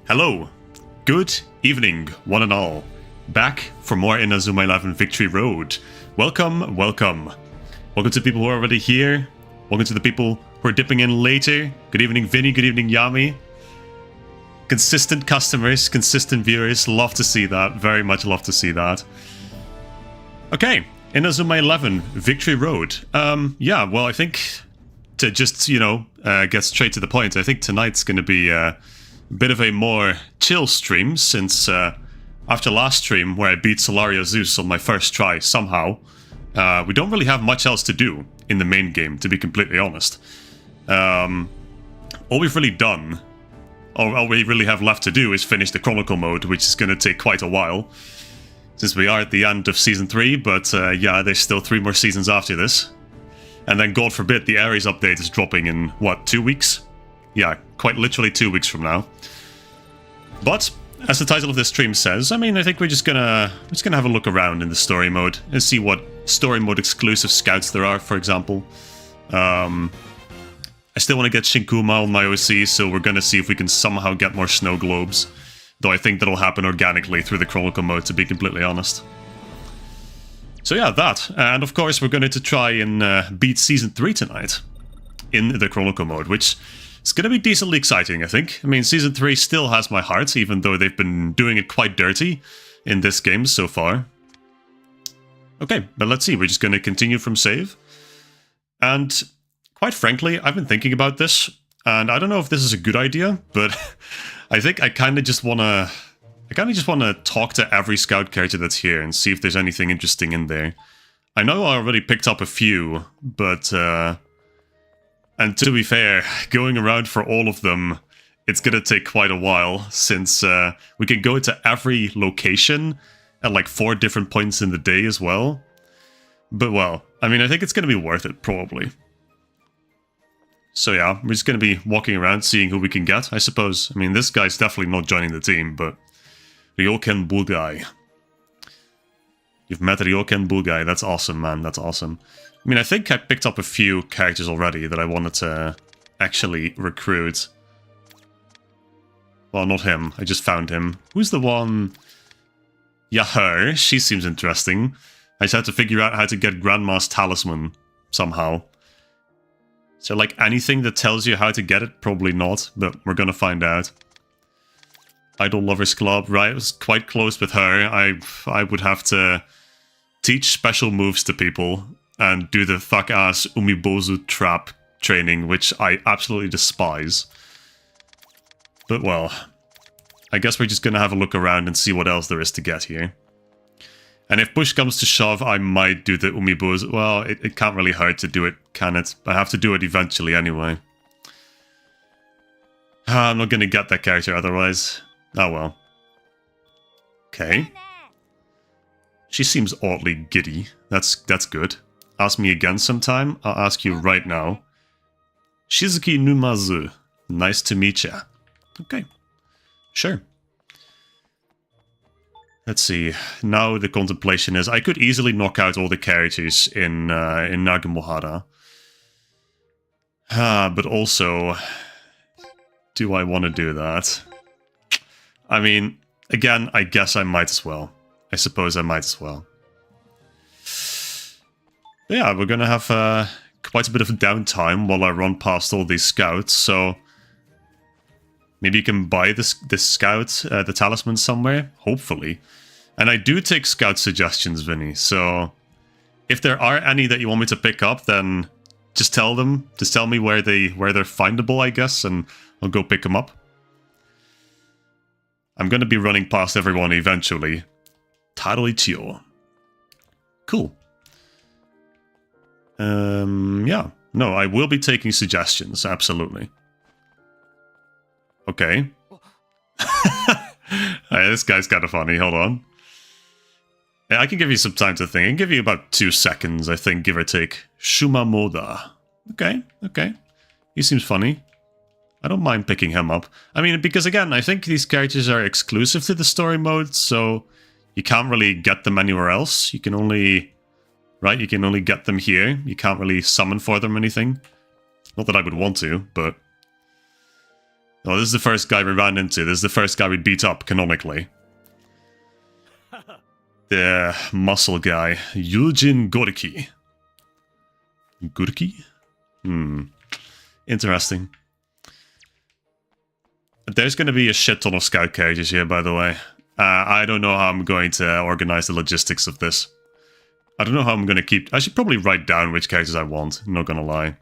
Hello, good evening, one and all. Back for more Inazuma 11 Victory Road. Welcome, welcome. Welcome to the people who are already here. Welcome to the people who are dipping in later. Good evening, Vinny. Good evening, Yami. Consistent customers, consistent viewers. Love to see that. Very much love to see that. Okay, Inazuma 11 Victory Road. Yeah, well, I think to just, get straight to the point, I think tonight's going to be a bit of a more chill stream since after last stream where I beat Solaria-Zeus on my first try somehow, we don't really have much else to do in the main game, to be completely honest. All we've really done, or all we really have left to do is finish the Chronicle Mode, which is going to take quite a while, since we are at the end of Season 3, but yeah, there's still 3 more seasons after this. And then, God forbid, the Ares update is dropping in, what, 2 weeks? Yeah, quite literally 2 weeks from now. But as the title of this stream says, I mean, I think we're just gonna have a look around in the story mode and see what story mode exclusive scouts there are, for example. I still want to get Shinkuma on my OC, so we're gonna see if we can somehow get more snow globes. Though I think that'll happen organically through the Chronicle Mode, to be completely honest. So yeah, that. And of course, we're going to try and beat Season 3 tonight in the Chronicle Mode, which is going to be decently exciting, I think. I mean, Season 3 still has my heart, even though they've been doing it quite dirty in this game so far. Okay, but let's see. We're just going to continue from save. And quite frankly, I've been thinking about this, and I don't know if this is a good idea, but I think I kind of just want to talk to every scout character that's here and see if there's anything interesting in there. I know I already picked up a few, but and to be fair, going around for all of them, it's gonna take quite a while, since we can go to every location at like 4 different points in the day as well. But well, I mean, I think it's gonna be worth it, probably. So yeah, we're just gonna be walking around, seeing who we can get, I suppose. I mean, this guy's definitely not joining the team, but Ryoken Bulgai. You've met Ryoken Bulgai. That's awesome, man. That's awesome. I mean, I think I picked up a few characters already that I wanted to actually recruit. Well, not him. I just found him. Who's the one? Yeah, her. She seems interesting. I just had to figure out how to get Grandma's Talisman somehow. Is there like anything that tells you how to get it? Probably not, but we're gonna find out. Idol Lovers Club, right? I was quite close with her. I would have to teach special moves to people and do the fuck-ass Umibozu trap training, which I absolutely despise. But well, I guess we're just gonna have a look around and see what else there is to get here. And if push comes to shove, I might do the Umibozu. Well, it can't really hurt to do it, can it? I have to do it eventually anyway. I'm not gonna get that character otherwise. Oh well. Okay. She seems oddly giddy. That's good. Ask me again sometime. I'll ask you right now. Shizuki Numazu. Nice to meet ya. Okay. Sure. Let's see. Now the contemplation is I could easily knock out all the characters in Nagamahara. But also, do I want to do that? I mean, again, I guess I might as well. I suppose I might as well. But yeah, we're gonna have quite a bit of downtime while I run past all these scouts, so maybe you can buy this scout, the talisman somewhere, hopefully. And I do take scout suggestions, Vinny, so if there are any that you want me to pick up, then just tell them. Just tell me where they're findable, I guess, and I'll go pick them up. I'm going to be running past everyone eventually. Taroichio. Cool. Yeah. No, I will be taking suggestions, absolutely. Okay. Hey, this guy's kind of funny, hold on. Yeah, I can give you some time to think. I can give you about 2 seconds, I think, give or take. Shumamoda. Okay, okay. He seems funny. I don't mind picking him up. I mean, because again, I think these characters are exclusive to the story mode, so you can't really get them anywhere else. You can only... Right, you can only get them here. You can't really summon for them or anything. Not that I would want to, but... Oh, this is the first guy we ran into. This is the first guy we beat up, canonically. The muscle guy. Yujin Goriki. Goriki? Interesting. There's going to be a shit ton of scout cages here, by the way. I don't know how I'm going to organize the logistics of this. I don't know how I'm going to keep... I should probably write down which cages I want, I'm not going to lie.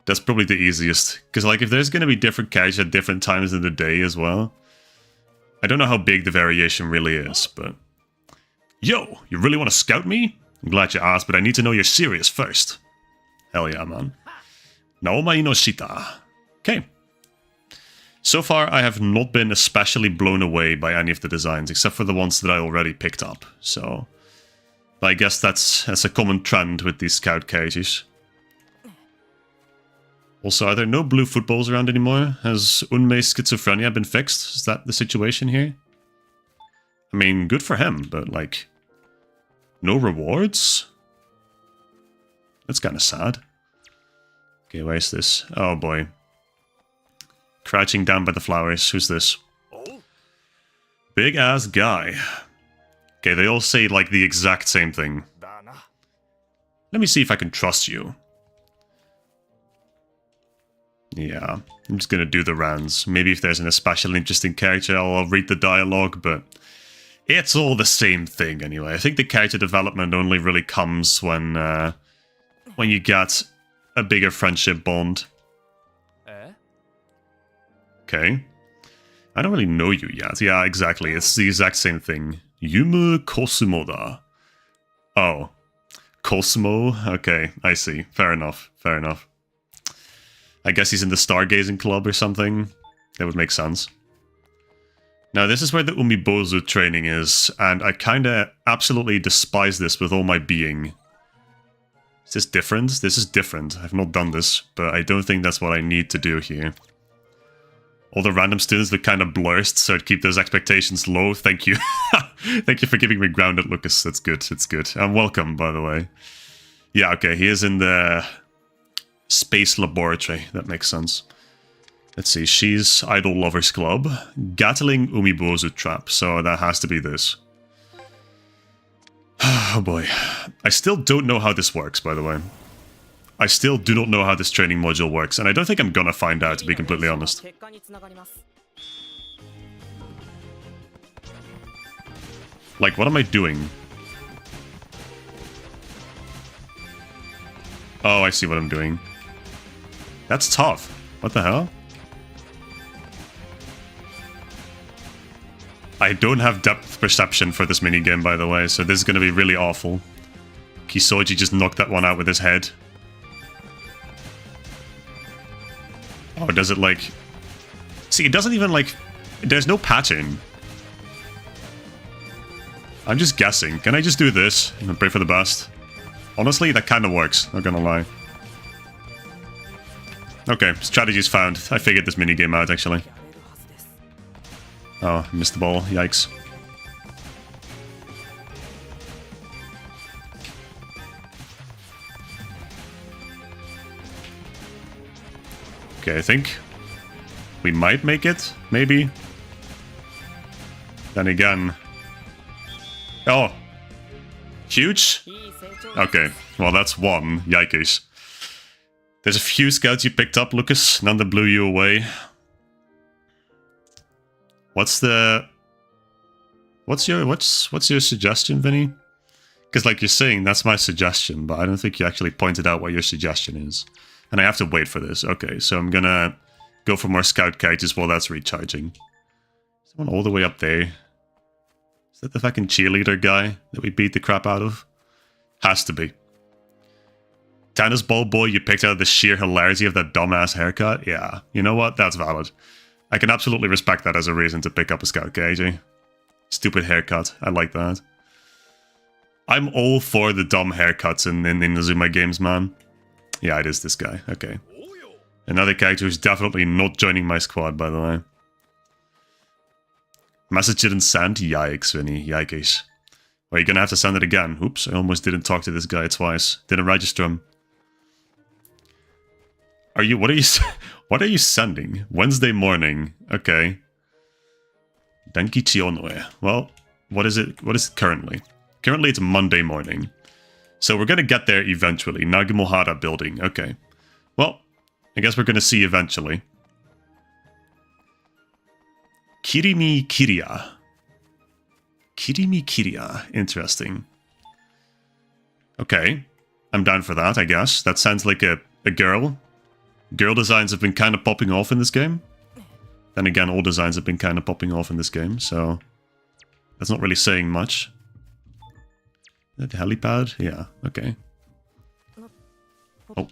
That's probably the easiest. Because, like, if there's going to be different cages at different times of the day as well... I don't know how big the variation really is, but... Yo, you really want to scout me? I'm glad you asked, but I need to know you're serious first. Hell yeah, man. Naoma Inoshita. Okay. So far, I have not been especially blown away by any of the designs, except for the ones that I already picked up, so... I guess that's a common trend with these scout cages. Also, are there no blue footballs around anymore? Has Unmei's schizophrenia been fixed? Is that the situation here? I mean, good for him, but like... No rewards? That's kind of sad. Okay, where's this? Oh boy. Crouching down by the flowers. Who's this? Big ass guy. Okay, they all say like the exact same thing. Let me see if I can trust you. Yeah, I'm just gonna do the rounds. Maybe if there's an especially interesting character, I'll read the dialogue, but it's all the same thing anyway. I think the character development only really comes when you get a bigger friendship bond. Okay. I don't really know you yet. Yeah, exactly. It's the exact same thing. Yumu Kosumo-da. Oh. Cosmo? Okay, I see. Fair enough. Fair enough. I guess he's in the Stargazing Club or something. That would make sense. Now, this is where the Umibozu training is, and I kinda absolutely despise this with all my being. Is this different? This is different. I've not done this, but I don't think that's what I need to do here. All the random students look kind of blurred, so I'd keep those expectations low. Thank you. Thank you for keeping me grounded, Lucas. That's good. It's good. And welcome, by the way. Yeah, okay. He is in the space laboratory. That makes sense. Let's see. She's Idol Lovers Club. Gatling Umibozu Trap. So that has to be this. Oh boy. I still don't know how this works, by the way. I still do not know how this training module works, and I don't think I'm gonna find out, to be completely honest. Like, what am I doing? Oh, I see what I'm doing. That's tough. What the hell? I don't have depth perception for this minigame, by the way, so this is gonna be really awful. Kisoji just knocked that one out with his head. Oh, does it like... See, it doesn't even like... There's no pattern. I'm just guessing. Can I just do this and pray for the best? Honestly, that kind of works, not gonna lie. Okay, strategy's found. I figured this minigame out, actually. Oh, missed the ball. Yikes. Okay, I think we might make it, maybe. Then again... Oh! Huge? Okay, well that's one. Yikes. There's a few scouts you picked up, Lucas. None that blew you away. What's your suggestion, Vinny? Because like you're saying, that's my suggestion, but I don't think you actually pointed out what your suggestion is. And I have to wait for this. Okay, so I'm gonna go for more scout cages while that's recharging. Someone all the way up there. Is that the fucking cheerleader guy that we beat the crap out of? Has to be. Tennis ball boy, you picked out the sheer hilarity of that dumbass haircut? Yeah, you know what? That's valid. I can absolutely respect that as a reason to pick up a scout cage. Stupid haircut. I like that. I'm all for the dumb haircuts in Inazuma games, man. Yeah, it is this guy. Okay. Another character who's definitely not joining my squad, by the way. Message didn't send? Yikes, Vinny. Yikes. Well, you're gonna have to send it again. Oops, I almost didn't talk to this guy twice. Didn't register him. Are you... What are you... What are you sending? Wednesday morning. Okay. Denki Chionoe. Well, what is it? What is it currently? Currently, it's Monday morning. So we're going to get there eventually. Nagamohara building. Okay. Well, I guess we're going to see eventually. Kirimi Kiria. Kirimi Kiria. Interesting. Okay. I'm down for that, I guess. That sounds like a girl. Girl designs have been kind of popping off in this game. Then again, all designs have been kind of popping off in this game, so that's not really saying much. The helipad? Yeah, okay. Oh.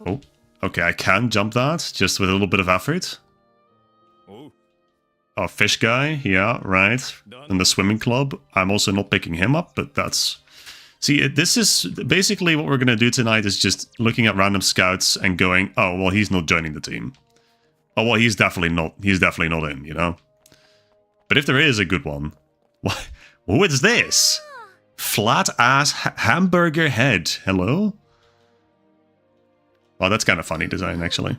Oh. Okay, I can jump that, just with a little bit of effort. Oh, fish guy, yeah, right. In the swimming club. I'm also not picking him up, but that's... See, this is basically what we're going to do tonight is just looking at random scouts and going, oh, well, he's not joining the team. Oh, well, he's definitely not in, you know? But if there is a good one, what? Who is this? Flat-ass hamburger head. Hello? Oh, that's kind of funny design, actually.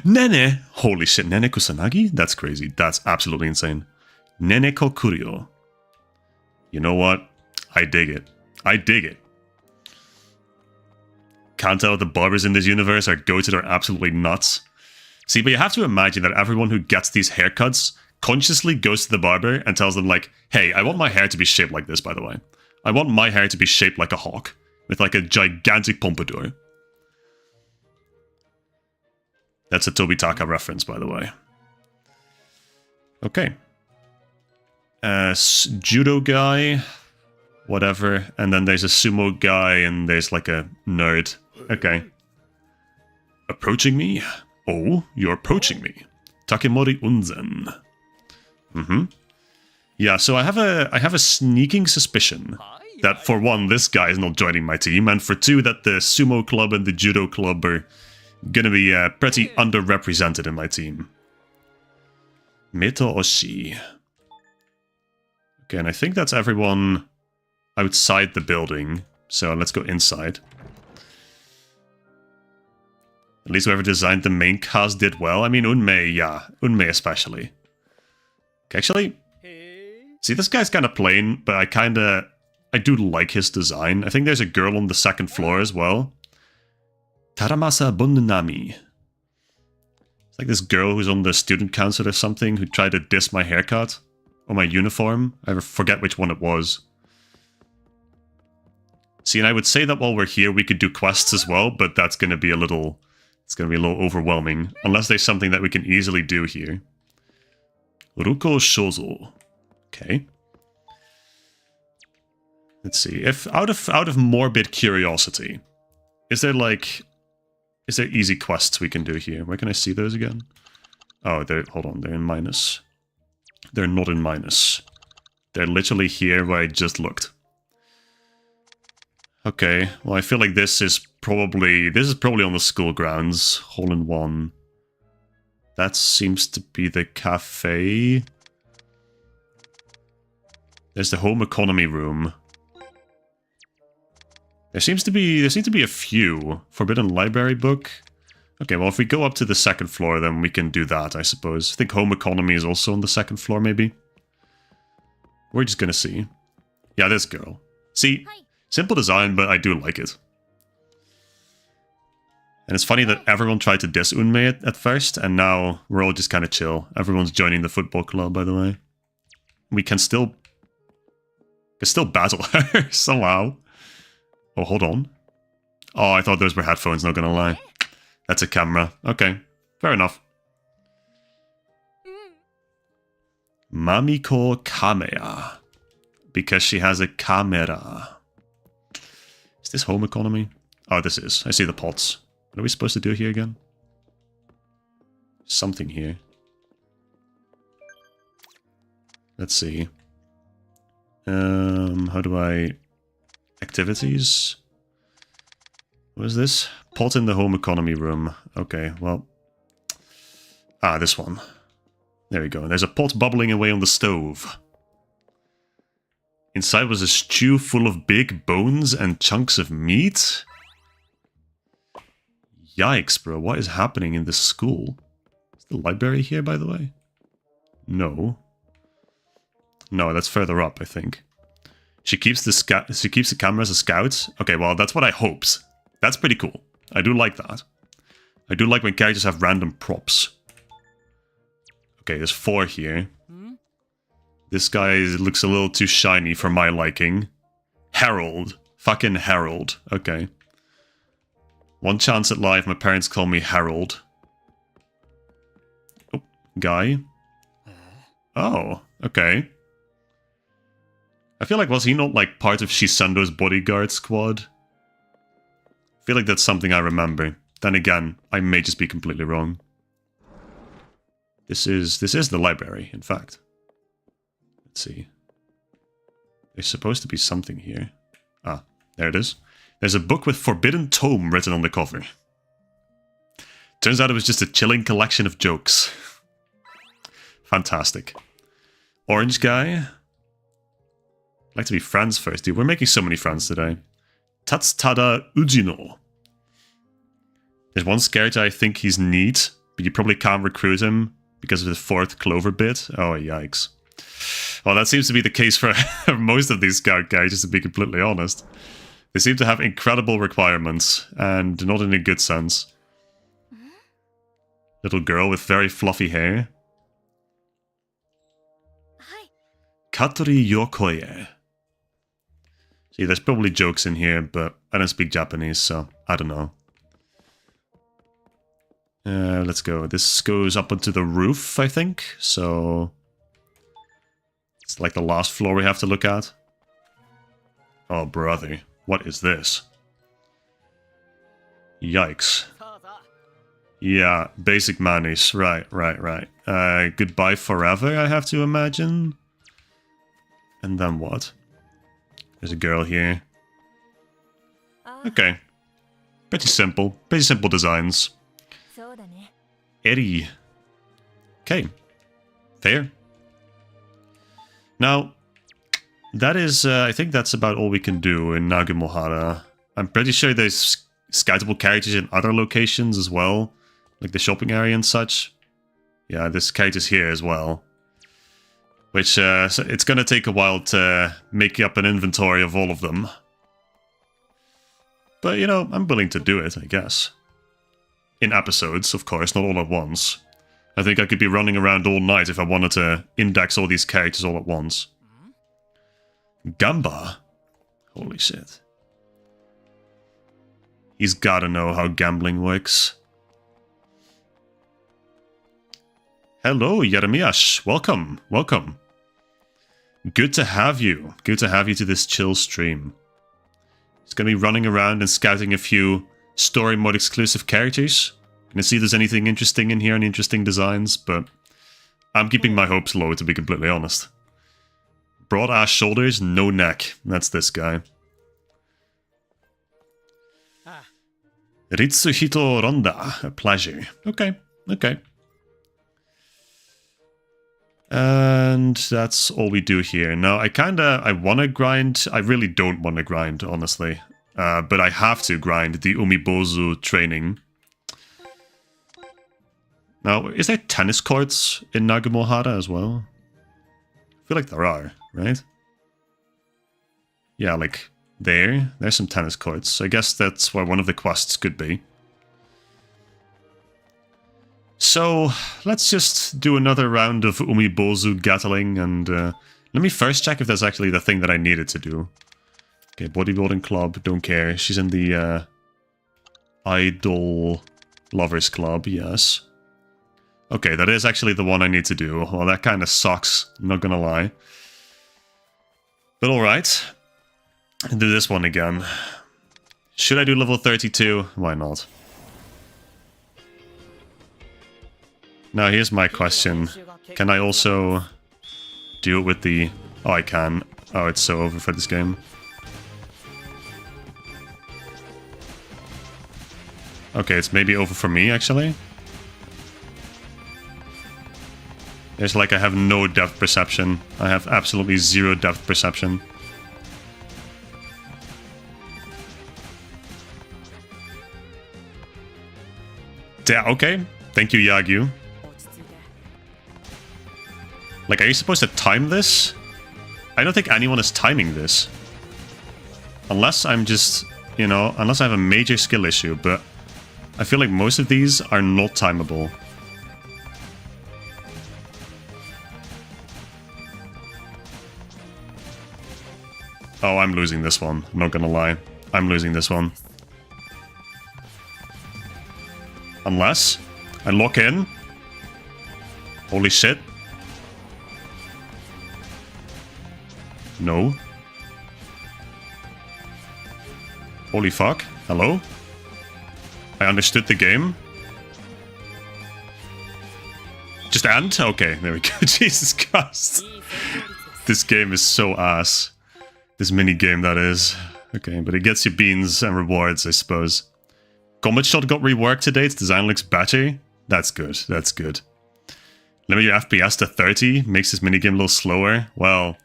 Nene! Holy shit, Nene Kusanagi? That's crazy. That's absolutely insane. Nene Kokurio. You know what? I dig it. I dig it. Can't tell if the barbers in this universe are goated or absolutely nuts. See, but you have to imagine that everyone who gets these haircuts consciously goes to the barber and tells them like, hey, I want my hair to be shaped like this, by the way. I want my hair to be shaped like a hawk, with like a gigantic pompadour. That's a Tobitaka reference, by the way. Okay. Judo guy... Whatever, and then there's a sumo guy, and there's like a nerd. Okay. Approaching me? Oh, you're approaching me. Takemori Unzen. Yeah, so I have a sneaking suspicion that for one, this guy is not joining my team, and for two, that the sumo club and the judo club are gonna be pretty underrepresented in my team. Meto Oshi. Okay, and I think that's everyone outside the building, so let's go inside. At least whoever designed the main cast did well. I mean, Unmei, yeah. Unmei especially. Okay, actually, see, this guy's kind of plain, but I do like his design. I think there's a girl on the second floor as well. Taramasa Bundunami. It's like this girl who's on the student council or something who tried to diss my haircut or my uniform. I forget which one it was. See, and I would say that while we're here, we could do quests as well, but that's going to be a little... It's going to be a little overwhelming, unless there's something that we can easily do here. Ruko Shozo. Okay. Let's see. If out of morbid curiosity, is there easy quests we can do here? Where can I see those again? Oh, hold on, they're in minus. They're not in minus. They're literally here where I just looked. Okay, well I feel like this is probably on the school grounds, hole in one. That seems to be the cafe. There's the home economy room. There seems to be a few. Forbidden library book. Okay, well if we go up to the second floor, then we can do that, I suppose. I think home economy is also on the second floor, maybe. We're just gonna see. Yeah, this girl. See. Simple design, but I do like it. And it's funny that everyone tried to diss Unmei at first, and now we're all just kind of chill. Everyone's joining the football club, by the way. We can still battle her somehow. Oh, hold on. Oh, I thought those were headphones, not gonna lie. That's a camera. Okay, fair enough. Mamiko Kamea. Because she has a camera. Is this home economy? Oh, this is. I see the pots. What are we supposed to do here again? Something here. Let's see. How do I... Activities? What is this? Pot in the home economy room. Okay, well... Ah, this one. There we go. There's a pot bubbling away on the stove. Inside was a stew full of big bones and chunks of meat. Yikes, bro. What is happening in this school? Is the library here, by the way? No. No, that's further up, I think. She keeps the camera as a scout. Okay, well, that's what I hoped. That's pretty cool. I do like that. I do like when characters have random props. Okay, there's 4 here. This guy looks a little too shiny for my liking. Harold. Fucking Harold. Okay. One chance at life, my parents call me Harold. Oh, guy. Oh, okay. I feel like, was he not like part of Shisendo's bodyguard squad? I feel like that's something I remember. Then again, I may just be completely wrong. This is the library, in fact. Let's see. There's supposed to be something here. Ah, there it is. There's a book with Forbidden Tome written on the cover. Turns out it was just a chilling collection of jokes. Fantastic. Orange guy. I'd like to be friends first, dude. We're making so many friends today. Tatstada Ujino. There's one character I think he's neat, but you probably can't recruit him because of the 4th clover bit. Oh, yikes. Well, that seems to be the case for most of these scout guys, to be completely honest. They seem to have incredible requirements, and not in a good sense. Little girl with very fluffy hair. Katori Yokoye. See, there's probably jokes in here, but I don't speak Japanese, so I don't know. Let's go. This goes up onto the roof, I think, so... It's like the last floor we have to look at. Oh, brother. What is this? Yikes. Yeah, basic manis. Right. Goodbye forever, I have to imagine. And then what? There's a girl here. Okay. Pretty simple. Pretty simple designs. Eri. Okay. Fair. Now, that is, I think that's about all we can do in Nagumohara. I'm pretty sure there's scoutable characters in other locations as well, like the shopping area and such. Yeah, there's characters here as well. Which, so it's gonna take a while to make up an inventory of all of them. But, you know, I'm willing to do it, I guess. In episodes, of course, not all at once. I think I could be running around all night if I wanted to index all these characters all at once. Gamba? Holy shit. He's gotta know how gambling works. Hello, Jeremias. Welcome, welcome. Good to have you. Good to have you to this chill stream. He's gonna be running around and scouting a few story mode exclusive characters. Gonna see if there's anything interesting in here, any interesting designs, but I'm keeping my hopes low, to be completely honest. Broad ass shoulders, no neck. That's this guy. Ritsuhito Ronda, a pleasure. Okay, okay. And that's all we do here. Now, I want to grind. I really don't want to grind, honestly. But I have to grind the Umibozu training. Now, is there tennis courts in Nagumohara as well? I feel like there are, right? Yeah, like there's some tennis courts. I guess that's where one of the quests could be. So, let's just do another round of Umibozu Gatling, and let me first check if that's actually the thing that I needed to do. Okay, bodybuilding club, don't care. She's in the idol lovers club, yes. Okay, that is actually the one I need to do. Well, that kind of sucks, I'm not gonna lie. But alright. Do this one again. Should I do level 32? Why not? Now, here's my question. Can I also do it with the... Oh, I can. Oh, it's so over for this game. Okay, it's maybe over for me, actually. It's like I have no depth perception. I have absolutely zero depth perception. Okay. Thank you, Yagyu. Like, are you supposed to time this? I don't think anyone is timing this. Unless I'm just, you know, unless I have a major skill issue, but I feel like most of these are not timable. Oh, I'm losing this one. I'm not gonna lie. I'm losing this one. Unless I lock in. Holy shit. No. Holy fuck. Hello? I understood the game. Just end? Okay, there we go. Jesus Christ. This game is so ass. This mini game, that is. Okay, but it gets you beans and rewards, I suppose. Combat Shot got reworked today. Its design looks better. That's good. That's good. Limit your FPS to 30. Makes this minigame a little slower. Well,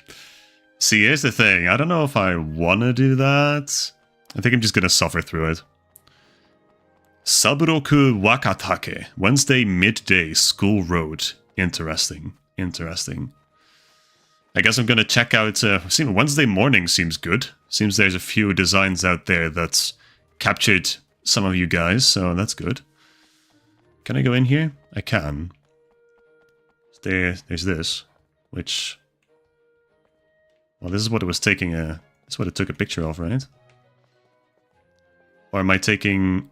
see, here's the thing. I don't know if I want to do that. I think I'm just going to suffer through it. Saburoku Wakatake. Wednesday midday. School Road. Interesting. Interesting. I guess I'm going to check out... Wednesday morning seems good. Seems there's a few designs out there that's captured some of you guys, so that's good. Can I go in here? I can. There's this, which... Well, this is what it was taking a... This is what it took a picture of, right? Or am I taking...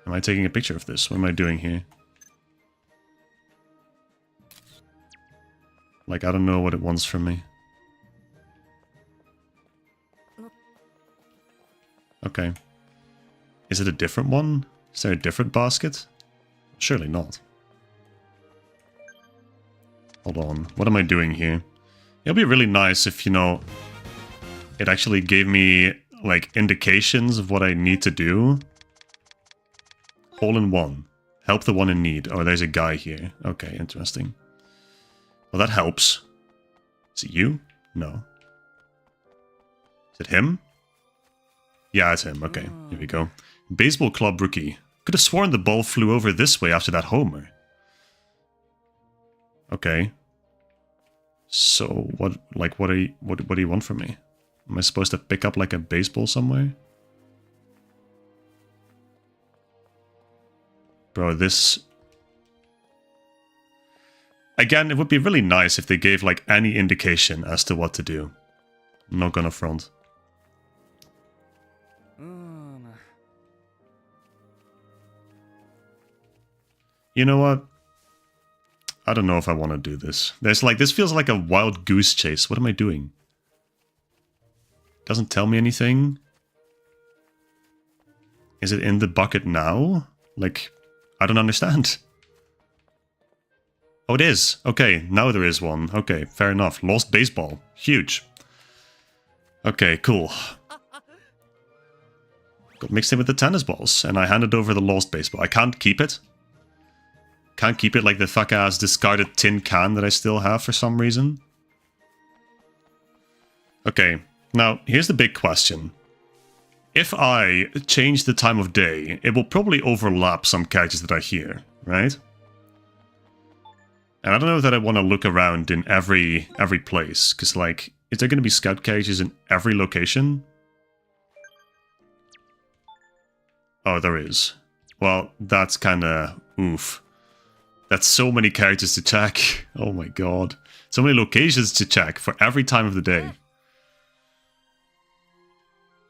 Am I taking a picture of this? What am I doing here? Like, I don't know what it wants from me. Okay. Is it a different one? Is there a different basket? Surely not. Hold on. What am I doing here? It'll be really nice if, you know, it actually gave me, like, indications of what I need to do. All in one. Help the one in need. Oh, there's a guy here. Okay, interesting. Well, that helps. Is it you? No. Is it him? Yeah, it's him. Okay, here we go. Baseball club rookie. Could have sworn the ball flew over this way after that homer. Okay. So, what do you want from me? Am I supposed to pick up, like, a baseball somewhere? Bro, this... Again, it would be really nice if they gave, like, any indication as to what to do. I'm not gonna front. You know what? I don't know if I want to do this. There's like, this feels like a wild goose chase. What am I doing? Doesn't tell me anything. Is it in the bucket now? Like, I don't understand. Oh, it is. Okay, now there is one. Okay, fair enough. Lost baseball. Huge. Okay, cool. Got mixed in with the tennis balls, and I handed over the lost baseball. I can't keep it. Can't keep it like the fuck-ass discarded tin can that I still have for some reason. Okay, now, here's the big question. If I change the time of day, it will probably overlap some characters that I hear, right? And I don't know that I want to look around in every place, because, like, is there going to be scout characters in every location? Oh, there is. Well, that's kind of oof. That's so many characters to check. Oh my god. So many locations to check for every time of the day.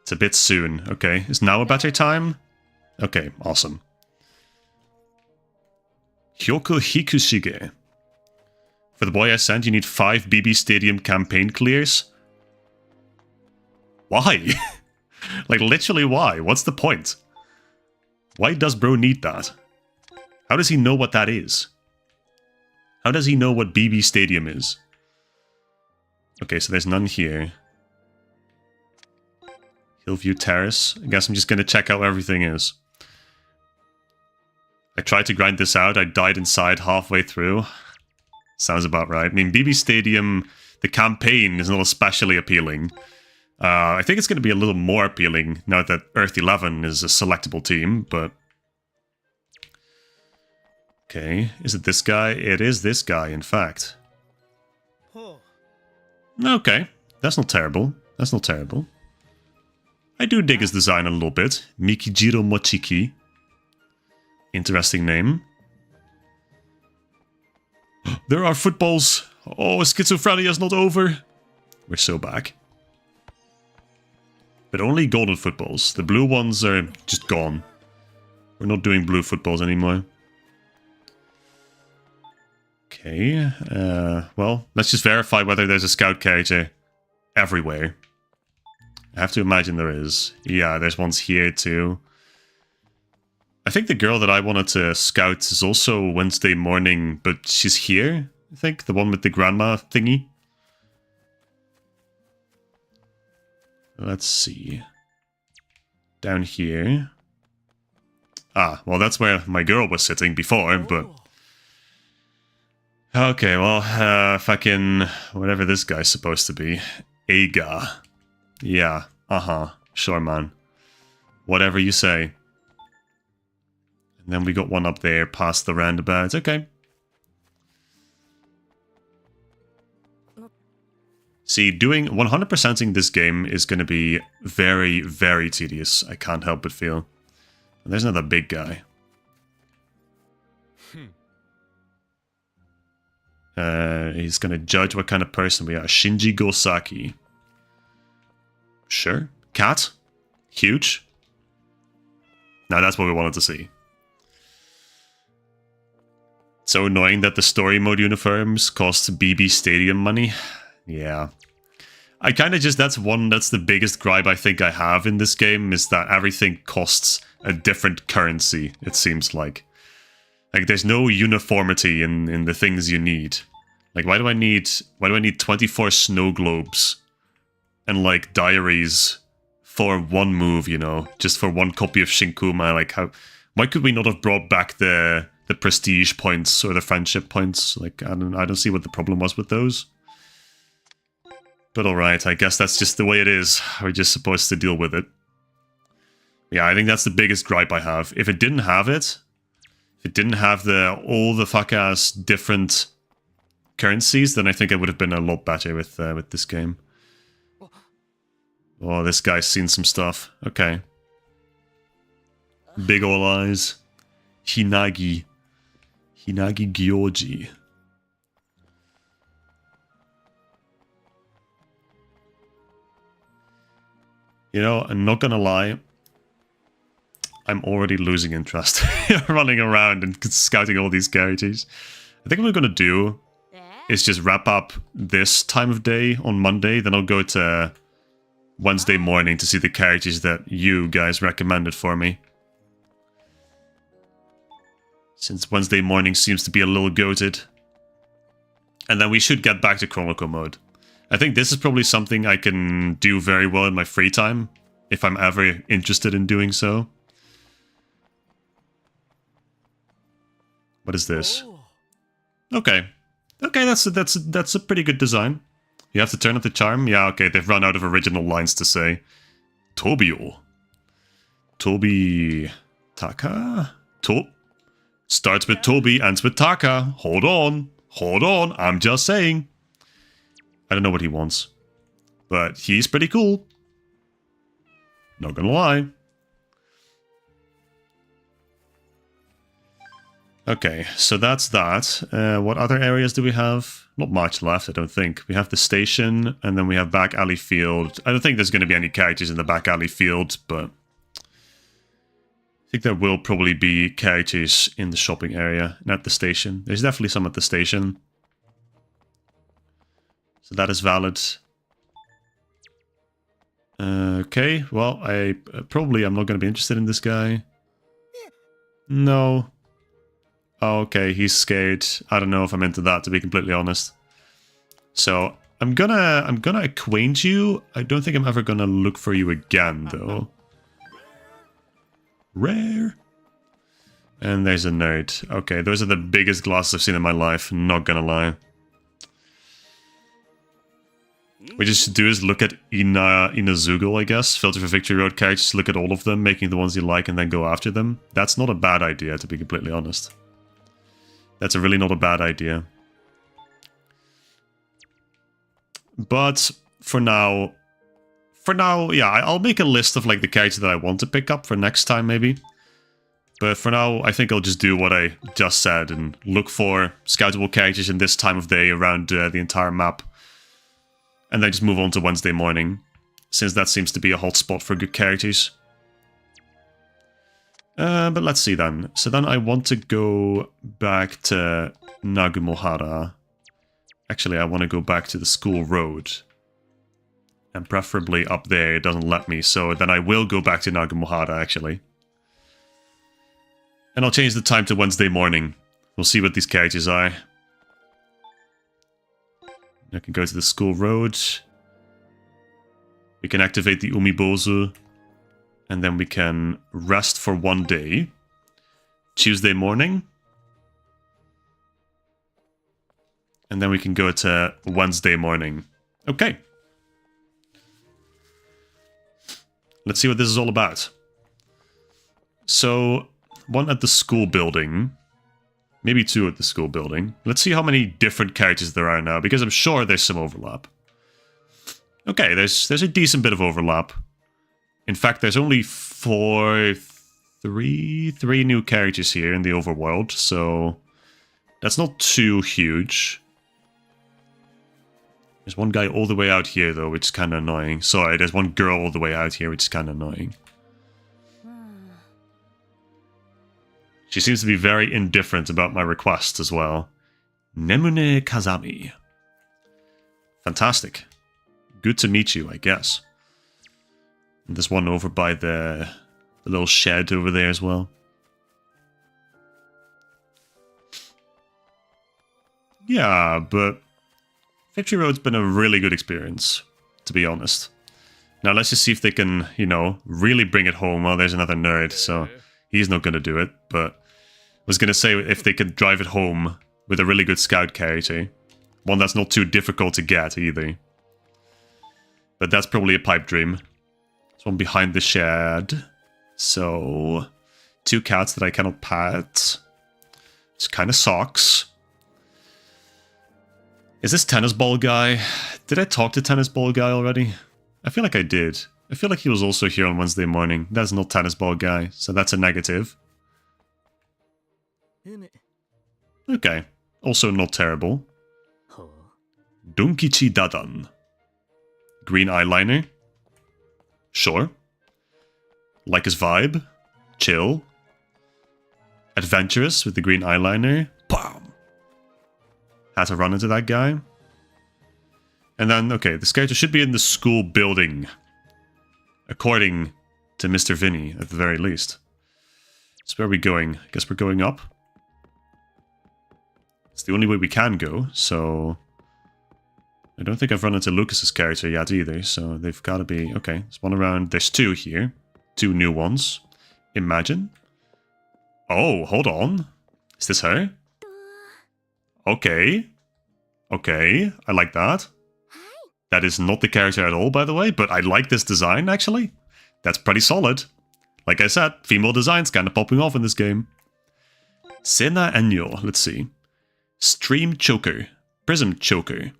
It's a bit soon. Okay, is now a better time? Okay, awesome. Hyoku Hikushige. For the boy I sent, you need 5 BB Stadium campaign clears? Why? Like, literally why? What's the point? Why does bro need that? How does he know what that is? How does he know what BB Stadium is? Okay, so there's none here. Hillview Terrace. I guess I'm just going to check out everything is. I tried to grind this out. I died inside halfway through. Sounds about right. I mean, BB Stadium, the campaign is not especially appealing. I think it's going to be a little more appealing now that Earth 11 is a selectable team, but... Okay, is it this guy? It is this guy, in fact. Okay, that's not terrible. That's not terrible. I do dig his design a little bit. Mikijiro Mochiki. Interesting name. There are footballs. Oh, schizophrenia is not over. We're so back. But only golden footballs. The blue ones are just gone. We're not doing blue footballs anymore. Okay, well, let's just verify whether there's a scout character everywhere. I have to imagine there is. Yeah, there's ones here too. I think the girl that I wanted to scout is also Wednesday morning, but she's here, I think. The one with the grandma thingy. Let's see. Down here. Ah, well, that's where my girl was sitting before, but... Okay, well, fucking... whatever this guy's supposed to be. Aga. Yeah, sure, man. Whatever you say. And then we got one up there past the roundabout. Okay. See, doing 100%ing this game is going to be very, very tedious. I can't help but feel. And there's another big guy. He's going to judge what kind of person we are. Shinji Gosaki. Sure. Cat. Huge. Now that's what we wanted to see. So annoying that the story mode uniforms cost BB Stadium money. Yeah. I kind of just, that's the biggest gripe I think I have in this game, is that everything costs a different currency, it seems like. Like, there's no uniformity in the things you need. Like, why do I need 24 snow globes and, like, diaries for one move, you know? Just for one copy of Shinkuma, like, why could we not have brought back the prestige points or the friendship points? Like, I don't see what the problem was with those. But alright, I guess that's just the way it is. We're just supposed to deal with it. Yeah, I think that's the biggest gripe I have. If it didn't have it, if it didn't have all the fuck-ass different currencies, then I think it would have been a lot better with this game. Oh, this guy's seen some stuff. Okay. Big ol' eyes. Hinagi. Hinagi Gyoji. You know, I'm not gonna lie. I'm already losing interest running around and scouting all these characters. I think what we're gonna do is just wrap up this time of day on Monday, then I'll go to Wednesday morning to see the characters that you guys recommended for me. Since Wednesday morning seems to be a little goated. And then we should get back to Chronicle Mode. I think this is probably something I can do very well in my free time, if I'm ever interested in doing so. What is this? Okay. Okay, that's a pretty good design. You have to turn up the charm? Yeah, okay, they've run out of original lines to say. Tobio. Tobitaka? Starts with Tobi, ends with Taka. Hold on, I'm just saying. I don't know what he wants. But he's pretty cool. Not gonna lie. Okay, so that's that. What other areas do we have? Not much left, I don't think. We have the station, and then we have back alley field. I don't think there's going to be any characters in the back alley field, but I think there will probably be characters in the shopping area and at the station. There's definitely some at the station. So that is valid. Okay, well, I'm not going to be interested in this guy. No. Oh, okay, he's scared. I don't know if I'm into that, to be completely honest. So I'm gonna acquaint you. I don't think I'm ever gonna look for you again, though. Rare. And there's a nerd. Okay, those are the biggest glasses I've seen in my life. Not gonna lie. What you should do is look at Inazugo, I guess. Filter for Victory Road characters, look at all of them, making the ones you like, and then go after them. That's not a bad idea, to be completely honest. That's really not a bad idea. But for now, yeah, I'll make a list of like the characters that I want to pick up for next time maybe. But for now, I think I'll just do what I just said and look for scoutable characters in this time of day around the entire map. And then just move on to Wednesday morning, since that seems to be a hot spot for good characters. But let's see then. So then I want to go back to Nagumohara. Actually, I want to go back to the school road. And preferably up there, it doesn't let me. So then I will go back to Nagumohara, actually. And I'll change the time to Wednesday morning. We'll see what these characters are. I can go to the school road. We can activate the Umibozu. And then we can rest for one day. Tuesday morning. And then we can go to Wednesday morning. Okay. Let's see what this is all about. So, one at the school building. Maybe two at the school building. Let's see how many different characters there are now, because I'm sure there's some overlap. Okay, there's a decent bit of overlap. In fact, there's only three new characters here in the overworld, so that's not too huge. There's one guy all the way out here, though, which is kind of annoying. Sorry, there's one girl all the way out here, which is kind of annoying. She seems to be very indifferent about my requests as well. Nemune Kazami. Fantastic. Good to meet you, I guess. And there's one over by the little shed over there as well. Yeah, but Victory Road's been a really good experience, to be honest. Now let's just see if they can, you know, really bring it home. Well, there's another nerd, so he's not going to do it, but I was going to say if they could drive it home with a really good scout character. One that's not too difficult to get either. But that's probably a pipe dream. There's one behind the shed. So, two cats that I cannot pet. Which kind of sucks. Is this tennis ball guy? Did I talk to tennis ball guy already? I feel like I did. I feel like he was also here on Wednesday morning. That's not tennis ball guy, so that's a negative. Okay. Also not terrible. Donkichi Dadan. Green eyeliner. Sure. Like his vibe. Chill. Adventurous with the green eyeliner. Bam! Had to run into that guy. And then, okay, this character should be in the school building. According to Mr. Vinny, at the very least. So where are we going? I guess we're going up. It's the only way we can go, so... I don't think I've run into Lucas's character yet either, so they've got to be... Okay, there's one around... There's two here. Two new ones. Imagine. Oh, hold on. Is this her? Okay. Okay, I like that. That is not the character at all, by the way, but I like this design, actually. That's pretty solid. Like I said, female design's kind of popping off in this game. Sena Enyo, let's see. Stream Choker. Prism Choker.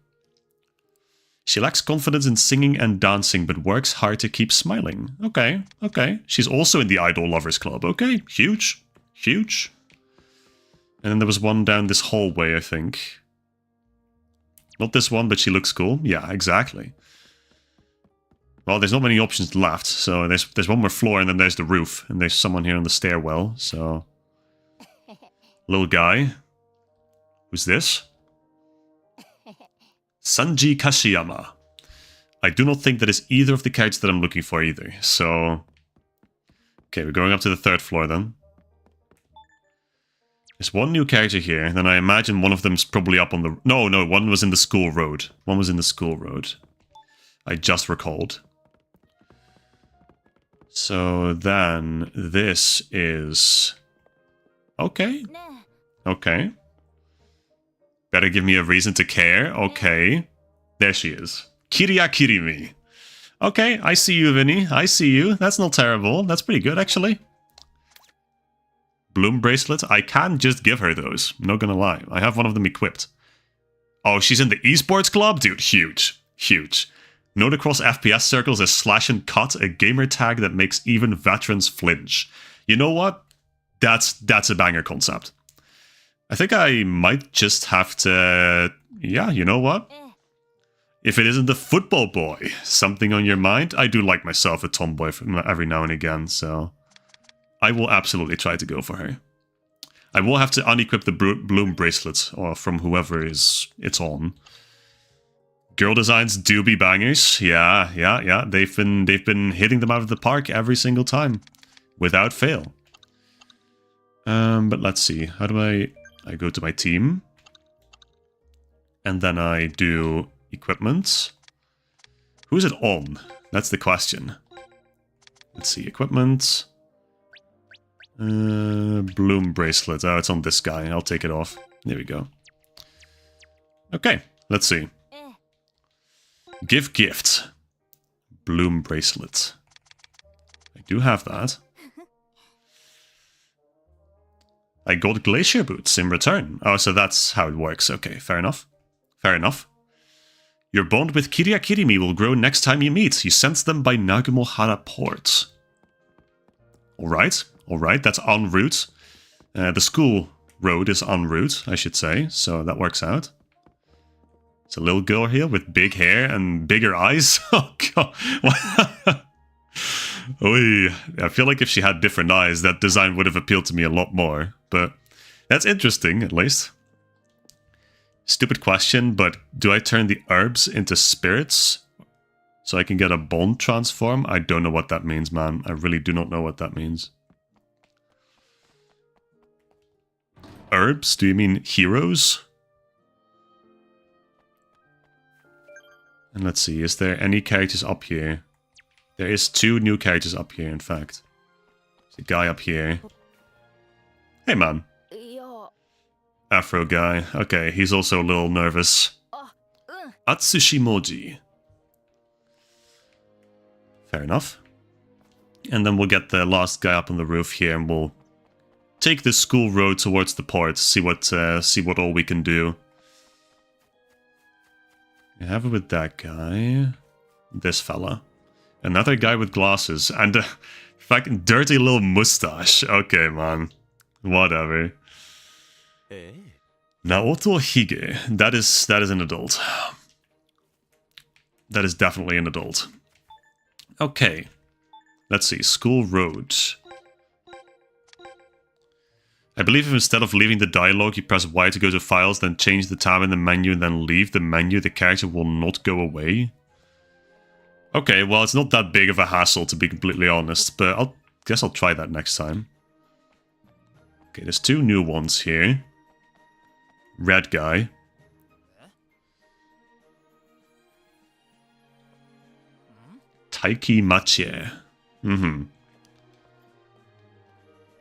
She lacks confidence in singing and dancing, but works hard to keep smiling. Okay, okay. She's also in the Idol Lovers Club. Okay, huge. Huge. And then there was one down this hallway, I think. Not this one, but she looks cool. Yeah, exactly. Well, there's not many options left, so there's one more floor, and then there's the roof, and there's someone here on the stairwell, so... Little guy. Who's this? Sanji Kashiyama. I do not think that is either of the characters that I'm looking for either, so... Okay, we're going up to the third floor then. There's one new character here, then I imagine one of them's probably up on the... No, one was in the school road. One was in the school road. I just recalled. So then, this is... Okay. Okay. Better give me a reason to care. Okay. There she is. Kiriya Kirimi. Okay, I see you, Vinny. I see you. That's not terrible. That's pretty good, actually. Bloom bracelet. I can just give her those. Not gonna lie. I have one of them equipped. Oh, she's in the esports club? Dude, huge. Huge. Known across FPS circles as Slash and Cut, a gamer tag that makes even veterans flinch. You know what? That's a banger concept. I think I might just have to... Yeah, you know what? If it isn't the football boy, something on your mind? I do like myself a tomboy every now and again, so... I will absolutely try to go for her. I will have to unequip the Bloom bracelet, or from whoever it's on. Girl designs do be bangers. Yeah. They've been hitting them out of the park every single time. Without fail. But let's see. How do I go to my team? And then I do equipment. Who's it on? That's the question. Let's see. Equipment. Bloom bracelet. Oh, it's on this guy. I'll take it off. There we go. Okay. Let's see. Give gift. Bloom bracelet. I do have that. I got glacier boots in return. Oh, so that's how it works. Okay, fair enough. Fair enough. Your bond with Kiria Kirimi will grow next time you meet. You sense them by Nagumohara Port. Alright, that's en route. The school road is en route, I should say, so that works out. It's a little girl here with big hair and bigger eyes. Oh, God. Oy. I feel like if she had different eyes, that design would have appealed to me a lot more. But that's interesting, at least. Stupid question, but do I turn the herbs into spirits so I can get a bond transform? I don't know what that means, man. I really do not know what that means. Herbs? Do you mean heroes? And let's see, is there any characters up here? There is 2 new characters up here, in fact. There's a guy up here. Hey, man. Afro guy. Okay, he's also a little nervous. Atsushimoji. Fair enough. And then we'll get the last guy up on the roof here, and we'll take the school road towards the port. See what all we can do. We have it with that guy. This fella. Another guy with glasses. And a fucking dirty little mustache. Okay, man. Whatever. Naoto Hige. That is an adult. That is definitely an adult. Okay. Let's see. School road. I believe if instead of leaving the dialogue, you press Y to go to files, then change the tab in the menu, and then leave the menu, the character will not go away. Okay, well, it's not that big of a hassle, to be completely honest, but I guess I'll try that next time. Okay, there's 2 new ones here. Red guy. Taiki Machi.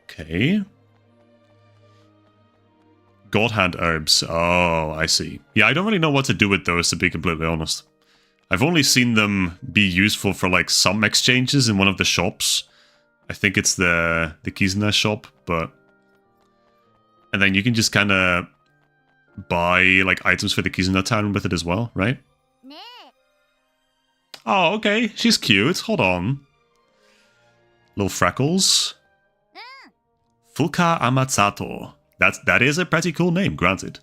Okay. God Hand herbs. Oh, I see. Yeah, I don't really know what to do with those, to be completely honest. I've only seen them be useful for, like, some exchanges in one of the shops. I think it's the Kizuna shop, but... And then you can just kind of buy, like, items for the Kizuna town with it as well, right? Oh, okay. She's cute. Hold on. Little freckles. Fuka Amatsato. That is a pretty cool name, granted.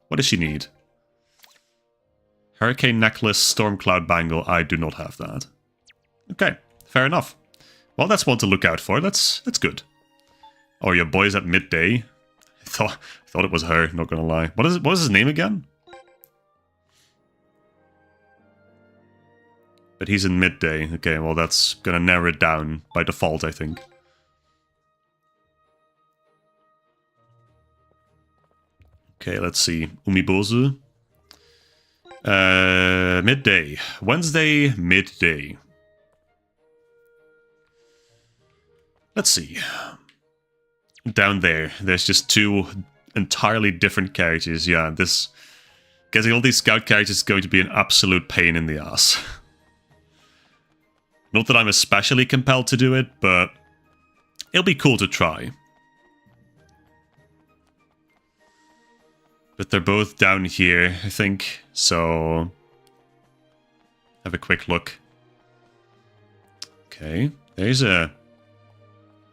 What does she need? Hurricane necklace, storm cloud bangle. I do not have that. Okay, fair enough. Well, that's one to look out for. That's good. Oh, your boy's at midday. I thought it was her. Not gonna lie. What is his name again? But he's in midday. Okay, well that's gonna narrow it down by default, I think. Okay, let's see. Umibozu. Midday. Wednesday, midday. Let's see. Down there, there's just 2 entirely different characters. Yeah, getting all these scout characters is going to be an absolute pain in the ass. Not that I'm especially compelled to do it, but it'll be cool to try. But they're both down here, I think. So, have a quick look. Okay, there's a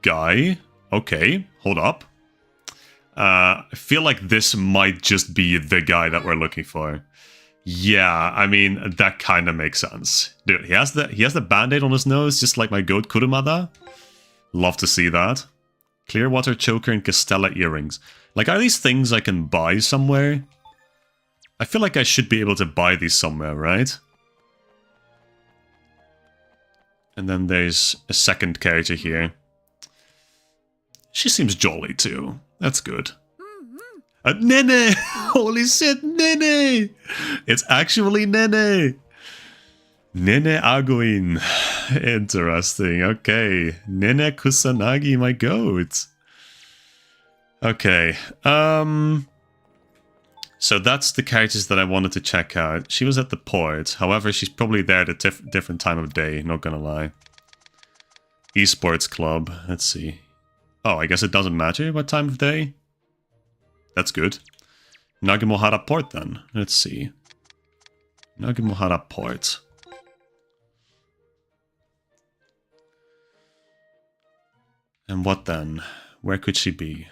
guy. Okay, hold up. I feel like this might just be the guy that we're looking for. Yeah, I mean, that kind of makes sense. Dude, he has the band-aid on his nose, just like my goat Kurumada. Love to see that. Clearwater choker and Castella earrings. Like, are these things I can buy somewhere? I feel like I should be able to buy these somewhere, right? And then there's a second character here. She seems jolly too. That's good. Nene! Holy shit, Nene! It's actually Nene! Nene Aguin. Interesting, okay. Nene Kusanagi, my goat. Okay, so that's the characters that I wanted to check out. She was at the port. However, she's probably there at a different time of day, not gonna lie. Esports club, let's see. Oh, I guess it doesn't matter what time of day. That's good. Nagamohara port then. Let's see. Nagamohara port. And what then? Where could she be?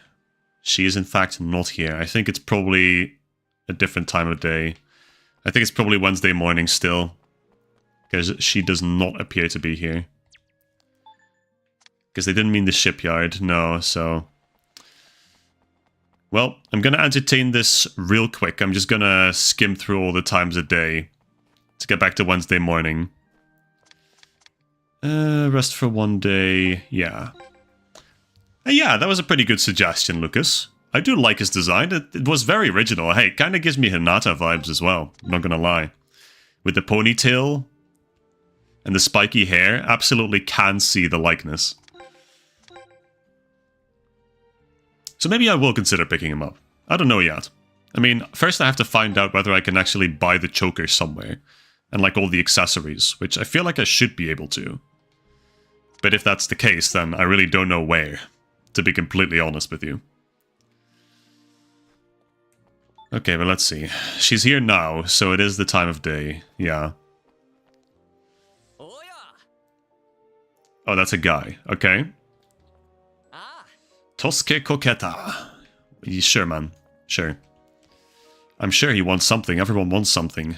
She is in fact not here. I think it's probably a different time of day. I think it's probably Wednesday morning still. Because she does not appear to be here. Because they didn't mean the shipyard, no, so... Well, I'm gonna entertain this real quick. I'm just gonna skim through all the times a day to get back to Wednesday morning. Rest for one day, yeah. Yeah, that was a pretty good suggestion, Lucas. I do like his design. It was very original. Hey, it kind of gives me Hinata vibes as well, I'm not gonna lie. With the ponytail and the spiky hair, absolutely can see the likeness. So maybe I will consider picking him up. I don't know yet. I mean, first I have to find out whether I can actually buy the choker somewhere. And like all the accessories, which I feel like I should be able to. But if that's the case, then I really don't know where, to be completely honest with you. Okay, but let's see. She's here now, so it is the time of day. Yeah. Oh, that's a guy. Okay. Tosuke Koketa. Sure, man. Sure. I'm sure he wants something. Everyone wants something.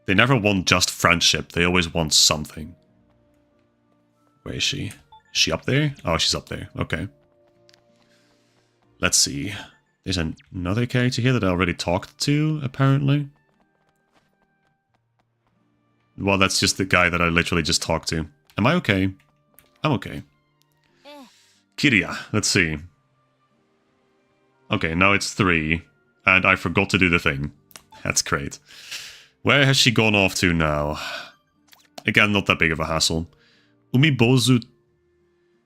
They never want just friendship. They always want something. Where is she? Is she up there? Oh, she's up there. Okay. Let's see. There's another character here that I already talked to, apparently. Well, that's just the guy that I literally just talked to. Am I okay? I'm okay. Kiria, let's see. Okay, now it's 3. And I forgot to do the thing. That's great. Where has she gone off to now? Again, not that big of a hassle. Umibozu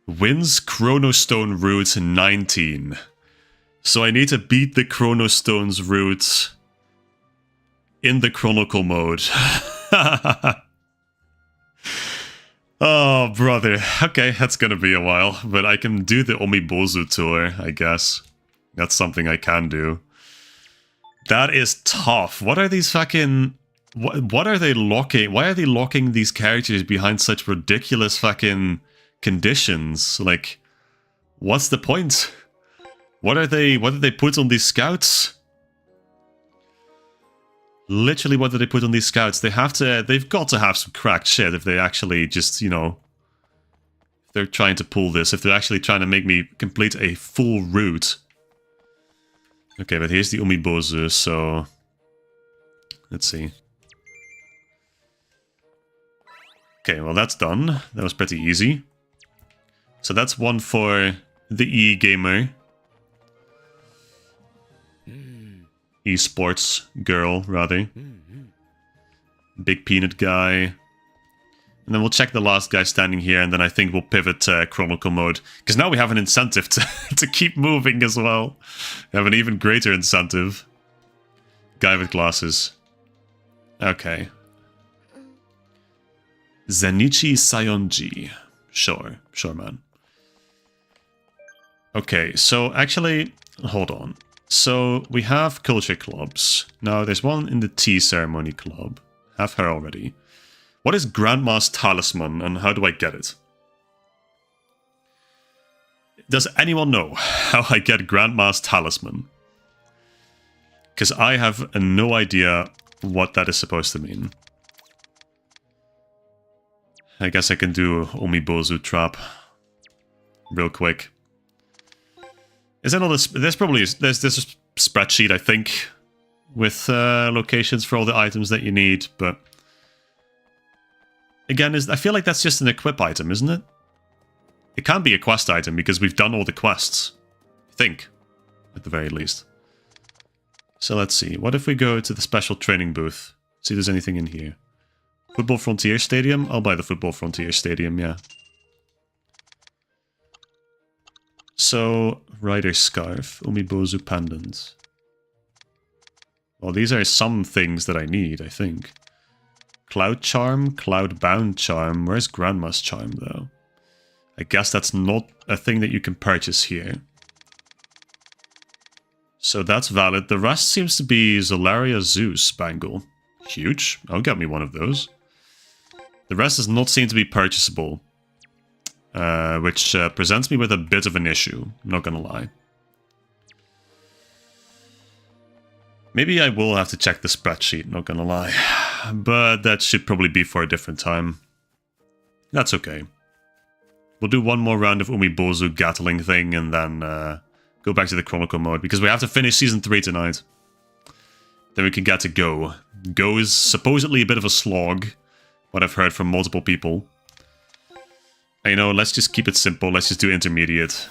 wins Chronostone route 19. So I need to beat the Chronostone's route in the Chronicle mode. Oh, brother. Okay, that's gonna be a while. But I can do the Umibozu tour, I guess. That's something I can do. That is tough. What are these fucking... What are they locking? Why are they locking these characters behind such ridiculous fucking conditions? Like, what's the point? What did they put on these scouts? Literally, what did they put on these scouts? They've got to have some cracked shit if they actually just, you know... If they're trying to pull this, if they're actually trying to make me complete a full route. Okay, but here's the Umibozu, so... Let's see. Okay, well that's done. That was pretty easy. So that's one for the E-gamer. Esports girl, rather. Big peanut guy. And then we'll check the last guy standing here, and then I think we'll pivot to Chronicle Mode. Because now we have an incentive to keep moving as well. We have an even greater incentive. Guy with glasses. Okay. Zenichi Sayonji. Sure man. Okay, so actually, hold on. So we have culture clubs. Now there's one in the tea ceremony club. Have her already. What is Grandma's Talisman and how do I get it? Does anyone know how I get Grandma's Talisman? Because I have no idea what that is supposed to mean. I guess I can do Omibozu Trap real quick. Is that all this? There's a spreadsheet, I think, with locations for all the items that you need, but again, I feel like that's just an equip item, isn't it? It can't be a quest item because we've done all the quests, I think, at the very least. So let's see. What if we go to the special training booth? See if there's anything in here. Football Frontier Stadium? I'll buy the Football Frontier Stadium, yeah. So, Rider Scarf, Umibozu Pendant. Well, these are some things that I need, I think. Cloud Charm, Cloud Bound Charm. Where's Grandma's Charm, though? I guess that's not a thing that you can purchase here. So that's valid. The rest seems to be Solaria-Zeus bangle. Huge. I'll get me one of those. The rest does not seem to be purchasable. Which presents me with a bit of an issue, not gonna lie. Maybe I will have to check the spreadsheet, not gonna lie. But that should probably be for a different time. That's okay. We'll do one more round of Umibozu Gatling thing and then go back to the Chronicle Mode, because we have to finish Season 3 tonight. Then we can get to Go. Go is supposedly a bit of a slog, what I've heard from multiple people. You know, let's just keep it simple. Let's just do intermediate.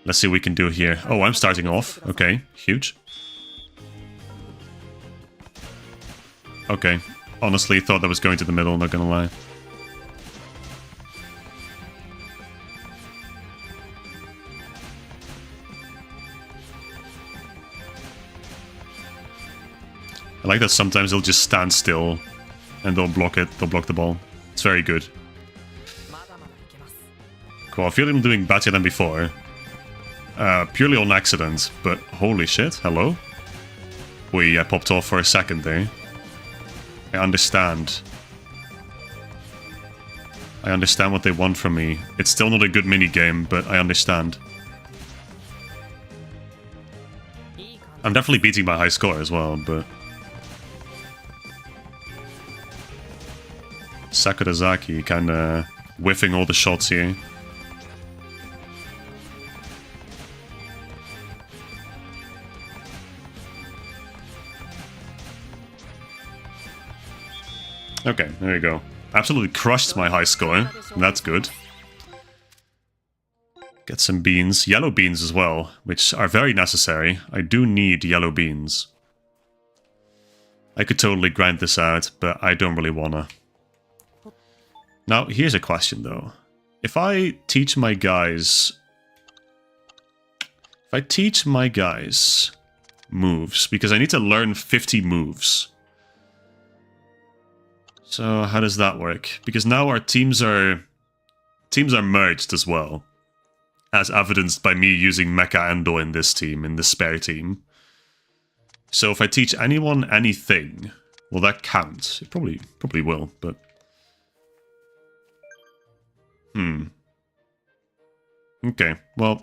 Let's see what we can do here. Oh, I'm starting off. Okay, huge. Okay, honestly thought that was going to the middle, not gonna lie. I like that sometimes they'll just stand still and they'll block it, they'll block the ball. It's very good. Cool, I feel I'm doing better than before. Purely on accident, but holy shit, hello? Wait, I popped off for a second there. I understand. I understand what they want from me. It's still not a good minigame, but I understand. I'm definitely beating my high score as well, but... Sakurazaki kinda whiffing all the shots here. Okay, there you go. Absolutely crushed my high score. That's good. Get some beans. Yellow beans as well, which are very necessary. I do need yellow beans. I could totally grind this out, but I don't really wanna. Now, here's a question, though. If I teach my guys... moves, because I need to learn 50 moves. So, how does that work? Because now our teams are merged as well. As evidenced by me using Mecha Endo in this team, in the spare team. So if I teach anyone anything, will that count? It probably will, but... Okay, well,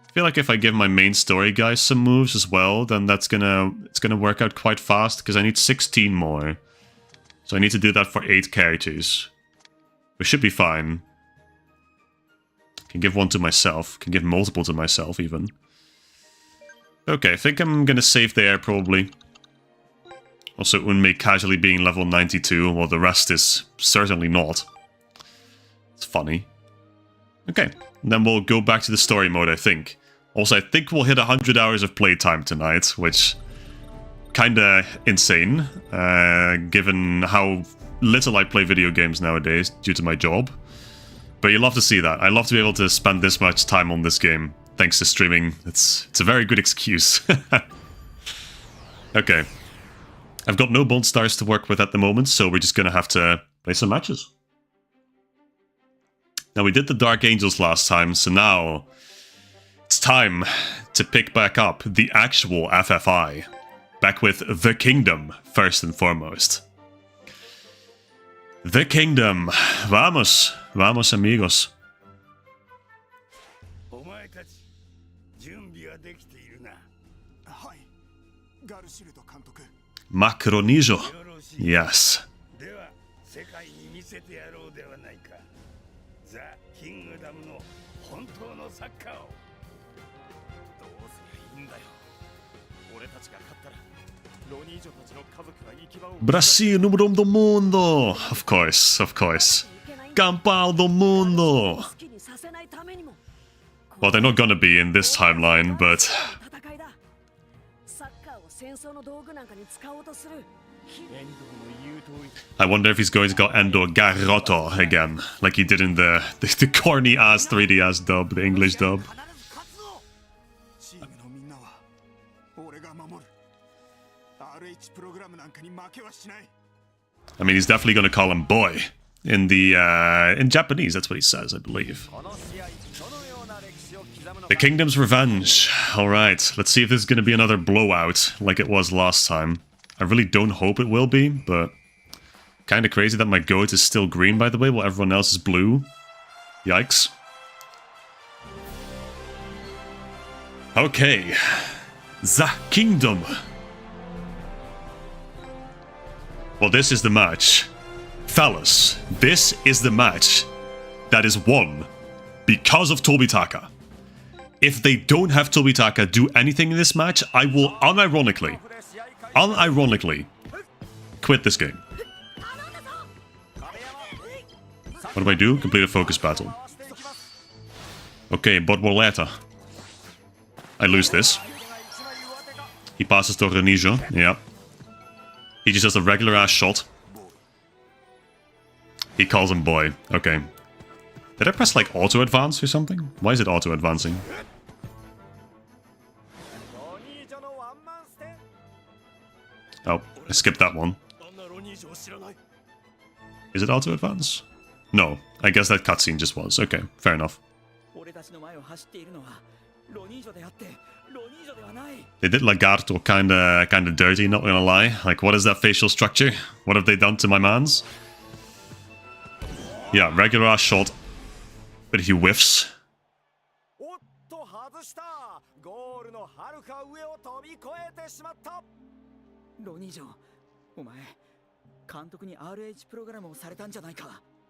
I feel like if I give my main story guys some moves as well, then it's gonna work out quite fast, because I need 16 more. So I need to do that for 8 characters. Which should be fine. Can give one to myself, can give multiple to myself even. Okay, I think I'm gonna save there probably. Also, Unmei casually being level 92, while the rest is certainly not. It's funny. Okay, and then we'll go back to the story mode, I think. Also, I think we'll hit 100 hours of playtime tonight, which... kinda insane, given how little I play video games nowadays due to my job. But you love to see that. I love to be able to spend this much time on this game, thanks to streaming. It's a very good excuse. Okay. I've got no Bond Stars to work with at the moment, so we're just gonna have to play some matches. Now, we did the Dark Angels last time, so now... it's time to pick back up the actual FFI. Back with the Kingdom, first and foremost. The Kingdom. Vamos. Vamos, amigos. Macronijo. Yes. Brasil, número 1 do mundo! Of course, of course. Campeão do mundo! Well, they're not gonna be in this timeline, but... I wonder if he's going to go Endo Garroto again, like he did in the corny-ass 3DS dub, the English dub. I mean, he's definitely going to call him boy in the in Japanese. That's what he says, I believe. The Kingdom's Revenge. All right, let's see if this is going to be another blowout like it was last time. I really don't hope it will be, but kind of crazy that my goat is still green, by the way, while everyone else is blue. Yikes. Okay, the Kingdom. Well, this is the match. Fellas, this is the match that is won because of Tobitaka. If they don't have Tobitaka do anything in this match, I will unironically quit this game. What do I do? Complete a focus battle. Okay, Borboleta. I lose this. He passes to Renijo. Yeah. He just does a regular-ass shot. He calls him boy. Okay. Did I press, like, auto-advance or something? Why is it auto-advancing? Oh, I skipped that one. Is it auto-advance? No. I guess that cutscene just was. Okay, fair enough. They did Lagarto kinda dirty, not gonna lie. Like, what is that facial structure? What have they done to my mans? Yeah, regular ass shot. But he whiffs.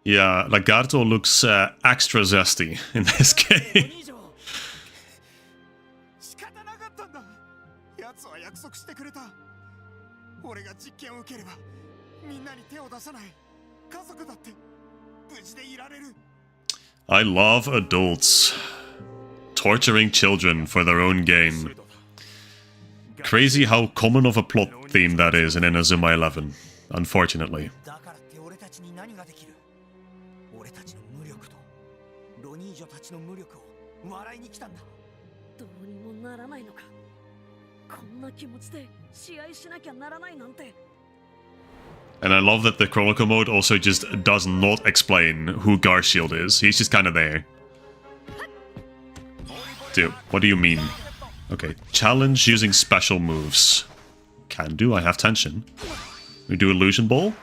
Yeah, Lagarto looks extra zesty in this game. I love adults torturing children for their own gain. Crazy how common of a plot theme that is in Inazuma 11, unfortunately. And I love that the Chronicle Mode also just does not explain who Garshield is. He's just kind of there. Dude, what do you mean? Okay, challenge using special moves. Can do, I have tension. We do Illusion Ball.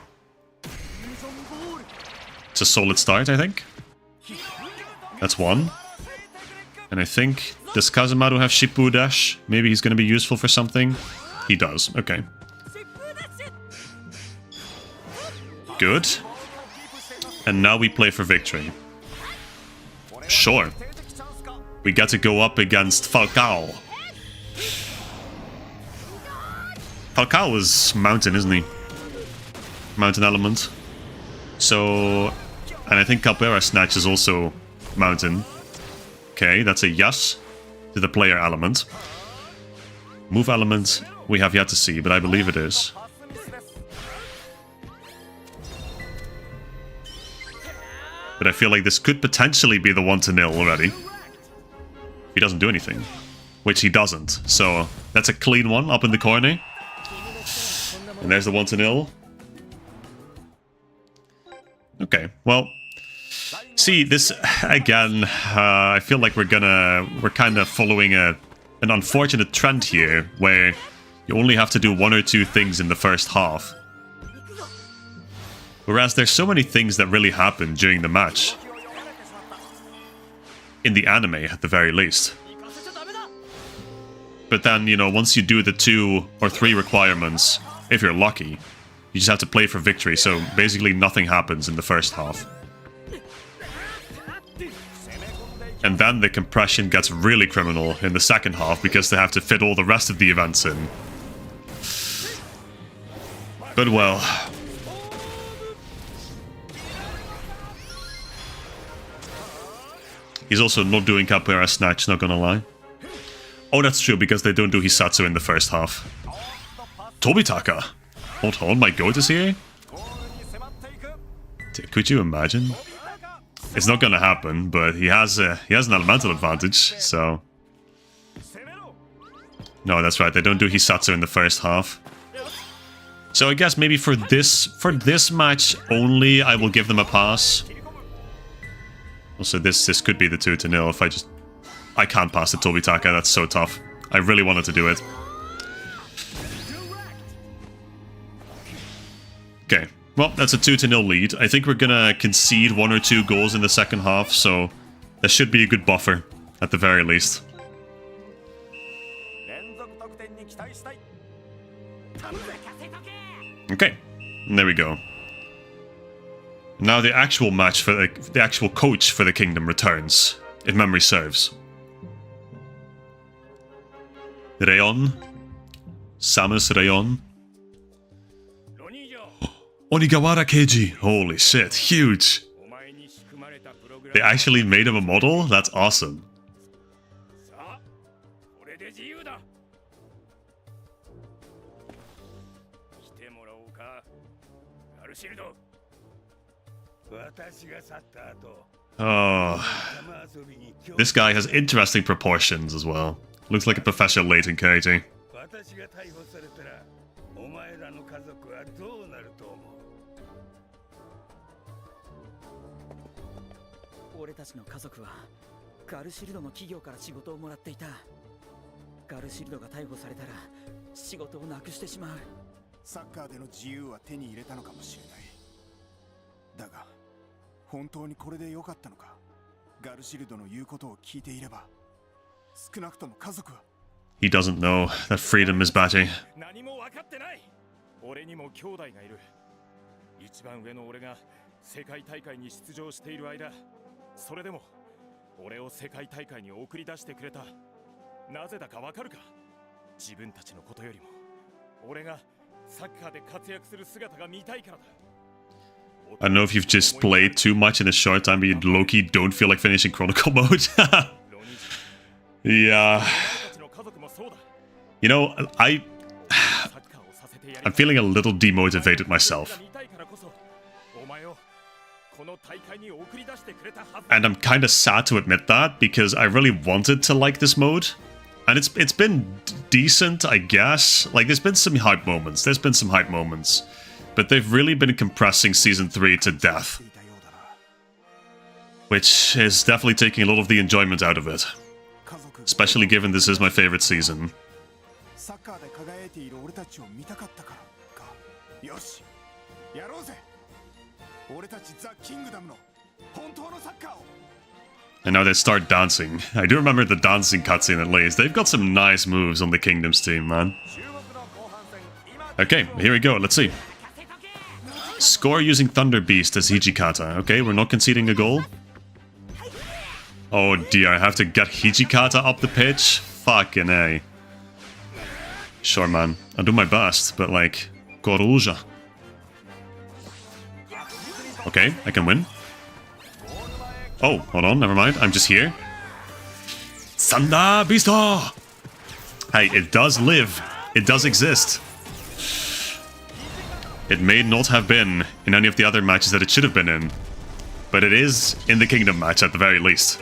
It's a solid start, I think. That's one. And I think, does Kazemaru have Shippu Dash? Maybe he's going to be useful for something? He does, okay. Good. And now we play for victory. Sure. We get to go up against Falcao. Falcao is mountain, isn't he? Mountain element. So... And I think Capoeira Snatch is also mountain. Okay, that's a yes to the player element. Move element, we have yet to see, but I believe it is. But I feel like this could potentially be the 1-0 already. He doesn't do anything. Which he doesn't. So that's a clean one up in the corner. And there's the 1-0. Okay, well, See, this, again, I feel like we're kind of following an unfortunate trend here, where you only have to do one or two things in the first half. Whereas there's so many things that really happen during the match. In the anime, at the very least. But then, you know, once you do the 2 or 3 requirements, if you're lucky, you just have to play for victory, so basically nothing happens in the first half. And then the compression gets really criminal in the second half because they have to fit all the rest of the events in. But well... He's also not doing Capoeira Snatch, not gonna lie. Oh, that's true, because they don't do Hisatsu in the first half. Tobitaka! Hold on, my goat is here? Could you imagine? It's not gonna happen, but he has an elemental advantage, so... No, that's right, they don't do Hisatsu in the first half. So I guess maybe for this match only, I will give them a pass. Also, this could be the 2-0 if I can't pass the Tobitaka, that's so tough. I really wanted to do it. Okay, well, that's a 2-0 lead. I think we're gonna concede 1 or 2 goals in the second half, so there should be a good buffer, at the very least. Okay, and there we go. Now the actual match for the actual coach for the kingdom returns, if memory serves. Rayon, Samus Rayon. Onigawara Keiji, holy shit, huge. They actually made him a model? That's awesome. Oh, this guy has interesting proportions as well. Looks like a Professor Layton character. He doesn't know that freedom is batty. I don't know if you've just played too much in a short time, but you low-key don't feel like finishing Chronicle Mode. Yeah. You know, I'm feeling a little demotivated myself. And I'm kind of sad to admit that, because I really wanted to like this mode. And it's been decent, I guess. Like, there's been some hype moments. But they've really been compressing Season 3 to death. Which is definitely taking a lot of the enjoyment out of it. Especially given this is my favorite season. And now they start dancing. I do remember the dancing cutscene at least. They've got some nice moves on the Kingdoms team, man. Okay, here we go, let's see. Score using Thunder Beast as Hijikata. Okay, we're not conceding a goal. Oh dear, I have to get Hijikata up the pitch? Fucking A. Sure, man. I'll do my best, but like... Coruja. Okay, I can win. Oh, hold on, never mind. I'm just here. Thunder Beast! Hey, it does live. It does exist. It may not have been in any of the other matches that it should have been in, but it is in the Kingdom match at the very least.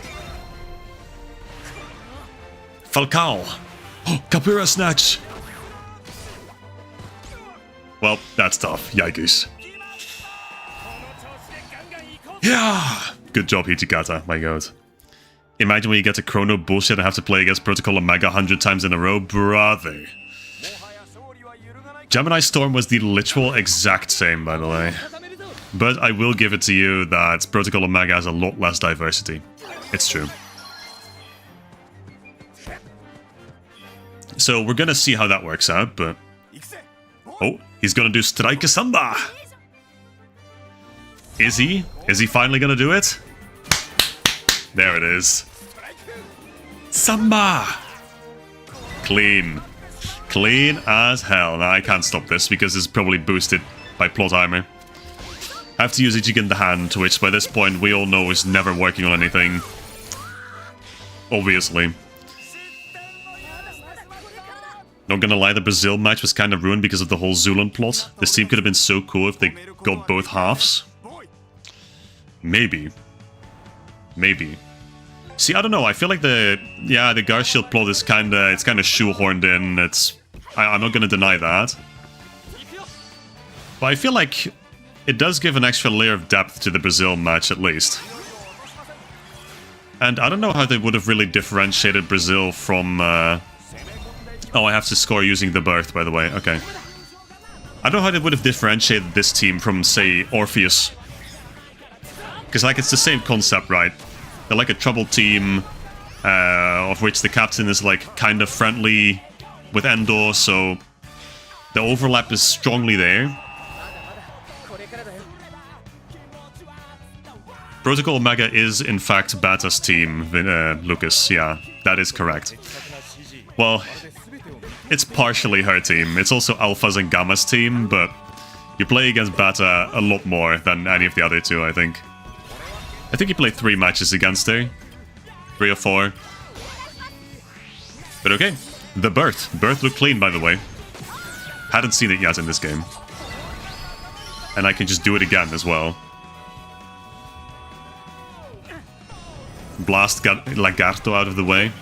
Falcao! Oh, Capoeira Snatch! Well, that's tough. Yikes. Yeah! Good job, Hijikata. My god. Imagine when you get to Chrono bullshit and have to play against Protocol Omega 100 times in a row. Brother. Gemini Storm was the literal exact same, by the way. But I will give it to you that Protocol Omega has a lot less diversity. It's true. So we're gonna see how that works out, but... Oh, he's gonna do Strike Samba! Is he? Is he finally gonna do it? There it is. Samba! Clean. Clean as hell. Now I can't stop this because it's probably boosted by plot armor. I have to use Ichigo in the hand, which by this point we all know is never working on anything. Obviously. Not gonna lie, the Brazil match was kind of ruined because of the whole Zulan plot. This team could have been so cool if they got both halves. Maybe. Maybe. See, I don't know. I feel like the Garshield plot is kind of shoehorned in. I'm not gonna deny that. But I feel like it does give an extra layer of depth to the Brazil match at least. And I don't know how they would have really differentiated Brazil from... Oh, I have to score using the birth, by the way. Okay. I don't know how they would have differentiated this team from, say, Orpheus. Because, like, it's the same concept, right? They're like a troubled team, of which the captain is, like, kind of friendly with Endor, so the overlap is strongly there. Protocol Omega is, in fact, Bata's team, Lucas. Yeah, that is correct. Well, it's partially her team. It's also Alpha's and Gamma's team, but you play against Bata a lot more than any of the other two, I think. I think you played 3 matches against her. 3 or 4. But okay. The birth. Birth looked clean, by the way. Hadn't seen it yet in this game. And I can just do it again as well. Blast Lagarto out of the way.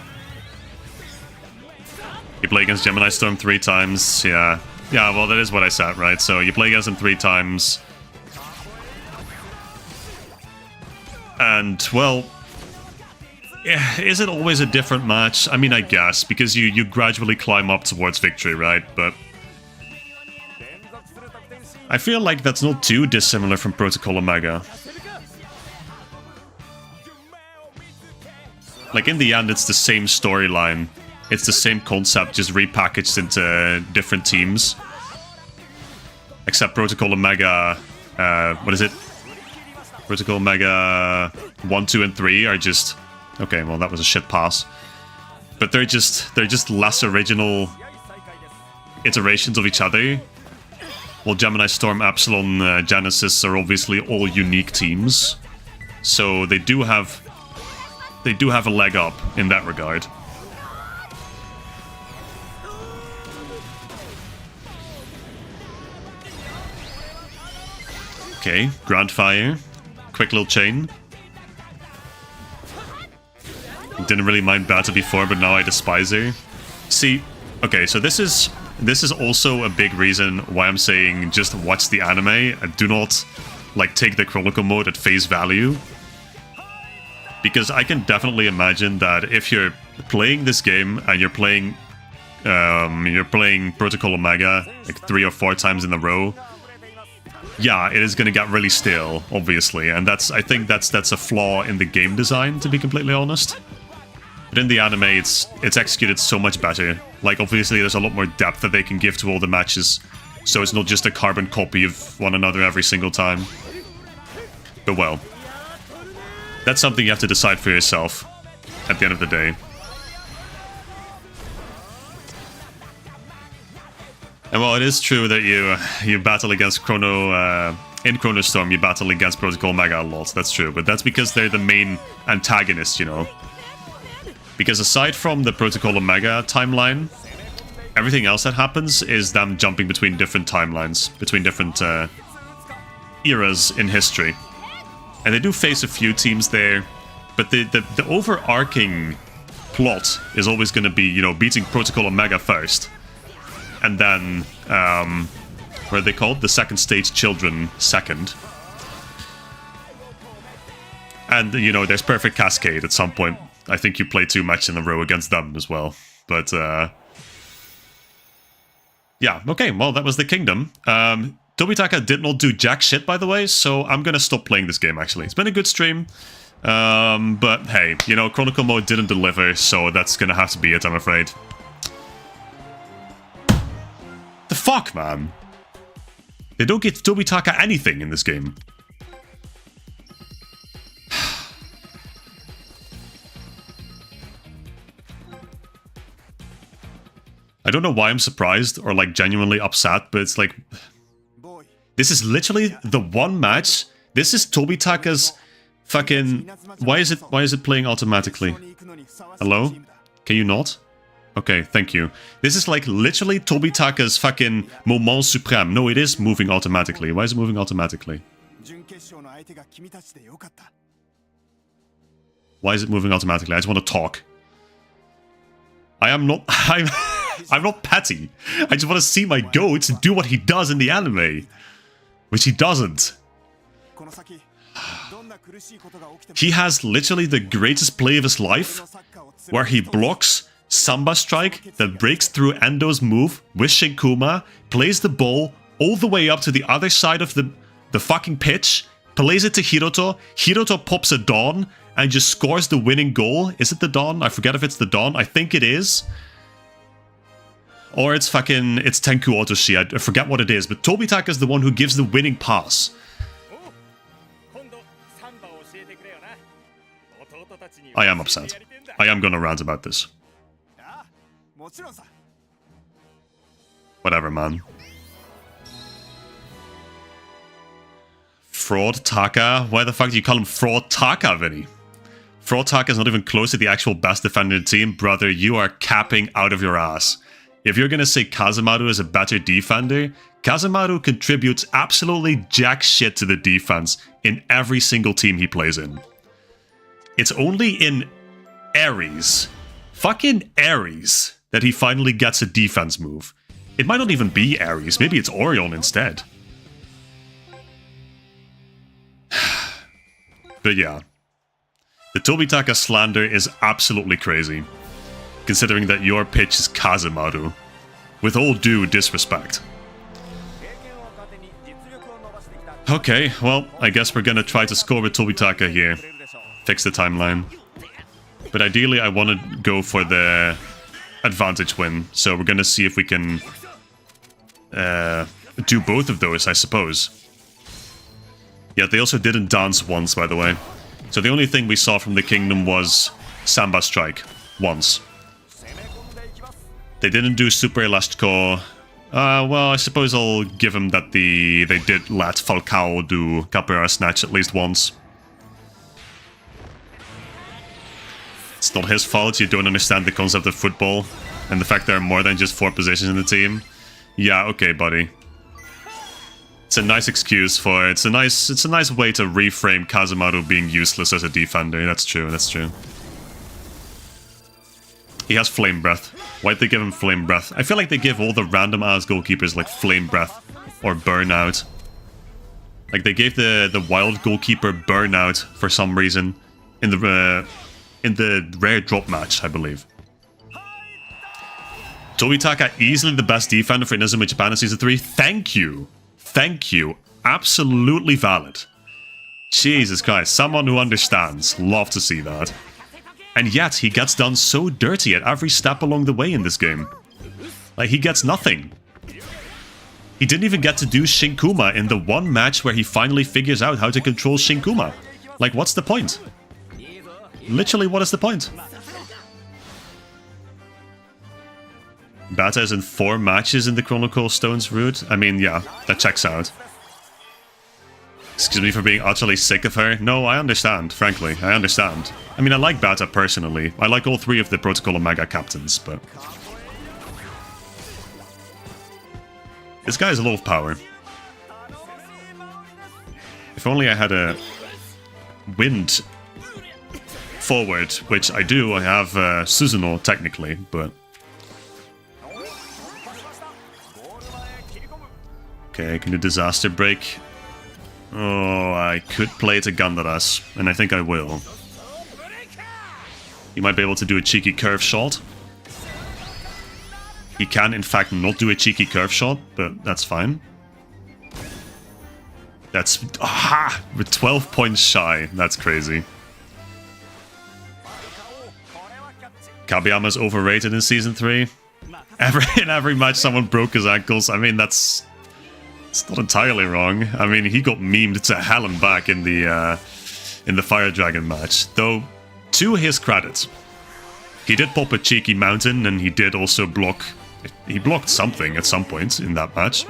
You play against Gemini Storm 3 times. Yeah. Yeah, well, that is what I said, right? So you play against him 3 times. And, well... Is it always a different match? I mean, I guess, because you gradually climb up towards victory, right? But... I feel like that's not too dissimilar from Protocol Omega. Like, in the end, it's the same storyline. It's the same concept, just repackaged into different teams. Except Protocol Omega... what is it? Protocol Omega 1, 2, and 3 are just... Okay, well, that was a shit pass. But they're just less original iterations of each other. Well, Gemini Storm, Epsilon, Genesis are obviously all unique teams. So they do have a leg up in that regard. Okay, Grand Fire. Quick little chain. Didn't really mind Bata before, but now I despise her. See, okay, so this is also a big reason why I'm saying just watch the anime and do not, like, take the Chronicle Mode at face value. Because I can definitely imagine that if you're playing this game and you're playing Protocol Omega like 3 or 4 times in a row, yeah, it is going to get really stale, obviously, and I think that's a flaw in the game design, to be completely honest. But in the anime, it's executed so much better. Like, obviously, there's a lot more depth that they can give to all the matches, so it's not just a carbon copy of one another every single time. But well, that's something you have to decide for yourself at the end of the day. And while it is true that you battle against in Chrono Storm, you battle against Protocol Omega a lot. That's true, but that's because they're the main antagonists, you know. Because aside from the Protocol Omega timeline, everything else that happens is them jumping between different timelines, between different eras in history. And they do face a few teams there, but the overarching plot is always going to be, you know, beating Protocol Omega first. And then, what are they called? The second stage children second. And, you know, there's Perfect Cascade at some point. I think you play 2 matches in a row against them as well. But, yeah, okay, well, that was the Kingdom. Tobitaka did not do jack shit, by the way, so I'm gonna stop playing this game, actually. It's been a good stream. But, hey, you know, Chronicle Mode didn't deliver, so that's gonna have to be it, I'm afraid. The fuck, man? They don't give Tobitaka anything in this game. I don't know why I'm surprised or like genuinely upset, but it's like... This is literally the one match. This is Tobitaka's fucking... Why is it playing automatically? Hello? Can you not? Okay, thank you. This is like literally Tobitaka's fucking moment supreme. No, it is moving automatically. Why is it moving automatically? Why is it moving automatically? I just want to talk. I'm not petty. I just want to see my goat do what he does in the anime. Which he doesn't. He has literally the greatest play of his life, where he blocks Samba Strike that breaks through Endo's move with Shinkuma, plays the ball all the way up to the other side of the fucking pitch, plays it to Hiroto, Hiroto pops a Dawn, and just scores the winning goal. Is it the Dawn? I forget if it's the Dawn. I think it is. Or it's Tenku Otoshi. I forget what it is, but Tobitaka is the one who gives the winning pass. I am upset. I am gonna rant about this. Whatever, man. Fraud Taka? Why the fuck do you call him Fraud Taka, Vinny? Fraud Taka is not even close to the actual best defender in the team. Brother, you are capping out of your ass. If you're gonna say Kazemaru is a better defender, Kazemaru contributes absolutely jack shit to the defense in every single team he plays in. It's only in Ares, fucking Ares, that he finally gets a defense move. It might not even be Ares, maybe it's Orion instead. But yeah, the Tobitaka slander is absolutely crazy, considering that your pitch is Kazemaru. With all due disrespect. Okay, well, I guess we're gonna try to score with Tobitaka here. Fix the timeline. But ideally I want to go for the advantage win, so we're gonna see if we can do both of those, I suppose. Yeah, they also didn't dance once, by the way. So the only thing we saw from the Kingdom was Samba Strike. Once. They didn't do Super Elastiko. Well, I suppose I'll give him that they did let Falcao do Capoeira Snatch at least once. It's not his fault, you don't understand the concept of football, and the fact there are more than just 4 positions in the team. Yeah, okay, buddy. It's a nice excuse for it. It's a nice way to reframe Kazemaru being useless as a defender. That's true, that's true. He has Flame Breath. Why'd they give him Flame Breath? I feel like they give all the random-ass goalkeepers like Flame Breath or Burnout. Like they gave the wild goalkeeper Burnout for some reason in the rare drop match, I believe. Tobitaka easily the best defender for Inazuma Japan in Season 3. Thank you. Thank you. Absolutely valid. Jesus Christ, someone who understands. Love to see that. And yet, he gets done so dirty at every step along the way in this game. Like, he gets nothing. He didn't even get to do Shinkuma in the one match where he finally figures out how to control Shinkuma. Like, what's the point? Literally, what is the point? Bata is in 4 matches in the Chronicle Stones route. I mean, yeah, that checks out. Excuse me for being utterly sick of her. No, I understand, frankly. I understand. I mean, I like Bata personally. I like all 3 of the Protocol Omega captains, but... this guy has a lot of power. If only I had a... wind forward, which I do. I have Suzuno, technically, but... okay, I can do Disaster Break. Oh, I could play it to Gandaras, and I think I will. He might be able to do a cheeky curve shot. He can, in fact, not do a cheeky curve shot, but that's fine. That's... Aha! We're 12 points shy. That's crazy. Kabiyama's overrated in Season 3. In every match, someone broke his ankles. I mean, it's not entirely wrong. I mean, he got memed to hell and back in the Fire Dragon match. Though, to his credit, he did pop a cheeky mountain, and he did also block... He blocked something at some point in that match.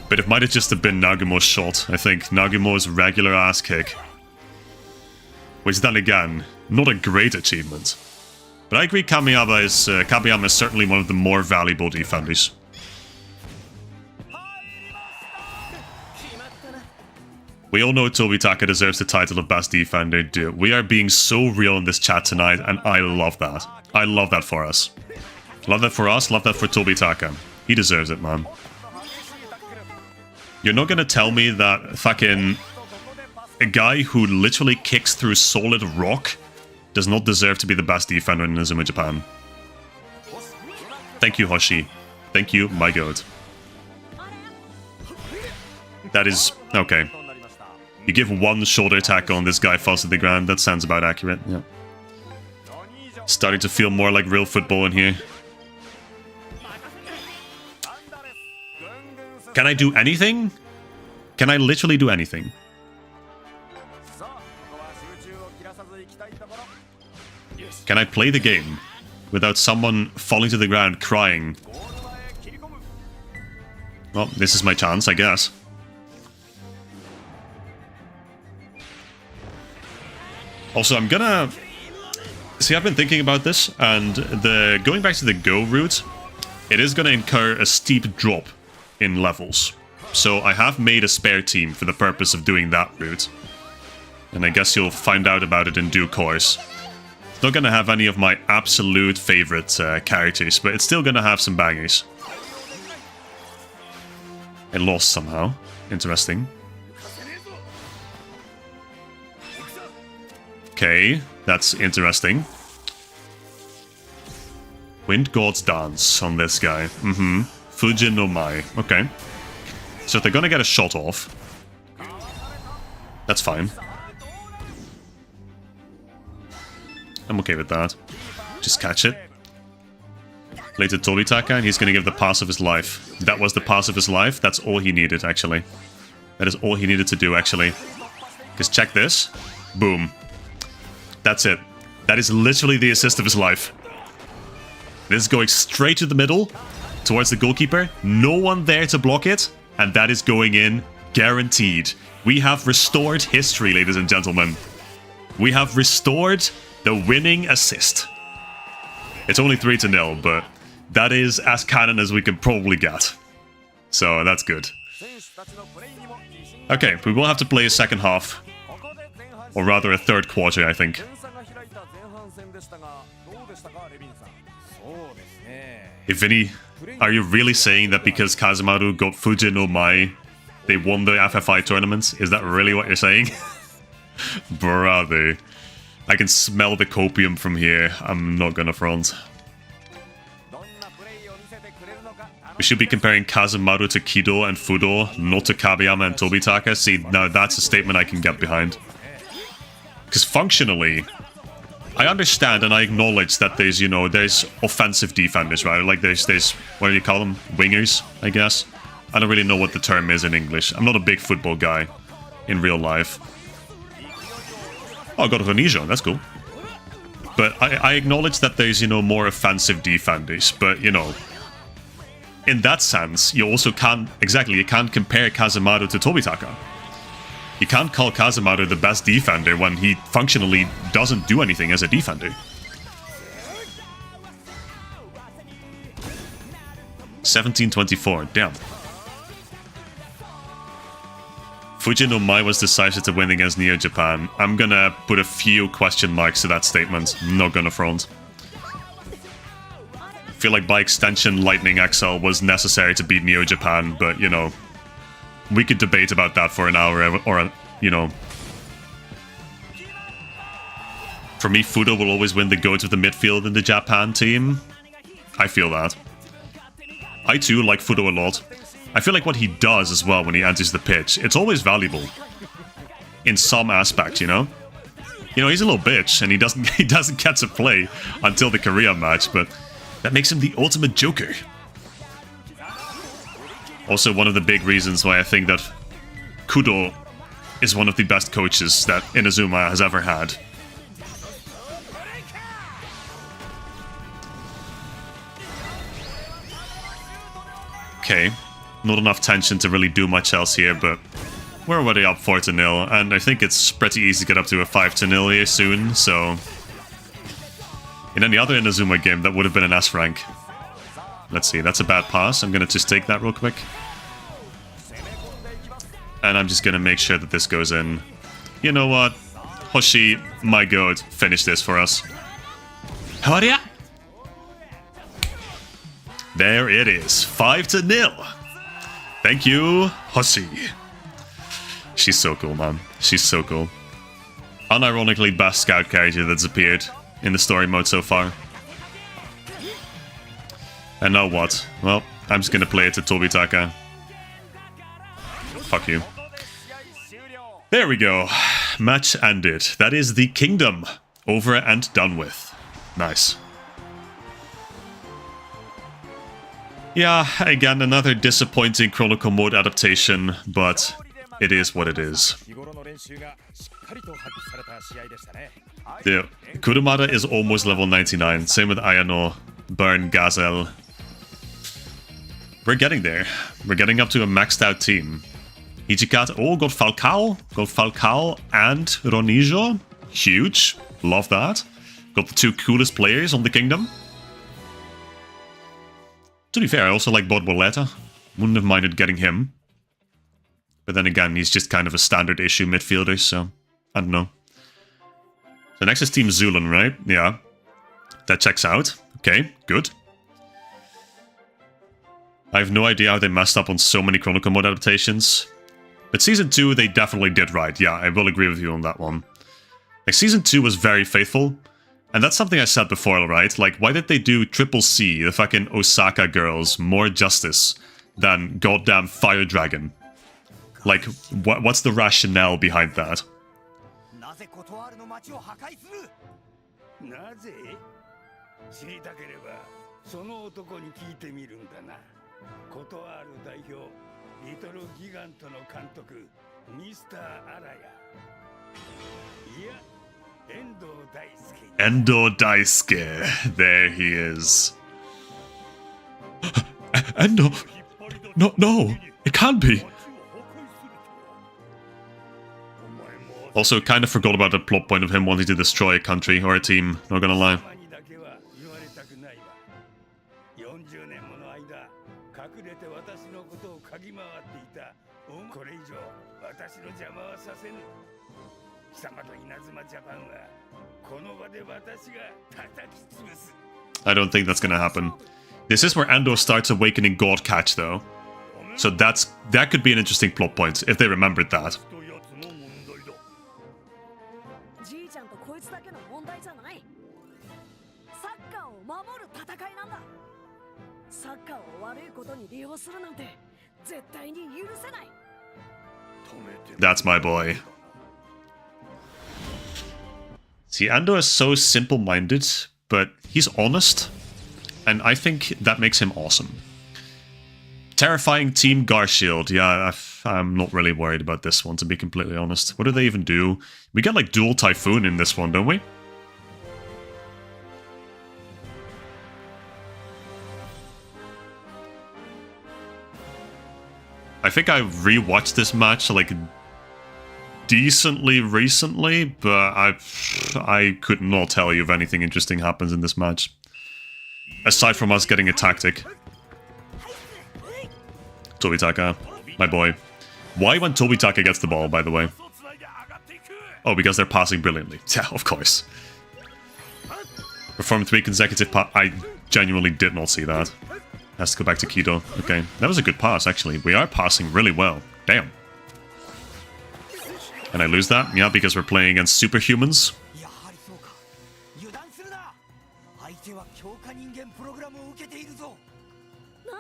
But it might have just been Nagumo's shot. I think Nagumo's regular ass kick. Which then again, not a great achievement. But I agree Kabiyama is certainly one of the more valuable defenders. We all know Tobitaka deserves the title of best defender, dude. We are being so real in this chat tonight, and I love that. I love that for us. Love that for us, love that for Tobitaka. He deserves it, man. You're not gonna tell me that fucking... a guy who literally kicks through solid rock does not deserve to be the best defender in Inazuma Japan. Thank you, Hoshi. Thank you, my god. That is... okay. You give one shoulder tackle and this guy falls to the ground. That sounds about accurate, yeah. Starting to feel more like real football in here. Can I do anything? Can I literally do anything? Can I play the game without someone falling to the ground crying? Well, this is my chance, I guess. Also, I'm gonna... see, I've been thinking about this, and going back to the Go route, it is gonna incur a steep drop in levels. So I have made a spare team for the purpose of doing that route. And I guess you'll find out about it in due course. It's not gonna have any of my absolute favorite characters, but it's still gonna have some bangers. I lost somehow. Interesting. Okay, that's interesting. Wind God's Dance on this guy. Fujin no Mai. Okay. So if they're gonna get a shot off, that's fine. I'm okay with that. Just catch it. Later Tobitaka, and he's gonna give the pass of his life. That was the pass of his life. That's all he needed, actually. That is all he needed to do, actually. Because check this. Boom. That's it. That is literally the assist of his life. This is going straight to the middle, towards the goalkeeper. No one there to block it, and that is going in, guaranteed. We have restored history, ladies and gentlemen. We have restored the winning assist. It's only 3-0, but that is as canon as we can probably get. So that's good. Okay, we will have to play a second half. Or rather a third quarter, I think. Hey Vinny, are you really saying that because Kazemaru got Fujin no Mai, they won the FFI tournament? Is that really what you're saying? Brother. I can smell the copium from here. I'm not gonna front. We should be comparing Kazemaru to Kido and Fudo, not to Kabiyama and Tobitaka. See, now that's a statement I can get behind. Because functionally, I understand and I acknowledge that there's, you know, there's offensive defenders, right? Like there's, what do you call them? Wingers, I guess. I don't really know what the term is in English. I'm not a big football guy in real life. Oh, I got a Ronija, that's cool. But I acknowledge that there's, you know, more offensive defenders. But, you know, in that sense, you also can't, exactly, you can't compare Kazemaru to Tobitaka. You can't call Kazemaru the best defender when he functionally doesn't do anything as a defender. 17-24, damn. Fujin no Mai was decisive to win against Neo Japan. I'm gonna put a few question marks to that statement. I'm not gonna front. I feel like by extension Lightning XL was necessary to beat Neo Japan, but you know, we could debate about that for an hour, or you know. For me, Fudo will always win the goat of the midfield in the Japan team. I feel that. I too like Fudo a lot. I feel like what he does as well when he enters the pitch, it's always valuable. In some aspect, you know? You know, he's a little bitch, and he doesn't get to play until the Korea match, but that makes him the ultimate joker. Also, one of the big reasons why I think that Kudo is one of the best coaches that Inazuma has ever had. Okay, not enough tension to really do much else here, but we're already up 4-0, and I think it's pretty easy to get up to a 5-0 here soon, so... In any other Inazuma game, that would have been an S rank. Let's see, that's a bad pass. I'm gonna just take that real quick. And I'm just gonna make sure that this goes in. You know what? Hoshi, my god, finish this for us. Hurry! There it is, 5-0. Thank you, Hoshi. She's so cool, man. She's so cool. Unironically best scout character that's appeared in the story mode so far. And now what? Well, I'm just gonna play it to Tobitaka. Fuck you. There we go. Match ended. That is the kingdom. Over and done with. Nice. Yeah, again, another disappointing Chronicle Mode adaptation, but it is what it is. The Kurumada is almost level 99, same with Ayano, Burn, Gazelle. We're getting there. We're getting up to a maxed out team. Ichikat, oh, got Falcao. Got Falcao and Ronijo. Huge. Love that. Got the two coolest players on the kingdom. To be fair, I also like Borboleta. Wouldn't have minded getting him. But then again, he's just kind of a standard issue midfielder, so I don't know. So next is Team Zulan, right? Yeah. That checks out. Okay, good. I have no idea how they messed up on so many Chronicle Mode adaptations. But Season 2, they definitely did right. Yeah, I will agree with you on that one. Like, Season 2 was very faithful. And that's something I said before, right? Like, why did they do Triple C, the fucking Osaka girls, more justice than goddamn Fire Dragon? Like, what's the rationale behind that? Endo Daisuke. There he is. Endo! No, it can't be. Also, kind of forgot about the plot point of him wanting to destroy a country or a team, not gonna lie. I don't think that's gonna happen. This is where Ando starts awakening God Catch, though. So that could be an interesting plot point, if they remembered that. That's my boy. See, Ando is so simple-minded, but he's honest, and I think that makes him awesome. Terrifying Team Garshield. Yeah, I'm not really worried about this one, to be completely honest. What do they even do? We get, like, dual Typhoon in this one, don't we? I think I rewatched this match, like, decently recently, but I could not tell you if anything interesting happens in this match. Aside from us getting a tactic. Tobitaka, my boy. Why when Tobitaka gets the ball, by the way? Oh, because they're passing brilliantly. Yeah, of course. Perform 3 consecutive I genuinely did not see that. Has to go back to Kido. Okay, that was a good pass, actually. We are passing really well. Damn. And I lose that? Yeah, because we're playing against superhumans.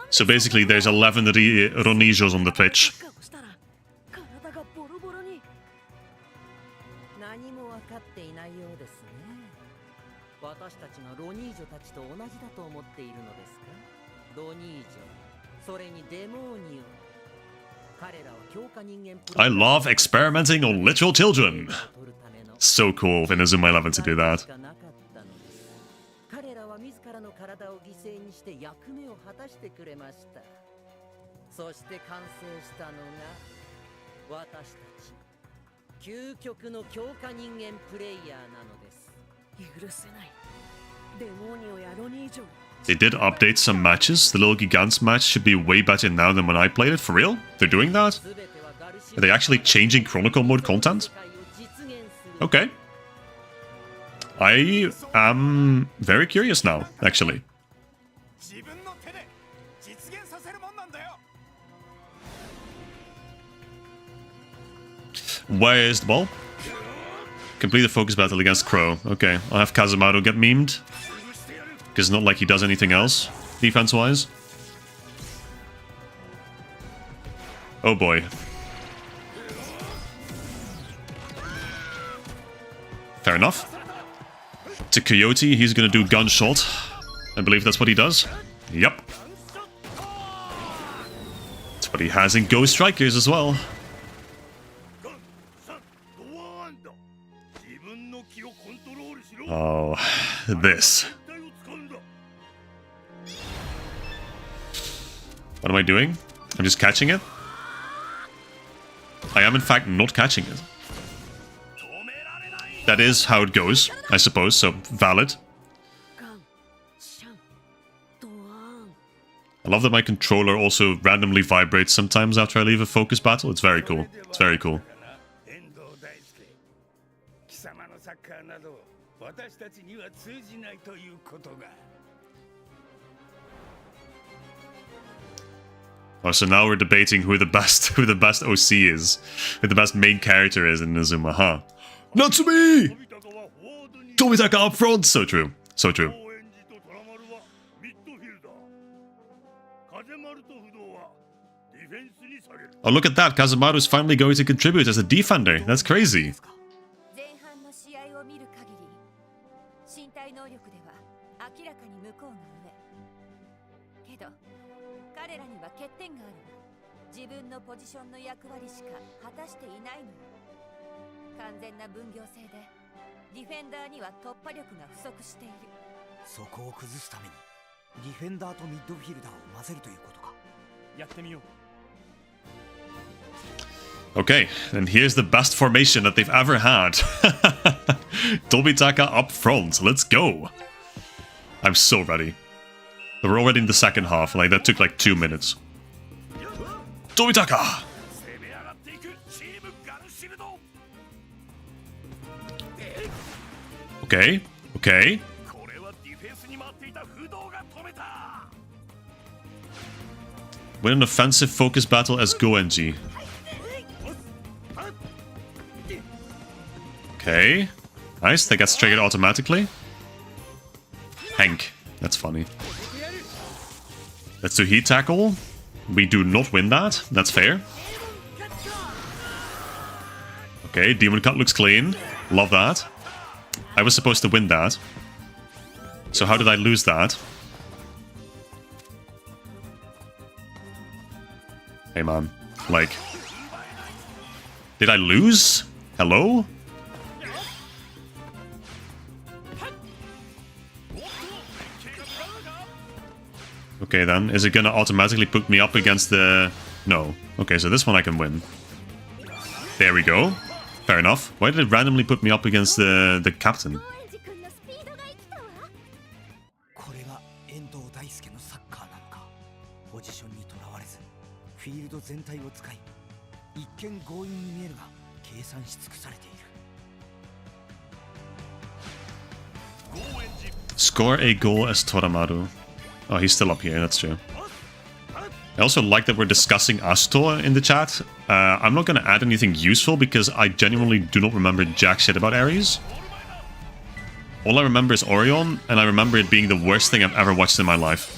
So basically there's 11 Ronijos on the pitch. I love experimenting on literal children. So cool of Inazuma 11 to do that. They did update some matches. The little Gigants match should be way better now than when I played it. For real? They're doing that? Are they actually changing Chronicle Mode content? Okay. I am very curious now, actually. Where is the ball? Complete the focus battle against Crow. Okay, I'll have Kazamaru get memed. Because it's not like he does anything else, defense-wise. Oh boy. Fair enough. To Coyote, he's gonna do gunshot. I believe that's what he does. Yep. That's what he has in Ghost Strikers as well. Oh, this. What am I doing? I'm just catching it? I am in fact not catching it. That is how it goes, I suppose, so valid. I love that my controller also randomly vibrates sometimes after I leave a focus battle. It's very cool. It's very cool. Oh, so now we're debating who the best OC is, who the best main character is in Inazuma, huh? Natsumi! Tobitaka up front! So true. So true. Oh, look at that. Kazamaru's finally going to contribute as a defender. That's crazy. Okay, and here's the best formation that they've ever had. Tobitaka up front. Let's go. I'm so ready. We're already in the second half. Like, that took like 2 minutes. Tobitaka! Okay, okay. Win an offensive focus battle as Goenji. Okay. Nice, that gets triggered automatically. Hank. That's funny. Let's do heat tackle. We do not win that. That's fair. Okay, Demon Cut looks clean. Love that. I was supposed to win that. So how did I lose that? Hey man, like... Did I lose? Hello? Okay then, is it gonna automatically put me up against the... No. Okay, so this one I can win. There we go. Fair enough. Why did it randomly put me up against the captain? Score a goal as Toramaru. Oh, he's still up here, that's true. I also like that we're discussing Astor in the chat. I'm not going to add anything useful because I genuinely do not remember jack shit about Ares. All I remember is Orion, and I remember it being the worst thing I've ever watched in my life.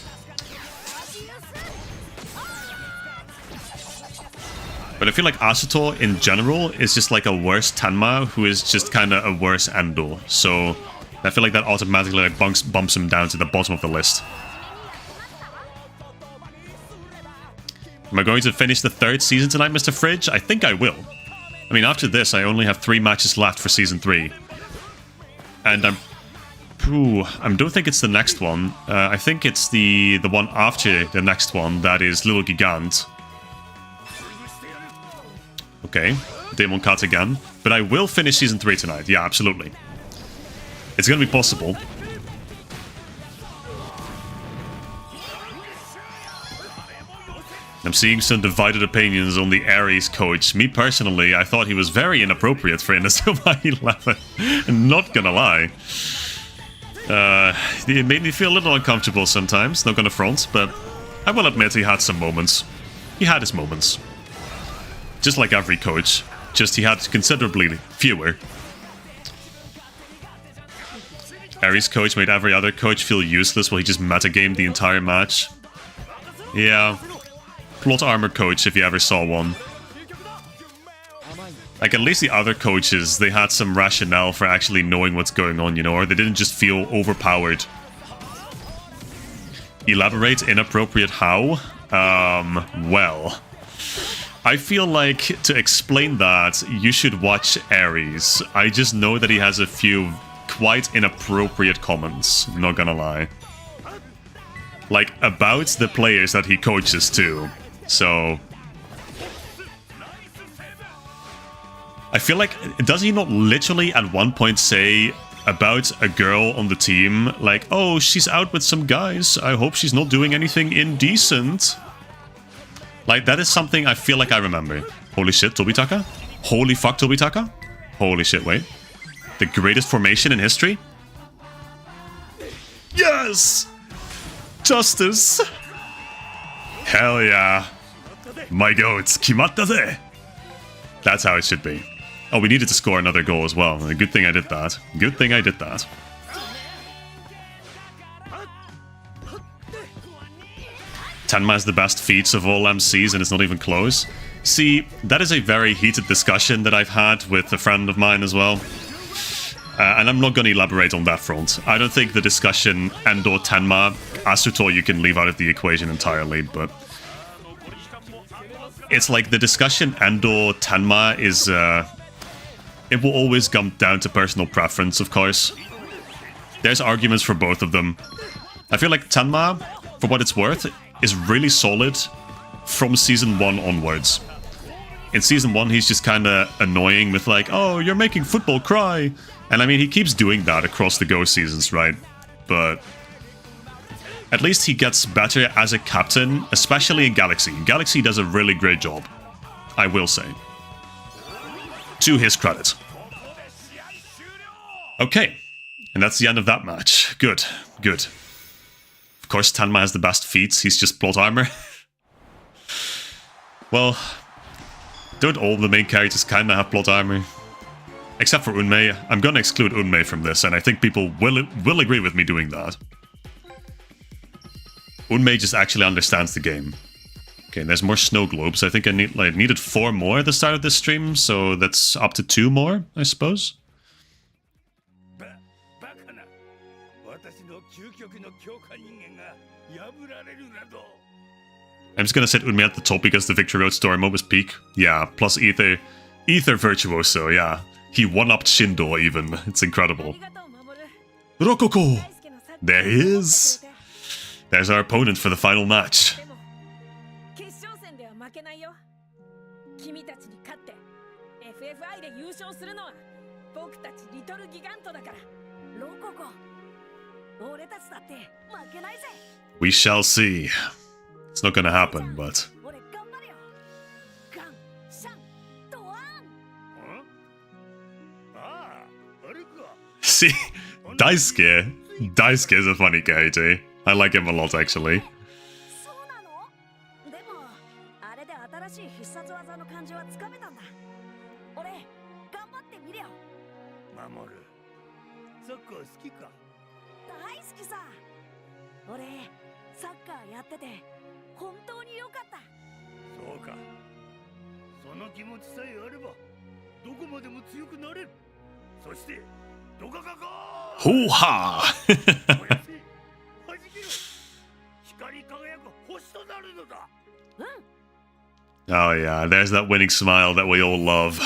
But I feel like Asuto in general is just like a worse Tenma who is just kind of a worse Endo. So I feel like that automatically like bumps him down to the bottom of the list. Am I going to finish the 3rd season tonight, Mr. Fridge? I think I will. I mean, after this, I only have 3 matches left for Season 3. And I don't think it's the next one. I think it's the one after the next one that is Little Gigant. Okay, Demon Cut again. But I will finish Season 3 tonight. Yeah, absolutely. It's gonna be possible. I'm seeing some divided opinions on the Ares coach. Me personally, I thought he was very inappropriate for Inazuma 11. Not gonna lie. It made me feel a little uncomfortable sometimes, not gonna front, but I will admit he had some moments. He had his moments. Just like every coach, just he had considerably fewer. Ares coach made every other coach feel useless while he just metagamed the entire match. Yeah. Plot armor coach, if you ever saw one. Like, at least the other coaches, they had some rationale for actually knowing what's going on, you know, or they didn't just feel overpowered. Elaborate inappropriate how? Well, I feel like to explain that, you should watch Ares. I just know that he has a few quite inappropriate comments, I'm not gonna lie. Like, about the players that he coaches too. So I feel like, does he not literally at one point say about a girl on the team, like, oh, she's out with some guys, I hope she's not doing anything indecent? Like, that is something I feel like I remember. Holy shit, Tobitaka? Holy fuck, Tobitaka? Holy shit, wait. The greatest formation in history? Yes! Justice! Hell yeah. My goats, kimatta ze! That's how it should be. Oh, we needed to score another goal as well. Good thing I did that. Good thing I did that. Tenma has the best feats of all MCs and it's not even close. See, that is a very heated discussion that I've had with a friend of mine as well. And I'm not going to elaborate on that front. I don't think the discussion Endo Tenma, Asuto you can leave out of the equation entirely, but it's like the discussion Endo Tenma is, it will always come down to personal preference, of course. There's arguments for both of them. I feel like Tenma, for what it's worth, is really solid from Season 1 onwards. In Season 1, he's just kind of annoying with like, oh, you're making football cry. And I mean, he keeps doing that across the Go seasons, right? But at least he gets better as a captain, especially in Galaxy. Galaxy does a really great job, I will say. To his credit. Okay, and that's the end of that match. Good, good. Of course, Tenma has the best feats, he's just plot armor. Well, don't all the main characters kinda have plot armor? Except for Unmei. I'm gonna exclude Unmei from this, and I think people will agree with me doing that. Unmei just actually understands the game. Okay, and there's more snow globes. I think I needed 4 more at the start of this stream, so that's up to 2 more, I suppose. I'm just gonna set Unmei at the top because the Victory Road story mode was peak. Yeah, plus Ether Virtuoso, yeah. He one-upped Shindo even. It's incredible. Rokoko! There he is! There's our opponent for the final match. We shall see. It's not gonna happen, but... See, Daisuke is a funny character. I like him a lot, actually. Hoo-ha! Oh yeah, there's that winning smile that we all love.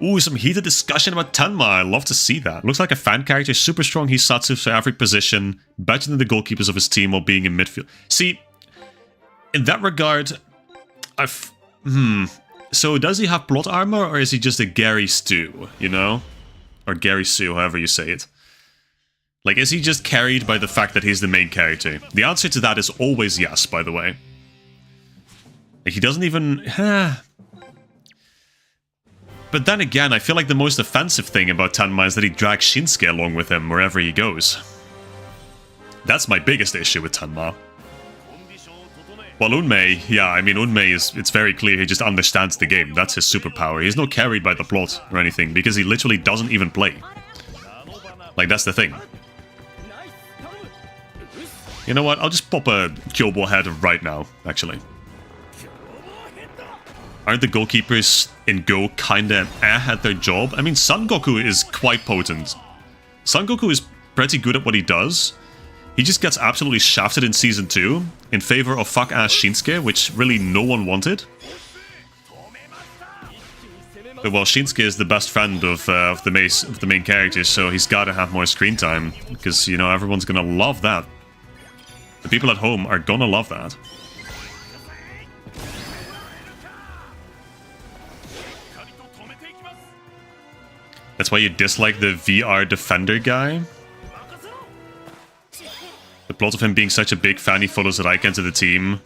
Ooh, some heated discussion about Tenma. I love to see that. Looks like a fan character, super strong Hisatsu for every position, better than the goalkeepers of his team while being in midfield. See, in that regard, so does he have plot armor, or is he just a Gary Stu, you know? Or Gary Sue, however you say it. Like, is he just carried by the fact that he's the main character? The answer to that is always yes, by the way. Like, he doesn't even... But then again, I feel like the most offensive thing about Tenma is that he drags Shinsuke along with him wherever he goes. That's my biggest issue with Tenma. Well, Unmei, yeah, I mean, Unmei it's very clear he just understands the game. That's his superpower. He's not carried by the plot or anything, because he literally doesn't even play. Like, that's the thing. You know what? I'll just pop a Kyobo head right now, actually. Aren't the goalkeepers in Go kinda at their job? I mean, Son Goku is quite potent. Son Goku is pretty good at what he does. He just gets absolutely shafted in Season 2 in favor of fuck-ass Shinsuke, which really no one wanted. But well, Shinsuke is the best friend of the main characters, so he's gotta have more screen time, because, you know, everyone's gonna love that. The people at home are gonna love that. That's why you dislike the VR Defender guy? The plot of him being such a big fan, he follows Rika into the team,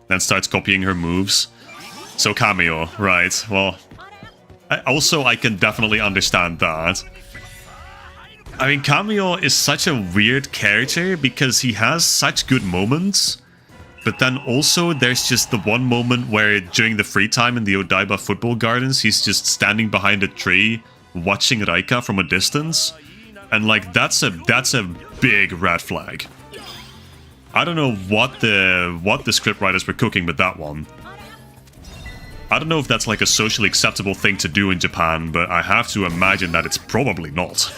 then starts copying her moves. So Cameo, right. Well, I can definitely understand that. I mean, Cameo is such a weird character because he has such good moments, but then also there's just the one moment where during the free time in the Odaiba football gardens, he's just standing behind a tree watching Rika from a distance, and like that's a big red flag. I don't know what the scriptwriters were cooking with that one. I don't know if that's like a socially acceptable thing to do in Japan, but I have to imagine that it's probably not.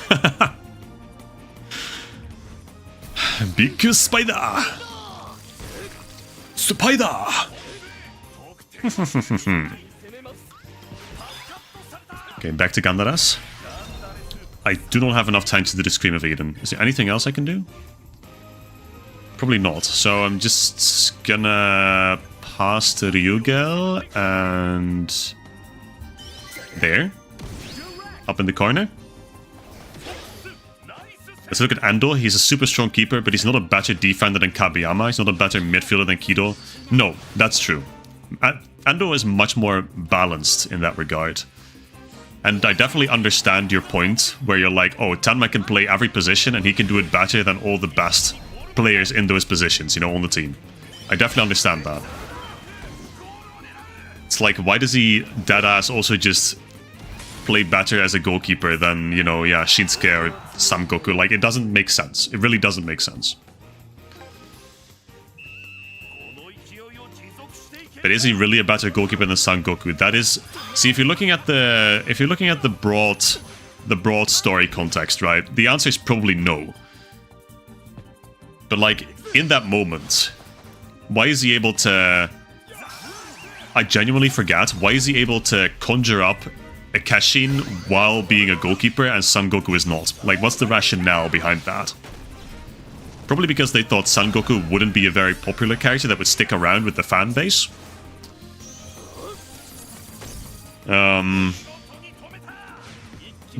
Big spider! Spider! Okay, back to Gandaras. I do not have enough time to do the Scream of Eden. Is there anything else I can do? Probably not. So I'm just gonna pass to Ryugel and... there. Up in the corner. Let's look at Ando. He's a super strong keeper, but he's not a better defender than Kabiyama. He's not a better midfielder than Kido. No, that's true. Ando is much more balanced in that regard. And I definitely understand your point, where you're like, oh, Tenma can play every position and he can do it better than all the best players in those positions, you know, on the team. I definitely understand that. It's like, why does he deadass also just play better as a goalkeeper than, you know, yeah, Shinsuke or Sangoku? Like, it doesn't make sense. It really doesn't make sense. But is he really a better goalkeeper than Sangoku? That is... See, if you're looking at the broad story context, right? The answer is probably no. But like, in that moment, why is he able to... I genuinely forget. Why is he able to conjure up a Keshin while being a goalkeeper and Sangoku is not? Like, what's the rationale behind that? Probably because they thought Sangoku wouldn't be a very popular character that would stick around with the fan base.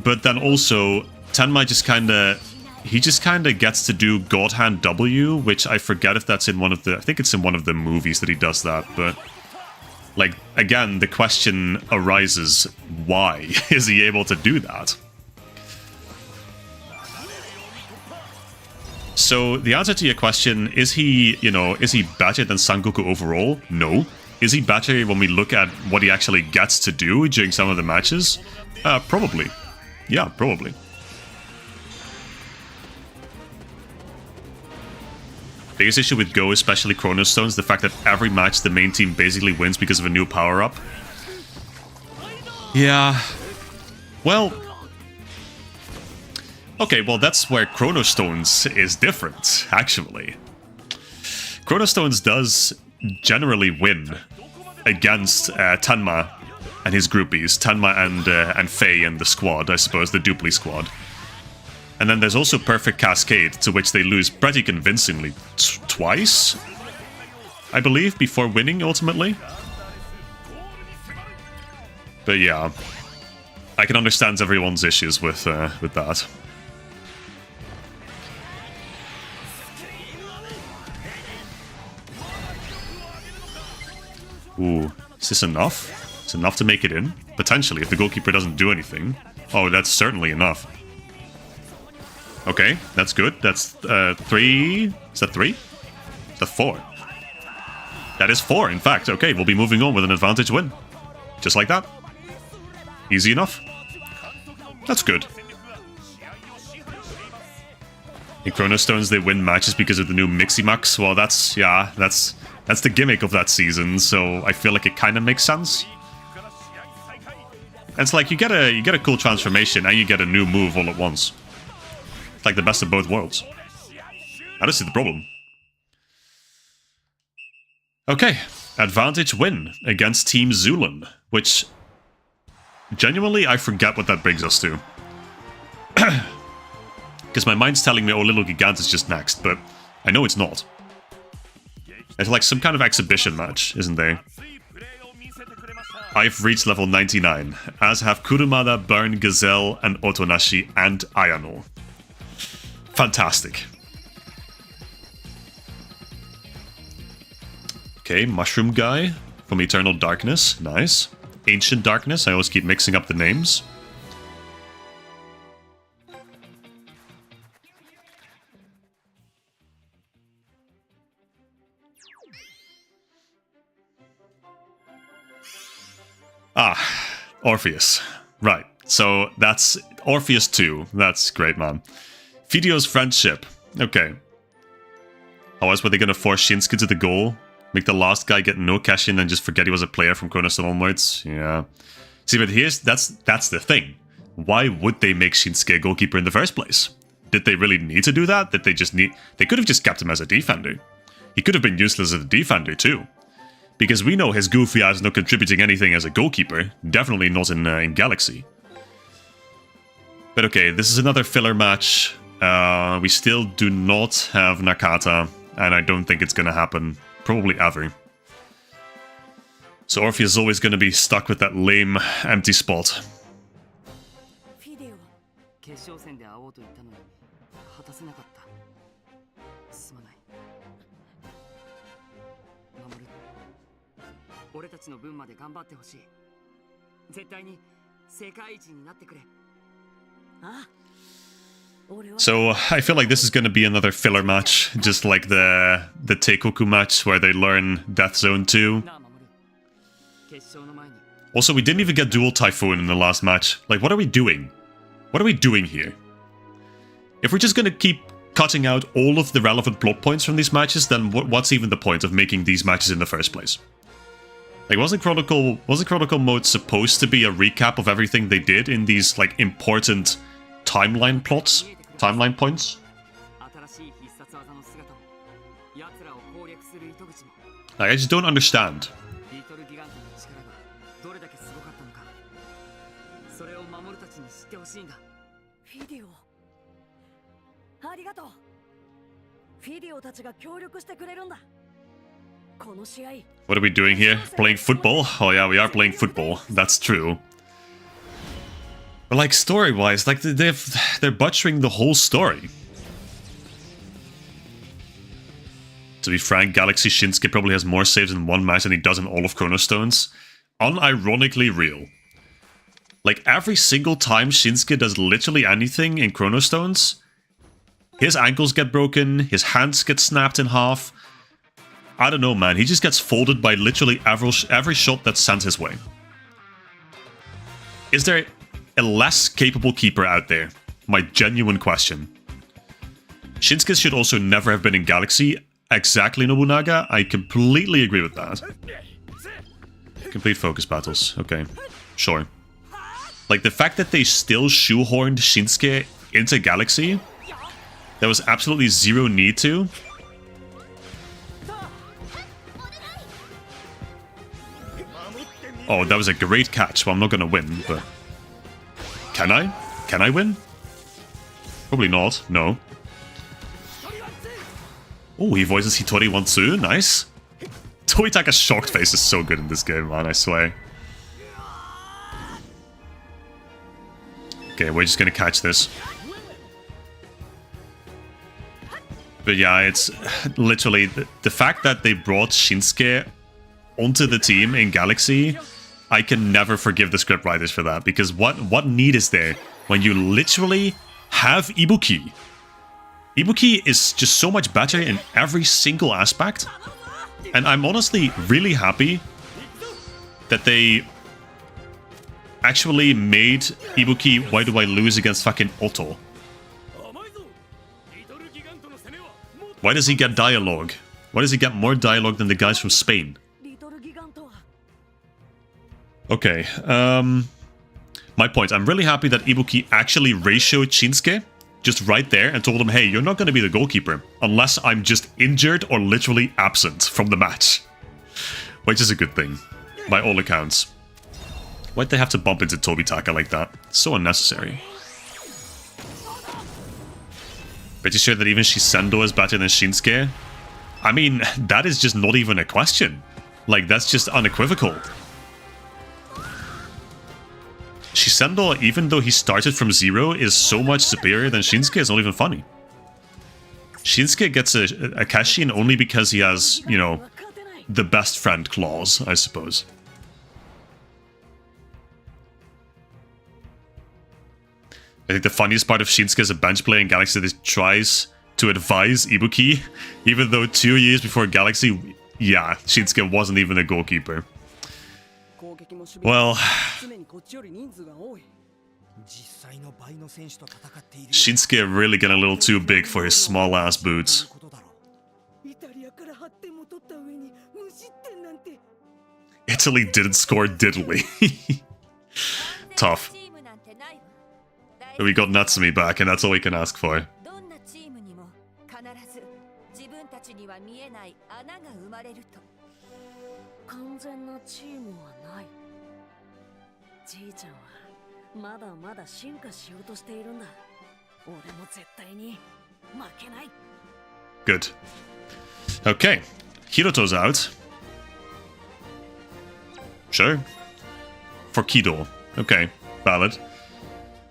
But then also, Tenma just kinda gets to do God Hand W, which I forget if that's in one of the... I think it's in one of the movies that he does that, but... Like, again, the question arises, why is he able to do that? So the answer to your question, is he better than Sangoku overall? No. Is he better when we look at what he actually gets to do during some of the matches? Probably. Yeah, probably. Biggest issue with Go, especially Chrono Stones, the fact that every match the main team basically wins because of a new power-up. Yeah. Well... Okay, well that's where Chrono Stones is different, actually. Chrono Stones does generally win against Tenma and his groupies. Tenma and Faye and the squad, I suppose, the Dupli squad. And then there's also Perfect Cascade, to which they lose pretty convincingly twice, I believe, before winning ultimately. But yeah, I can understand everyone's issues with that. Ooh, is this enough? It's enough to make it in? Potentially, if the goalkeeper doesn't do anything. Oh, that's certainly enough. Okay, that's good. That's 3... Is that 3? Is that 4? That is 4, in fact. Okay, we'll be moving on with an advantage win. Just like that. Easy enough. That's good. In Chrono Stones, they win matches because of the new Miximax. Well, that's... yeah, that's the gimmick of that season, so I feel like it kind of makes sense. And it's like, you get a cool transformation and you get a new move all at once. It's like the best of both worlds. I don't see the problem. Okay, advantage win against Team Zulan, which genuinely I forget what that brings us to. Because my mind's telling me, oh, Little Gigant is just next, but I know it's not. It's like some kind of exhibition match, isn't there? I've reached level 99, as have Kurumada, Burn, Gazelle, and Otonashi, and Ayano. Fantastic. Okay, Mushroom Guy from Eternal Darkness. Nice. Ancient Darkness. I always keep mixing up the names. Ah, Orpheus. Right. So that's Orpheus 2. That's great, man. Fideo's friendship. Okay. How else were they going to force Shinsuke to the goal? Make the last guy get no cash in and just forget he was a player from Chrono Stone onwards? Yeah. See, but that's the thing. Why would they make Shinsuke a goalkeeper in the first place? Did they really need to do that? Did they just need... They could have just kept him as a defender. He could have been useless as a defender too. Because we know his goofy ass not contributing anything as a goalkeeper. Definitely not in Galaxy. But okay, this is another filler match. We still do not have Nakata. And I don't think it's going to happen. Probably ever. So Orpheus is always going to be stuck with that lame, empty spot. So I feel like this is going to be another filler match, just like the Teikoku match where they learn Death Zone 2. Also, we didn't even get Dual Typhoon in the last match. Like, what are we doing? What are we doing here? If we're just going to keep cutting out all of the relevant plot points from these matches, then what's even the point of making these matches in the first place? Like, wasn't Chronicle Mode supposed to be a recap of everything they did in these, like, important timeline plots? Timeline points? Like, I just don't understand. What are we doing here? Playing football? Oh yeah, we are playing football. That's true. But like story-wise, like they're butchering the whole story. To be frank, Galaxy Shinsuke probably has more saves in one match than he does in all of Chrono Stones. Unironically real. Like every single time Shinsuke does literally anything in Chrono Stones, His ankles get broken, his hands get snapped in half. I don't know, man. He just gets folded by literally every shot that's sent his way. Is there a less capable keeper out there? My genuine question. Shinsuke should also never have been in Galaxy. Exactly, Nobunaga. I completely agree with that. Complete focus battles. Okay, sure. Like, the fact that they still shoehorned Shinsuke into Galaxy, there was absolutely zero need to. Oh, that was a great catch. Well, I'm not going to win, but... Can I? Can I win? Probably not. No. Oh, he voices Hitori Wansu. Nice. Tobitaka's shocked face is so good in this game, man. I swear. Okay, we're just going to catch this. But yeah, it's literally... The fact that they brought Shinsuke onto the team in Galaxy... I can never forgive the scriptwriters for that, because what need is there when you literally have Ibuki? Ibuki is just so much better in every single aspect, and I'm honestly really happy that they actually made Ibuki Why Do I Lose against fucking Otto? Why does he get dialogue? Why does he get more dialogue than the guys from Spain? Okay, my point. I'm really happy that Ibuki actually ratioed Shinsuke just right there and told him, hey, you're not going to be the goalkeeper unless I'm just injured or literally absent from the match. Which is a good thing, by all accounts. Why'd they have to bump into Tobitaka like that? So unnecessary. Pretty sure that even Shisendo is better than Shinsuke? I mean, that is just not even a question. Like, that's just unequivocal. Shisendo, even though he started from zero, is so much superior than Shinsuke, it's not even funny. Shinsuke gets a Kashin only because he has, you know, the best friend clause, I suppose. I think the funniest part of Shinsuke as a bench player in Galaxy that he tries to advise Ibuki, even though 2 years before Galaxy, yeah, Shinsuke wasn't even a goalkeeper. Well, Shinsuke really getting a little too big for his small ass boots. Italy didn't score diddly. Tough. But we got Natsumi back, and that's all we can ask for. Good. Okay. Hiroto's out. Sure. For Kido. Okay. Valid.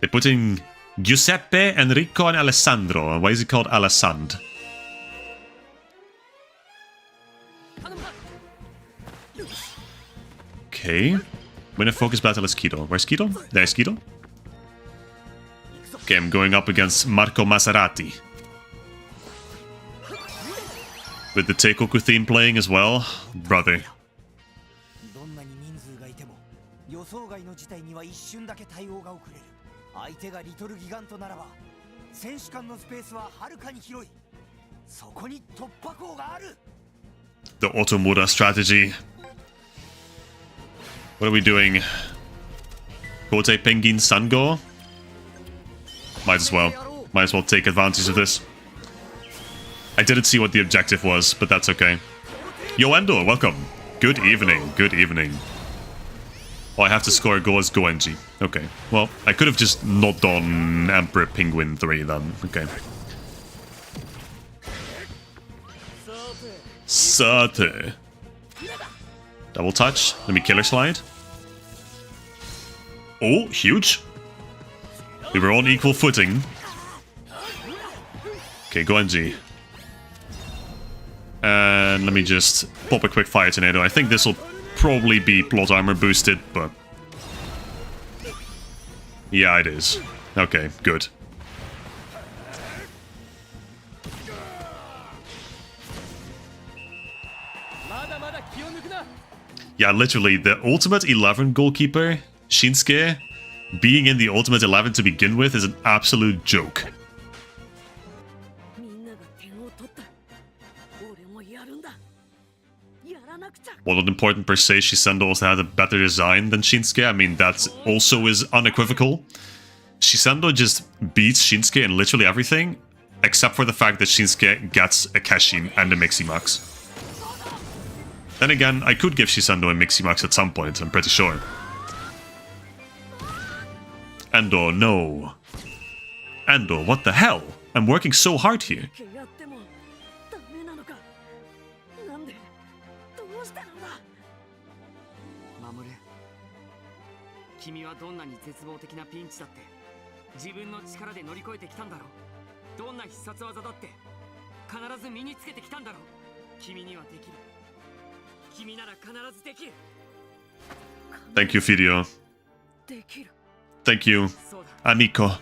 They put in Giuseppe, Enrico, and Alessandro. Why is he called Alessand? Okay. Win a focus battle is Kido. Where's Kido? There's Kido. Okay, I'm going up against Marco Maserati. With the Teikoku theme playing as well. Brother. The Otomura strategy. What are we doing? Kote Penguin Sango? Might as well. Might as well take advantage of this. I didn't see what the objective was, but that's okay. Yo, Endo, welcome. Good evening. Good evening. Oh, I have to score a goal as Goenji. Okay. Well, I could have just not done Emperor Penguin 3 then. Okay. Sate. Double touch. Let me killer slide. Oh, huge. We were on equal footing. Okay, Goenji. And let me just pop a quick fire tornado. I think this will probably be plot armor boosted, but... yeah, it is. Okay, good. Yeah, literally, the Ultimate 11 goalkeeper, Shinsuke, being in the Ultimate 11 to begin with is an absolute joke. While not important per se, Shisendo also had a better design than Shinsuke. I mean, that also is unequivocal. Shisendo just beats Shinsuke in literally everything, except for the fact that Shinsuke gets a Keshin and a Miximax. Then again, I could give Shisendo a Miximax at some point, I'm pretty sure. Endo, no. Endo, what the hell? I'm working so hard here. Thank you, Fidio. Thank you, amico.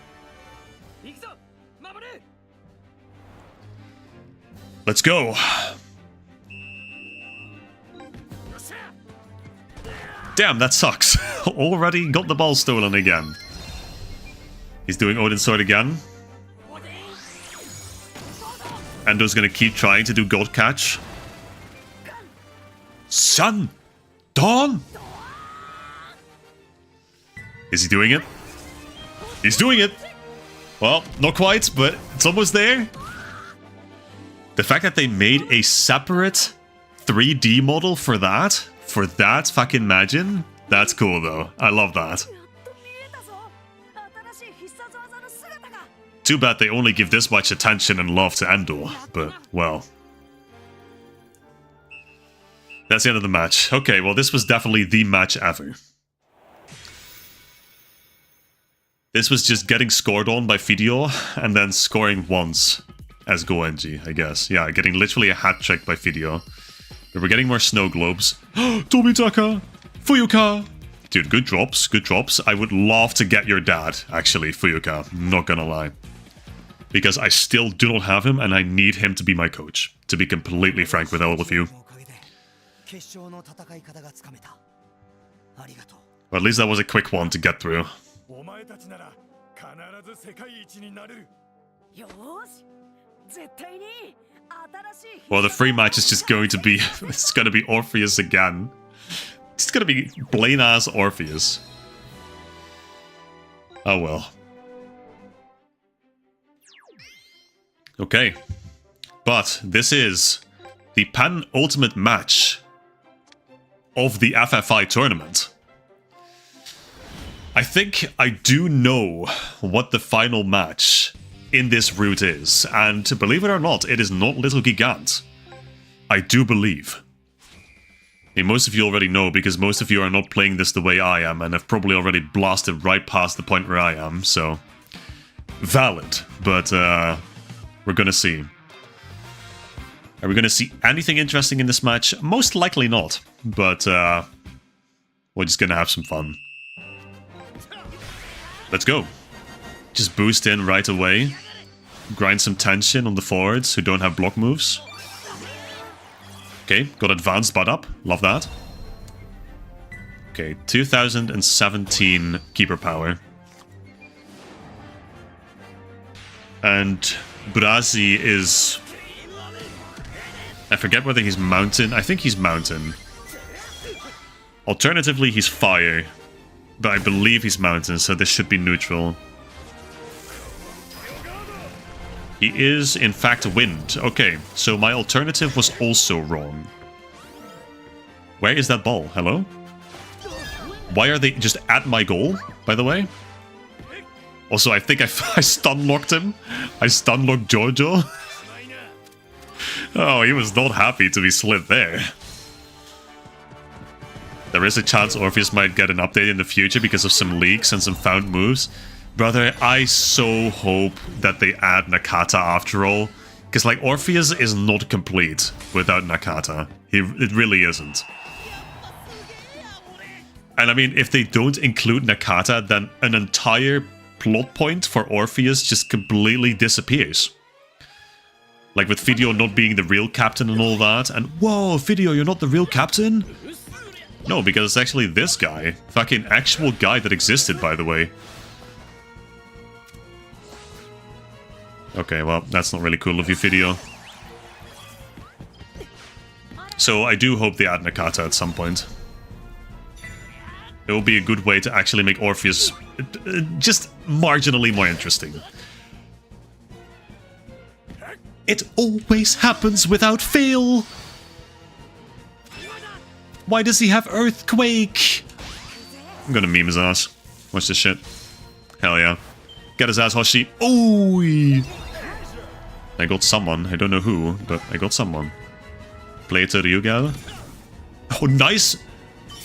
Let's go. Damn, that sucks. Already got the ball stolen again. He's doing Odin Sword again. Endo's gonna keep trying to do Gold Catch. Sun! Dawn! Is he doing it? He's doing it! Well, not quite, but it's almost there. The fact that they made a separate 3D model for that fucking Majin, that's cool though. I love that. Too bad they only give this much attention and love to Endo, but, well. That's the end of the match. Okay, well this was definitely the match ever. This was just getting scored on by Fidio, and then scoring once as Goenji, I guess. Yeah, getting literally a hat trick by Fidio. We were getting more snow globes. Tobitaka! Fuyuka! Dude, good drops, good drops. I would love to get your dad, actually, Fuyuka. Not gonna lie. Because I still do not have him, and I need him to be my coach. To be completely frank with all of you. Well, at least that was a quick one to get through. Well, the free match is just going to be... it's going to be Orpheus again. It's going to be plain-ass Orpheus. Oh well. Okay. But this is the penultimate match of the FFI tournament. I think I do know what the final match in this route is, and believe it or not, it is not Little Gigant. I do believe. I mean, most of you already know, because most of you are not playing this the way I am, and have probably already blasted right past the point where I am, so... valid, but we're gonna see. Are we gonna see anything interesting in this match? Most likely not, but we're just gonna have some fun. Let's go. Just boost in right away. Grind some tension on the forwards who don't have block moves. Okay, got advanced butt up. Love that. Okay, 2017 keeper power. And Brazi is... I forget whether he's mountain. I think he's mountain. Alternatively, he's fire. But I believe he's mountain, so this should be neutral. He is, in fact, wind. Okay, so my alternative was also wrong. Where is that ball? Hello? Why are they just at my goal, by the way? Also, I think I stun-locked him. I stun-locked Jojo. Oh, he was not happy to be slid there. There is a chance Orpheus might get an update in the future because of some leaks and some found moves. Brother, I so hope that they add Nakata after all. Because, like, Orpheus is not complete without Nakata. It really isn't. And I mean, if they don't include Nakata, then an entire plot point for Orpheus just completely disappears. Like with Video not being the real captain and all that. And whoa, Video, you're not the real captain? No, because it's actually this guy. Fucking actual guy that existed, by the way. Okay, well, that's not really cool of you, Video. So I do hope they add Nakata at some point. It will be a good way to actually make Orpheus just marginally more interesting. It always happens without fail! Why does he have Earthquake? I'm gonna meme his ass. Watch this shit. Hell yeah. Get his ass, Hoshi. Ooh! I got someone. I don't know who, but I got someone. Play it to Ryugal. Oh, nice!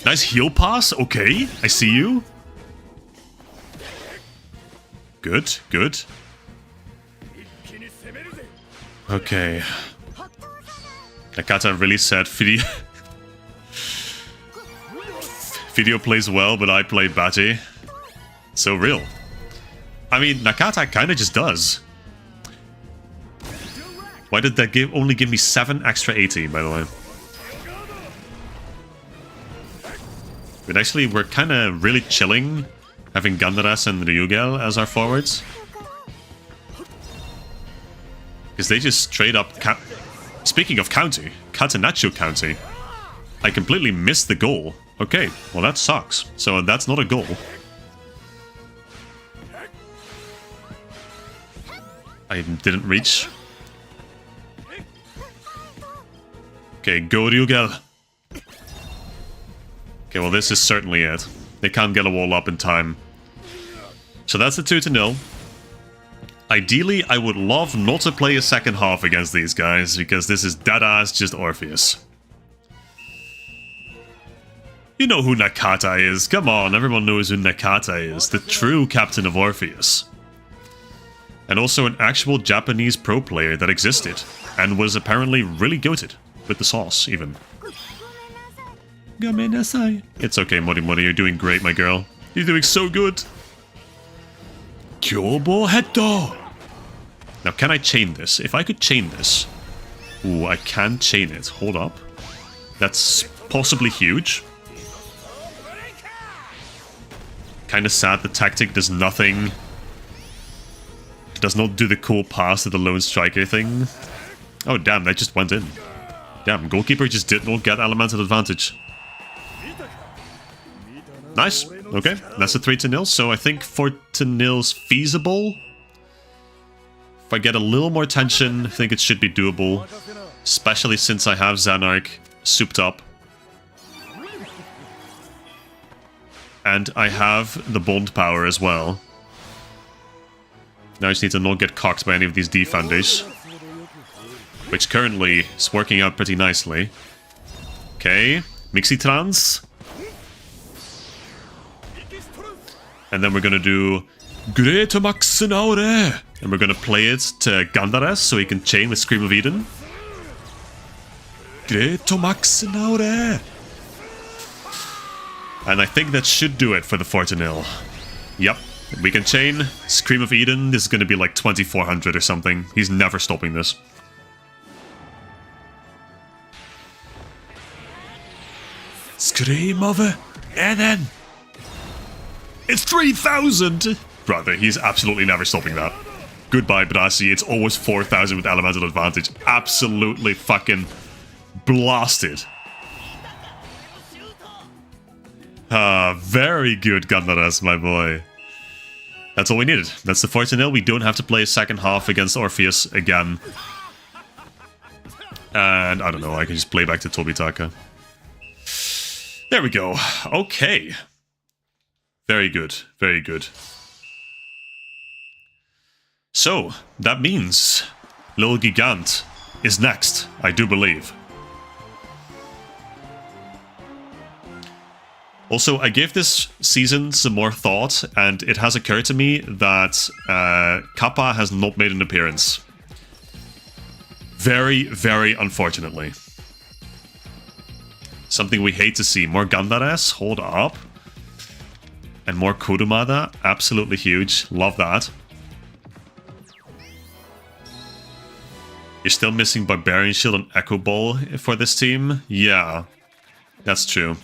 Nice heal pass. Okay, I see you. Good, good. Okay. Nakata really said Video... Video plays well, but I play batty. So real. I mean, Nakata kinda just does. Why did that only give me 7 extra 80, by the way? But actually, we're kinda really chilling, having Gandaras and Ryugel as our forwards. Because they just straight up... Speaking of county, Catenaccio County. I completely missed the goal. Okay, well that sucks. So that's not a goal. I didn't reach. Okay, go Ryugel. Okay, well this is certainly it. They can't get a wall up in time. So that's the 2-0. Ideally, I would love not to play a second half against these guys, because this is deadass just Orpheus. You know who Nakata is. Come on, everyone knows who Nakata is. The true captain of Orpheus. And also an actual Japanese pro player that existed. And was apparently really goated. With the sauce, even. It's okay, Mori Mori. You're doing great, my girl. You're doing so good. Kyobo Hetto! Now, can I chain this? If I could chain this... Ooh, I can chain it. Hold up. That's possibly huge. Kinda sad the tactic does nothing. Does not do the cool pass to the lone striker thing. Oh damn, that just went in. Damn, goalkeeper just did not get elemental advantage. Nice. Okay, that's a 3-0. So I think 4-0's feasible. If I get a little more tension, I think it should be doable. Especially since I have Xanark souped up. And I have the bond power as well. Now I just need to not get cocked by any of these defenders. Which currently is working out pretty nicely. Okay, Mixitrans. And then we're gonna do Great Maxinaure. And we're gonna play it to Gandaras so he can chain with Scream of Eden. Great Maxinaure. And I think that should do it for the 4-0. Yep, we can chain. Scream of Eden, this is going to be like 2400 or something. He's never stopping this. Scream of Eden! It's 3000! Brother, he's absolutely never stopping that. Goodbye, Brasi, it's always 4000 with elemental advantage. Absolutely fucking blasted. Ah, very good, Gandaras, my boy. That's all we needed. That's the 4-0. We don't have to play a second half against Orpheus again. And I don't know, I can just play back to Tobitaka. There we go. Okay. Very good. Very good. So, that means Lil Gigant is next, I do believe. Also, I gave this season some more thought, and it has occurred to me that Kappa has not made an appearance. Very, very unfortunately. Something we hate to see. More Gandaras, hold up. And more Kurumada, absolutely huge. Love that. You still missing Barbarian Shield and Echo Ball for this team. Yeah, that's true.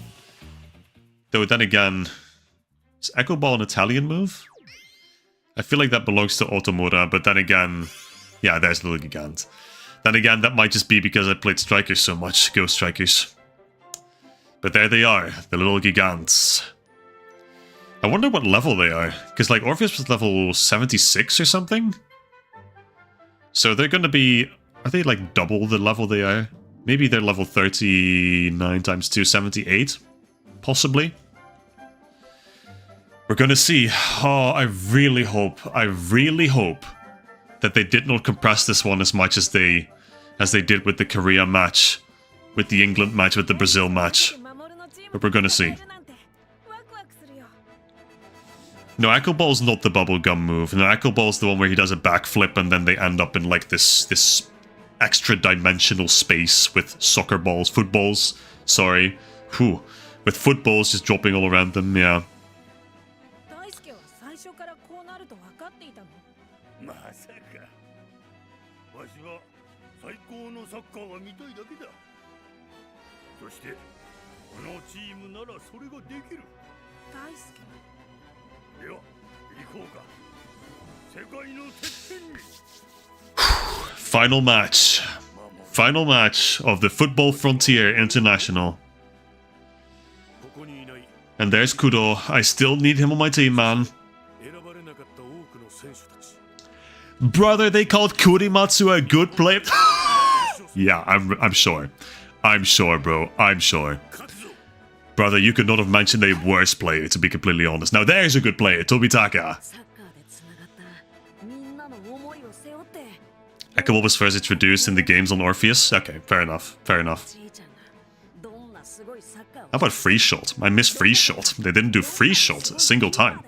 Though then again, is Echo Ball an Italian move? I feel like that belongs to Automora, but then again, yeah, there's Little Gigant. Then again, that might just be because I played Strikers so much, Ghost Strikers. But there they are, the Little Gigants. I wonder what level they are, because like Orpheus was level 76 or something? So they're gonna be, are they like double the level they are? Maybe they're level 39 times 2, 78? Possibly? We're gonna see. Oh, I really hope that they did not compress this one as much as they did with the Korea match, with the England match, with the Brazil match. But we're gonna see. No, Echo Ball's not the bubblegum move. No, Echo Ball's the one where he does a backflip and then they end up in like this extra dimensional space with soccer balls, footballs, sorry. Whew. With footballs just dropping all around them, yeah. Final match. Final match of the Football Frontier International. And there's Kudo. I still need him on my team, man. Brother, they called Kurimatsu a good player. Yeah, I'm sure. I'm sure, bro. I'm sure. Brother, you could not have mentioned a worse player, to be completely honest. Now there's a good player, Tobitaka. Echo was first introduced in the games on Orpheus. Okay, fair enough. Fair enough. How about free shot? I missed free shot. They didn't do free shot a single time.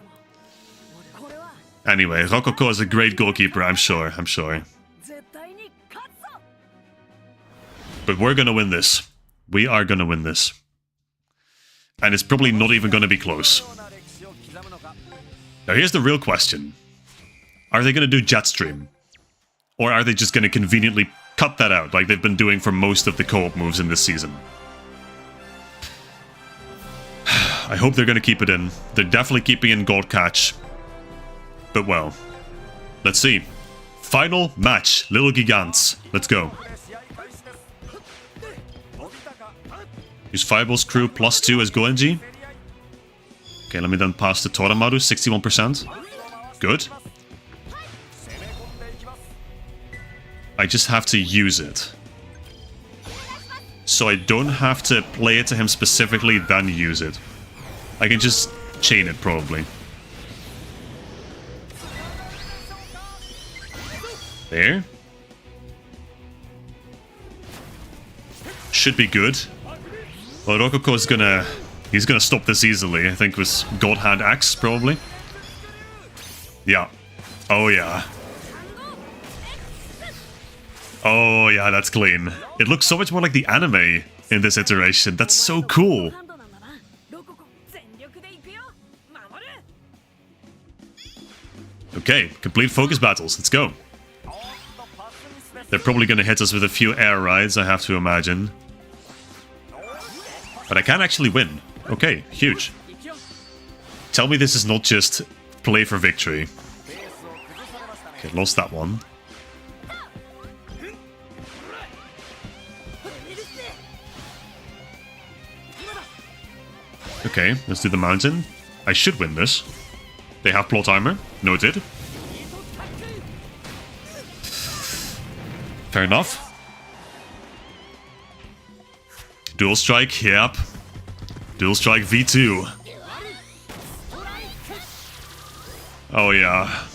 Anyway, Rococo is a great goalkeeper, I'm sure. I'm sure. But we're gonna win this. We are gonna win this. And it's probably not even gonna be close. Now here's the real question. Are they gonna do Jetstream? Or are they just gonna conveniently cut that out like they've been doing for most of the co-op moves in this season? I hope they're gonna keep it in. They're definitely keeping in God Catch. But well, let's see. Final match, Little Gigants. Let's go. Use Fireball's crew +2 as Goenji. Okay, let me then pass to Toramaru, 61%. Good. I just have to use it. So I don't have to play it to him specifically, then use it. I can just chain it, probably. There. Should be good. Well, Rococo's gonna... He's gonna stop this easily, I think with God Hand Axe, probably. Yeah. Oh, yeah. Oh, yeah, that's clean. It looks so much more like the anime in this iteration. That's so cool. Okay, complete focus battles. Let's go. They're probably going to hit us with a few air rides, I have to imagine. But I can actually win. Okay, huge. Tell me this is not just play for victory. Okay, lost that one. Okay, let's do the mountain. I should win this. They have plot armor. Noted. Fair enough. Dual strike, yep. Dual strike V2. Oh yeah.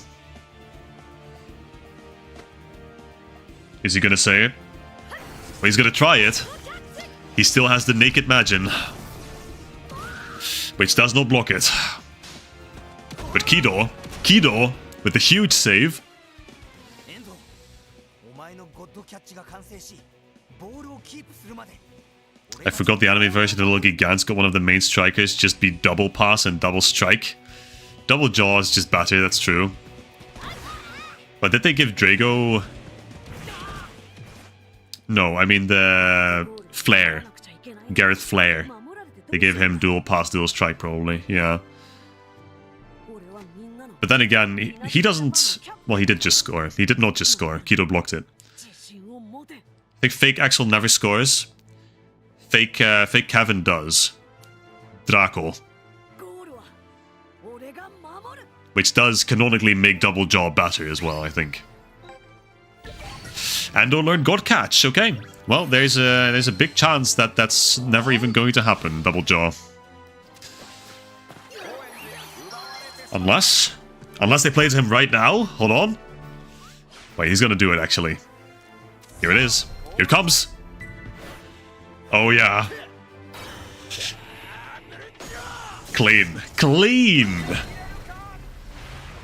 Is he gonna say it? Well, he's gonna try it. He still has the Naked Magin, which does not block it. But Kido with the huge save. I forgot the anime version of Little Gigant's got one of the main strikers just be double pass and double strike. Double jaw is just better, that's true. But did they give Drago... No, I mean the Flare. Gareth Flare. They gave him dual pass, dual strike, probably. Yeah. But then again, he doesn't... Well, he did just score. He did not just score. Kido blocked it. I think fake Axel never scores. Fake Kevin does. Draco. Which does canonically make double jaw better as well, I think. Ando learned God Catch. Okay. Well, there's a big chance that that's never even going to happen, double jaw. Unless they play to him right now. Hold on. Wait, he's gonna do it, actually. Here it is. Here it comes. Oh, yeah. Clean. Clean!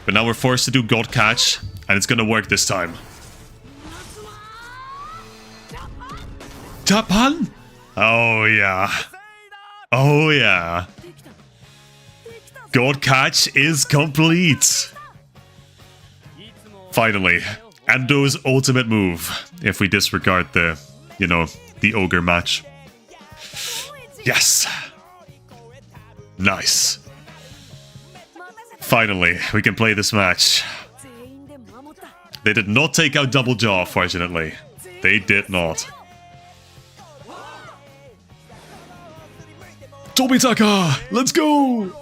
But now we're forced to do God Catch, and it's gonna work this time. Japan? Oh, yeah. Oh, yeah. God Catch is complete. Finally. Endo's ultimate move. If we disregard the, you know, the ogre match. Yes. Nice. Finally, we can play this match. They did not take out double jaw, fortunately. They did not. Tobitaka! Let's go!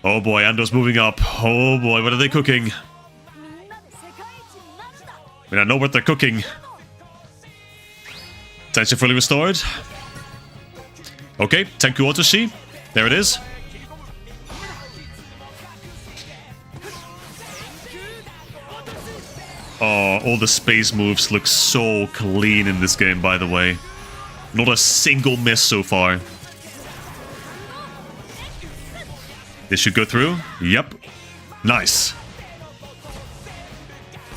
Oh boy, Ando's moving up. Oh boy, what are they cooking? I mean, I know what they're cooking. Tension fully restored. Okay, Tenku Otoshi. There it is. Oh, all the space moves look so clean in this game, by the way. Not a single miss so far. This should go through. Yep. Nice.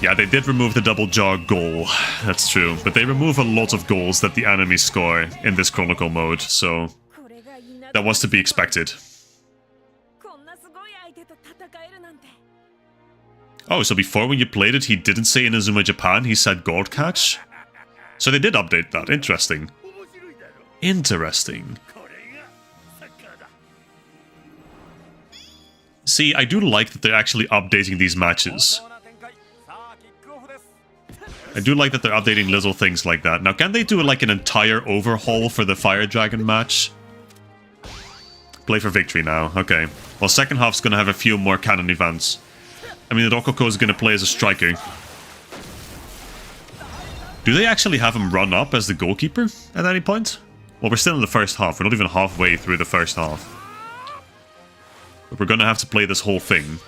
Yeah, they did remove the double jaw goal. That's true. But they remove a lot of goals that the enemies score in this Chronicle mode, so that was to be expected. Oh, so before when you played it, he didn't say Inazuma Japan, he said God Catch? So they did update that. Interesting. Interesting. See, I do like that they're actually updating these matches. I do like that they're updating little things like that. Now, can they do like an entire overhaul for the Fire Dragon match? Play for victory now. Okay. Well, second half's gonna have a few more canon events. I mean, Rokoko is gonna play as a striker. Do they actually have him run up as the goalkeeper at any point? Well, we're still in the first half. We're not even halfway through the first half. But we're gonna have to play this whole thing.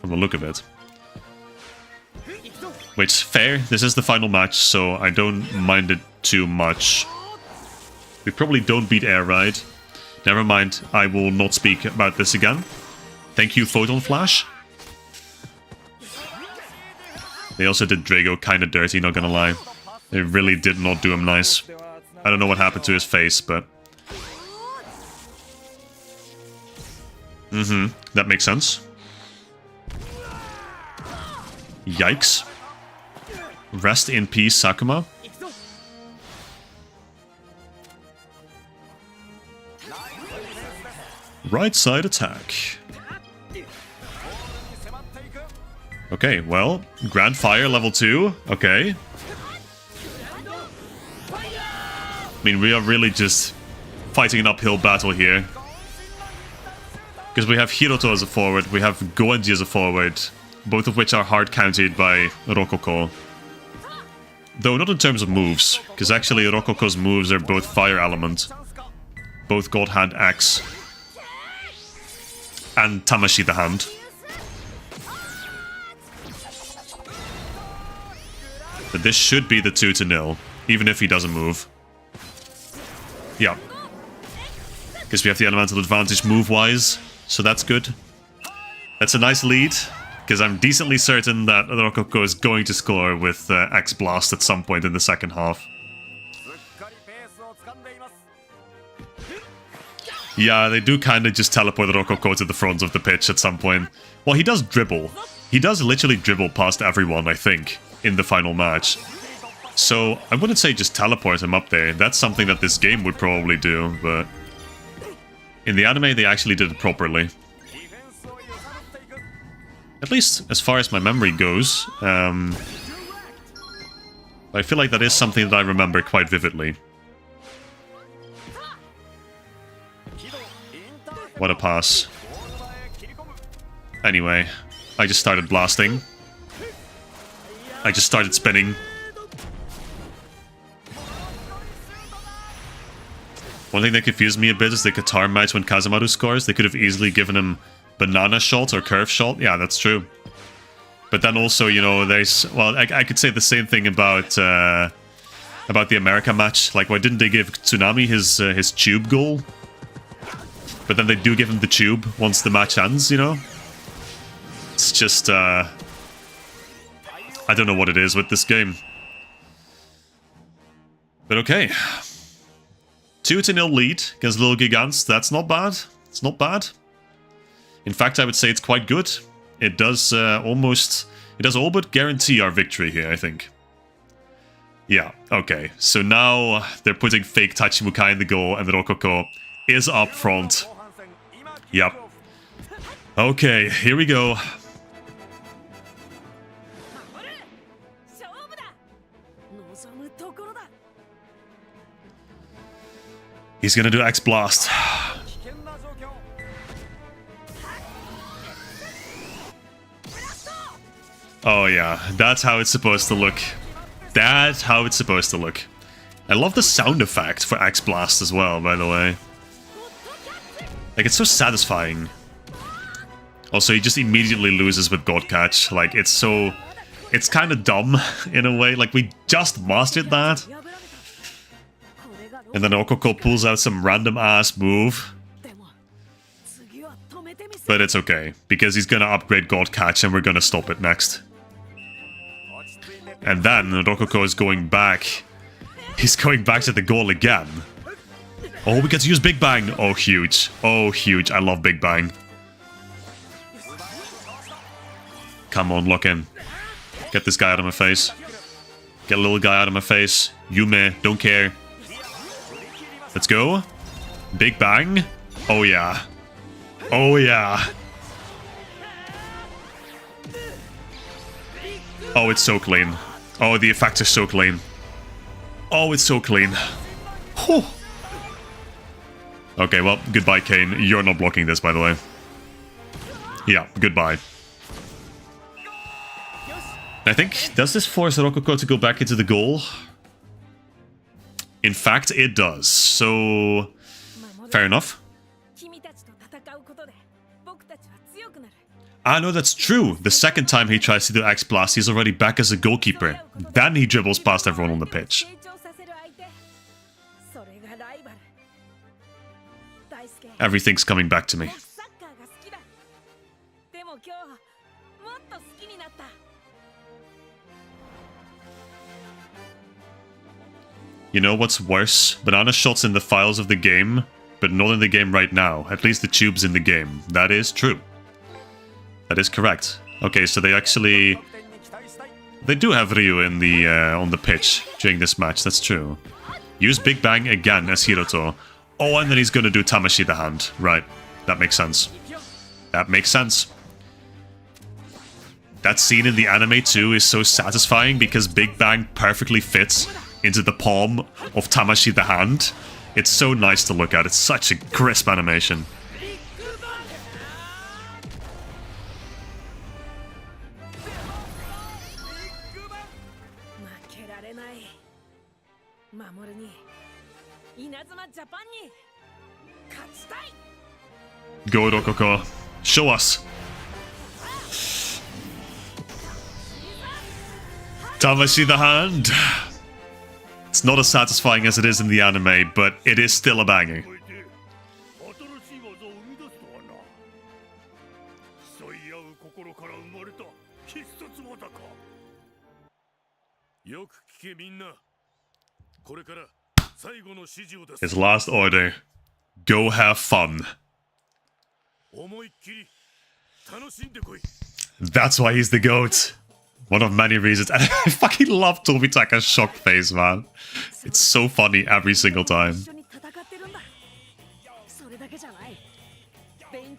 From the look of it. Which, fair. This is the final match, so I don't mind it too much. We probably don't beat Air Ride. Never mind, I will not speak about this again. Thank you, Photon Flash. They also did Drago kinda dirty, not gonna lie. They really did not do him nice. I don't know what happened to his face, but... that makes sense. Yikes. Rest in peace, Sakuma. Right side attack. Okay, well, Grand Fire level 2. Okay. I mean, we are really just fighting an uphill battle here. Because we have Hiroto as a forward, we have Goenji as a forward, both of which are hard countered by Rokoko. Though not in terms of moves, because actually Rokoko's moves are both fire element. Both God Hand Axe. And Tamashi the Hand. But this should be the 2-0, even if he doesn't move. Yeah. Because we have the elemental advantage move-wise, so that's good. That's a nice lead, because I'm decently certain that Rokoko is going to score with X-Blast at some point in the second half. Yeah, they do kind of just teleport Rococo to the front of the pitch at some point. Well, he does dribble. He does literally dribble past everyone, I think, in the final match. So, I wouldn't say just teleport him up there. That's something that this game would probably do, but... in the anime, they actually did it properly. At least, as far as my memory goes. I feel like that is something that I remember quite vividly. What a pass. Anyway, I just started blasting. I just started spinning. One thing that confused me a bit is the Qatar match when Kazemaru scores. They could have easily given him banana shot or curve shot. Yeah, that's true. But then also, you know, there's... well, I could say the same thing about the America match. Like, why didn't they give Tsunami his tube goal? But then they do give him the tube once the match ends, you know? It's just, I don't know what it is with this game. But okay. 2-0 lead against Little Gigants. That's not bad. It's not bad. In fact, I would say it's quite good. It does almost... it does all but guarantee our victory here, I think. Yeah, okay. So now they're putting fake Tachimukai in the goal and the Rococo is up front. Yep. Okay, here we go. He's gonna do X-Blast. Oh yeah, that's how it's supposed to look. That's how it's supposed to look. I love the sound effect for X-Blast as well, by the way. Like, it's so satisfying. Also, he just immediately loses with God Catch. Like, it's so... it's kind of dumb, in a way. Like, we just mastered that. And then Rococo pulls out some random-ass move. But it's okay, because he's gonna upgrade God Catch and we're gonna stop it next. And then Rococo is going back. He's going back to the goal again. Oh, we get to use Big Bang. Oh, huge. Oh, huge. I love Big Bang. Come on, lock in. Get this guy out of my face. Get a little guy out of my face. Yume, don't care. Let's go. Big Bang. Oh, yeah. Oh, yeah. Oh, it's so clean. Oh, the effects are so clean. Oh, it's so clean. Whew. Okay, well, goodbye, Kane. You're not blocking this, by the way. Yeah, goodbye. I think, does this force Rococo to go back into the goal? In fact, it does. So, fair enough. Ah, no, that's true. The second time he tries to do X-Blast, he's already back as a goalkeeper. Then he dribbles past everyone on the pitch. Everything's coming back to me. You know what's worse? Banana shots in the files of the game, but not in the game right now. At least the tube's in the game. That is true. That is correct. Okay, so they actually... they do have Ryu in the on the pitch during this match, that's true. Use Big Bang again as Hiroto. Oh, and then he's gonna do Tamashi the Hand. Right, that makes sense. That makes sense. That scene in the anime too is so satisfying because Big Bang perfectly fits into the palm of Tamashi the Hand. It's so nice to look at. It's such a crisp animation. Go, Rococo. Show us. Tamashi the Hand. It's not as satisfying as it is in the anime, but it is still a banger. His last order. Go have fun. That's why he's the GOAT. One of many reasons. And I fucking love Tobitaka's shock face, man. It's so funny every single time.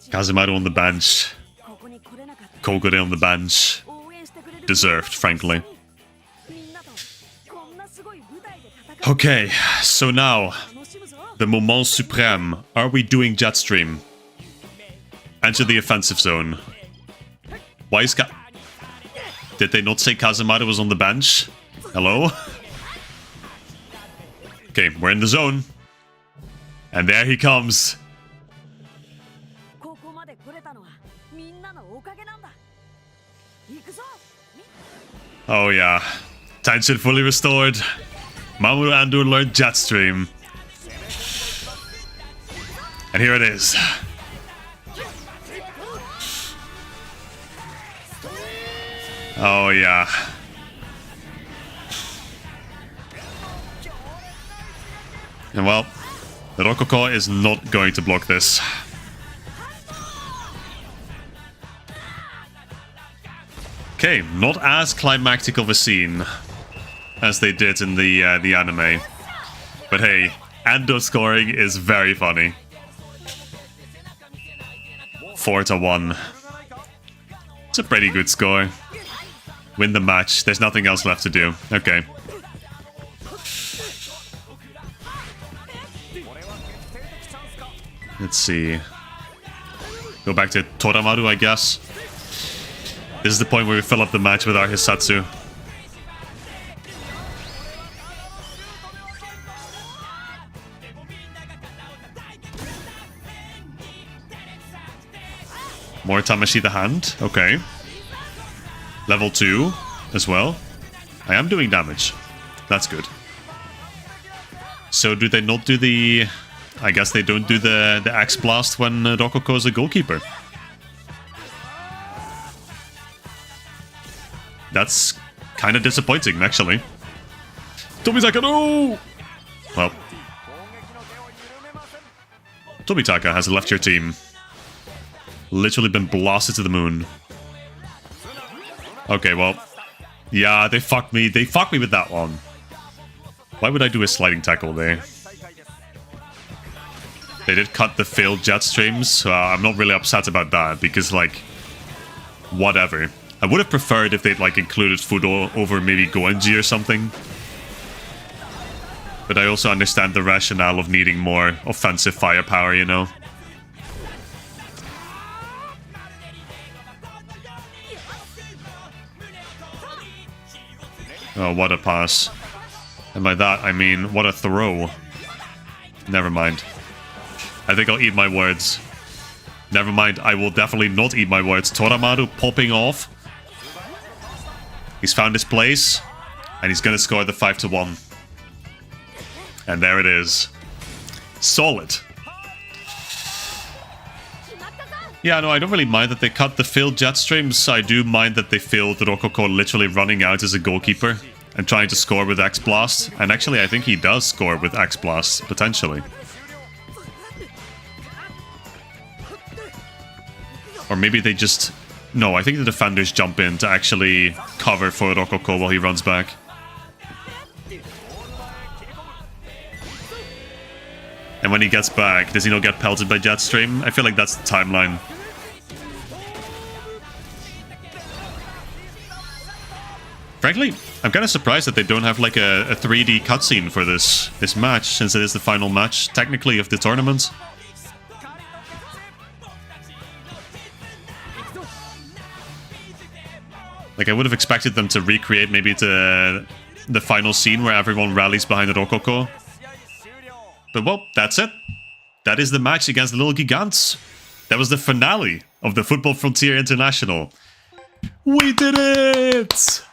Kazemaru on the bench. Kogure on the bench. Deserved, frankly. Okay, so now, the moment supreme. Are we doing Jetstream? Enter the offensive zone. Why is Did they not say Kazemaru was on the bench? Hello? Okay, we're in the zone. And there he comes. Oh yeah. Tension fully restored. Mamoru Ando learned Jetstream. And here it is. Oh yeah. And well, the Rokoko is not going to block this. Okay, not as climactic of a scene as they did in the anime. But hey, Ando scoring is very funny. 4-1. It's a pretty good score. Win the match. There's nothing else left to do. Okay. Let's see. Go back to Toramaru, I guess. This is the point where we fill up the match with our Hisatsu. More Tamashita hand. Okay. Level 2 as well. I am doing damage. That's good. So do they not do the... I guess they don't do the Axe Blast when Rokoko is a goalkeeper. That's kind of disappointing, actually. Tobitaka, no! Well. Tobitaka has left your team. Literally been blasted to the moon. Okay, well. Yeah, they fucked me. They fucked me with that one. Why would I do a sliding tackle there? They did cut the failed jet streams, so I'm not really upset about that, because, like, whatever. I would have preferred if they'd, like, included Fudo over maybe Goenji or something. But I also understand the rationale of needing more offensive firepower, you know? Oh, what a pass. And by that, I mean, what a throw. Never mind. I think I'll eat my words. Never mind, I will definitely not eat my words. Toramaru popping off. He's found his place. And he's gonna score the 5-1. And there it is. Solid. Yeah, no, I don't really mind that they cut the failed jet streams. I do mind that they failed Rokoko literally running out as a goalkeeper and trying to score with Axe Blast. And actually, I think he does score with Axe Blast, potentially. Or maybe they just... No, I think the defenders jump in to actually cover for Rokoko while he runs back. And when he gets back, does he not get pelted by Jetstream? I feel like that's the timeline. Frankly, I'm kind of surprised that they don't have like a 3D cutscene for this match, since it is the final match, technically, of the tournament. Like, I would have expected them to recreate maybe the final scene where everyone rallies behind Rokoko. But, well, that's it. That is the match against the Little Gigants. That was the finale of the Football Frontier International. We did it!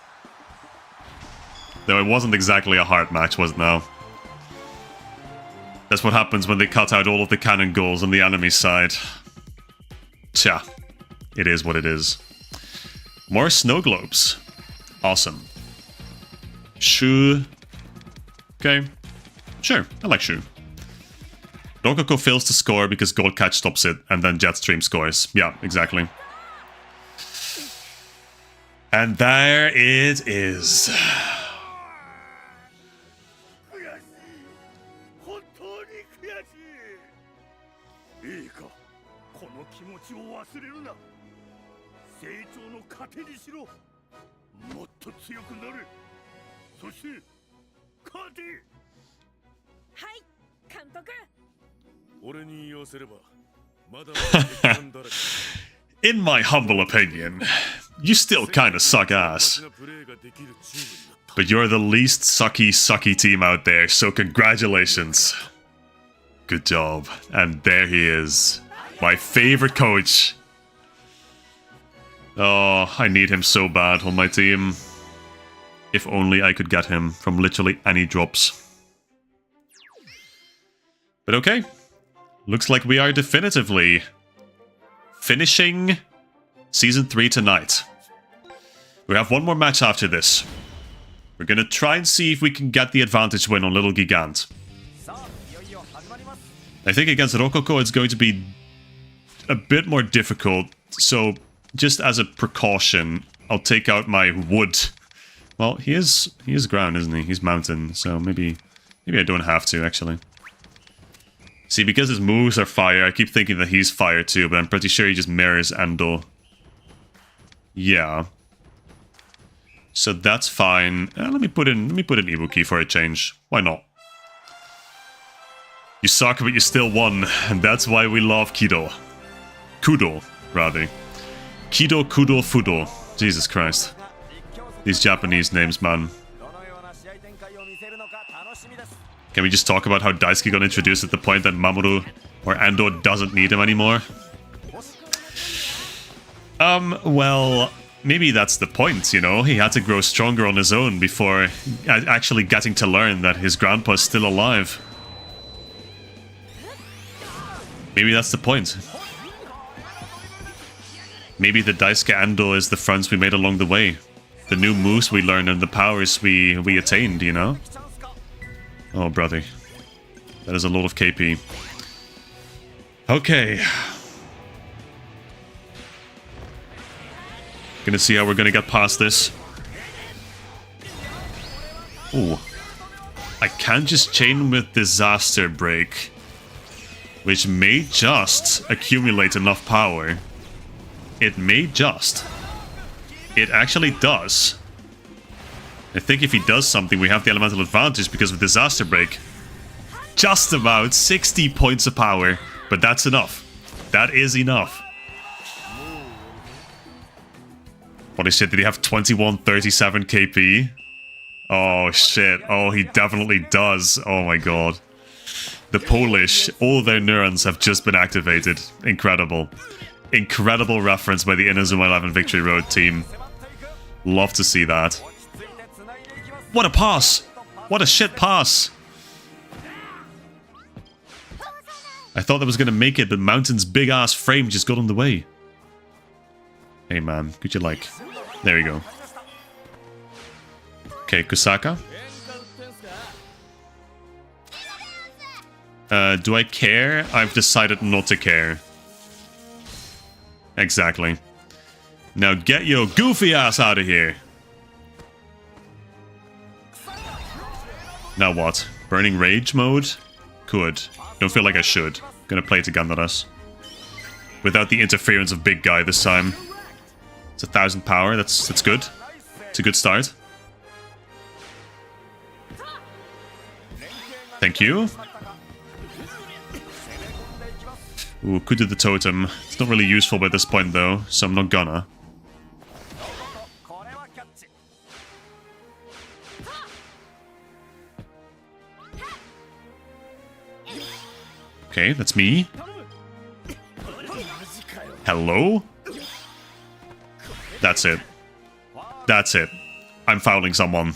Though it wasn't exactly a hard match, was it now? That's what happens when they cut out all of the cannon goals on the enemy side. Tja, it is what it is. More snow globes. Awesome. Shu. Okay. Sure, I like Shu. Rokoko fails to score because Gold Catch stops it, and then Jetstream scores. Yeah, exactly. And there it is. In my humble opinion, you still kinda suck ass. But you're the least sucky team out there, so congratulations. Good job. And there he is. My favorite coach. Oh, I need him so bad on my team. If only I could get him from literally any drops. But okay. Looks like we are definitively finishing Season 3 tonight. We have one more match after this. We're gonna try and see if we can get the advantage win on Little Gigant. I think against Rokoko it's going to be a bit more difficult, so just as a precaution, I'll take out my wood. Well, he is ground, isn't he? He's mountain, so maybe I don't have to, actually. See, because his moves are fire, I keep thinking that he's fire too, but I'm pretty sure he just mirrors Endo. Yeah. So that's fine. Let me put in Ibuki for a change. Why not? You suck, but you still won, and that's why we love Kido. Kudo, rather. Kido, Kudo, Fudo. Jesus Christ. These Japanese names, man. Can we just talk about how Daisuke got introduced at the point that Mamoru or Ando doesn't need him anymore? Well, maybe that's the point, you know? He had to grow stronger on his own before actually getting to learn that his grandpa's still alive. Maybe that's the point. Maybe the Daisuke Ando is the friends we made along the way. The new moves we learned and the powers we attained, you know? Oh, brother. That is a lot of KP. Okay. Gonna see how we're gonna get past this. Ooh. I can just chain with Disaster Break, which may just accumulate enough power. It may just. It actually does. I think if he does something, we have the elemental advantage because of Disaster Break. Just about 60 points of power, but that's enough. That is enough. Holy shit, did he have 2137 KP? Oh shit, oh he definitely does. Oh my god. The Polish, all their neurons have just been activated. Incredible. Incredible reference by the Inazuma 11 Victory Road team. Love to see that. What a pass! What a shit pass! I thought that was gonna make it, but Mountain's big ass frame just got in the way. Hey man, could you like... There you go. Okay, Kusaka. Do I care? I've decided not to care. Exactly. Now get your goofy ass out of here! Now what? Burning Rage mode? Could. Don't feel like I should. Gonna play to Gandaras. Without the interference of Big Guy this time. It's 1000 power, that's good. It's a good start. Thank you. Ooh, could do the totem. It's not really useful by this point though, so I'm not gonna. Okay, that's me. Hello? That's it. That's it. I'm fouling someone.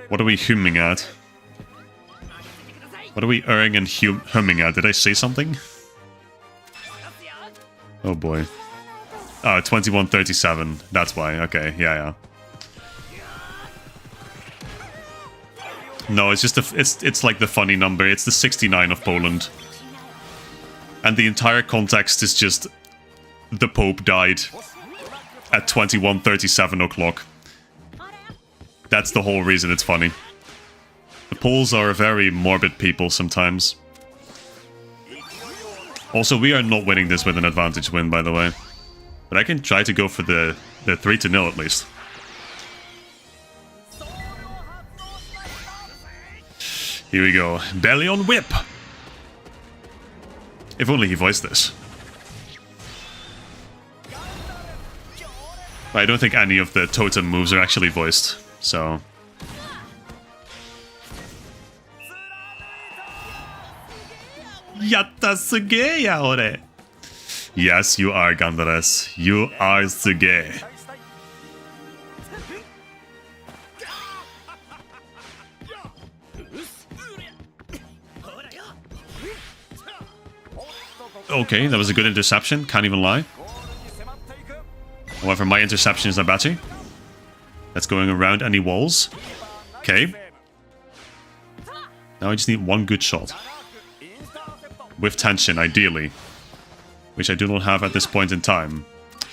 What are we humming at? What are we erring and humming at? Did I say something? Oh boy. Oh, 2137. That's why. Okay, yeah. No, it's just it's like the funny number. It's the 69 of Poland. And the entire context is just the Pope died at 21:37 o'clock. That's the whole reason it's funny. The Poles are very morbid people sometimes. Also, we are not winning this with an advantage win, by the way. But I can try to go for the 3-0 at least. Here we go. Belly on whip! If only he voiced this. But I don't think any of the totem moves are actually voiced, so... Yatta sugee ya, ore! Yes, you are, Gandares. You are sugee. Okay, that was a good interception, can't even lie. However, my interception is Abachi. That's going around any walls. Okay. Now I just need one good shot. With tension, ideally. Which I do not have at this point in time.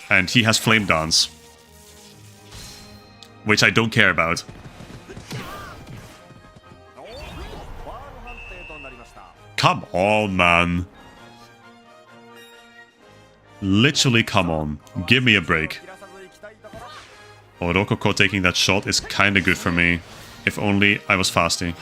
And he has Flame Dance. Which I don't care about. Come on, man. Literally, come on. Give me a break. Oh, Rokoko taking that shot is kinda good for me. If only I was fasting.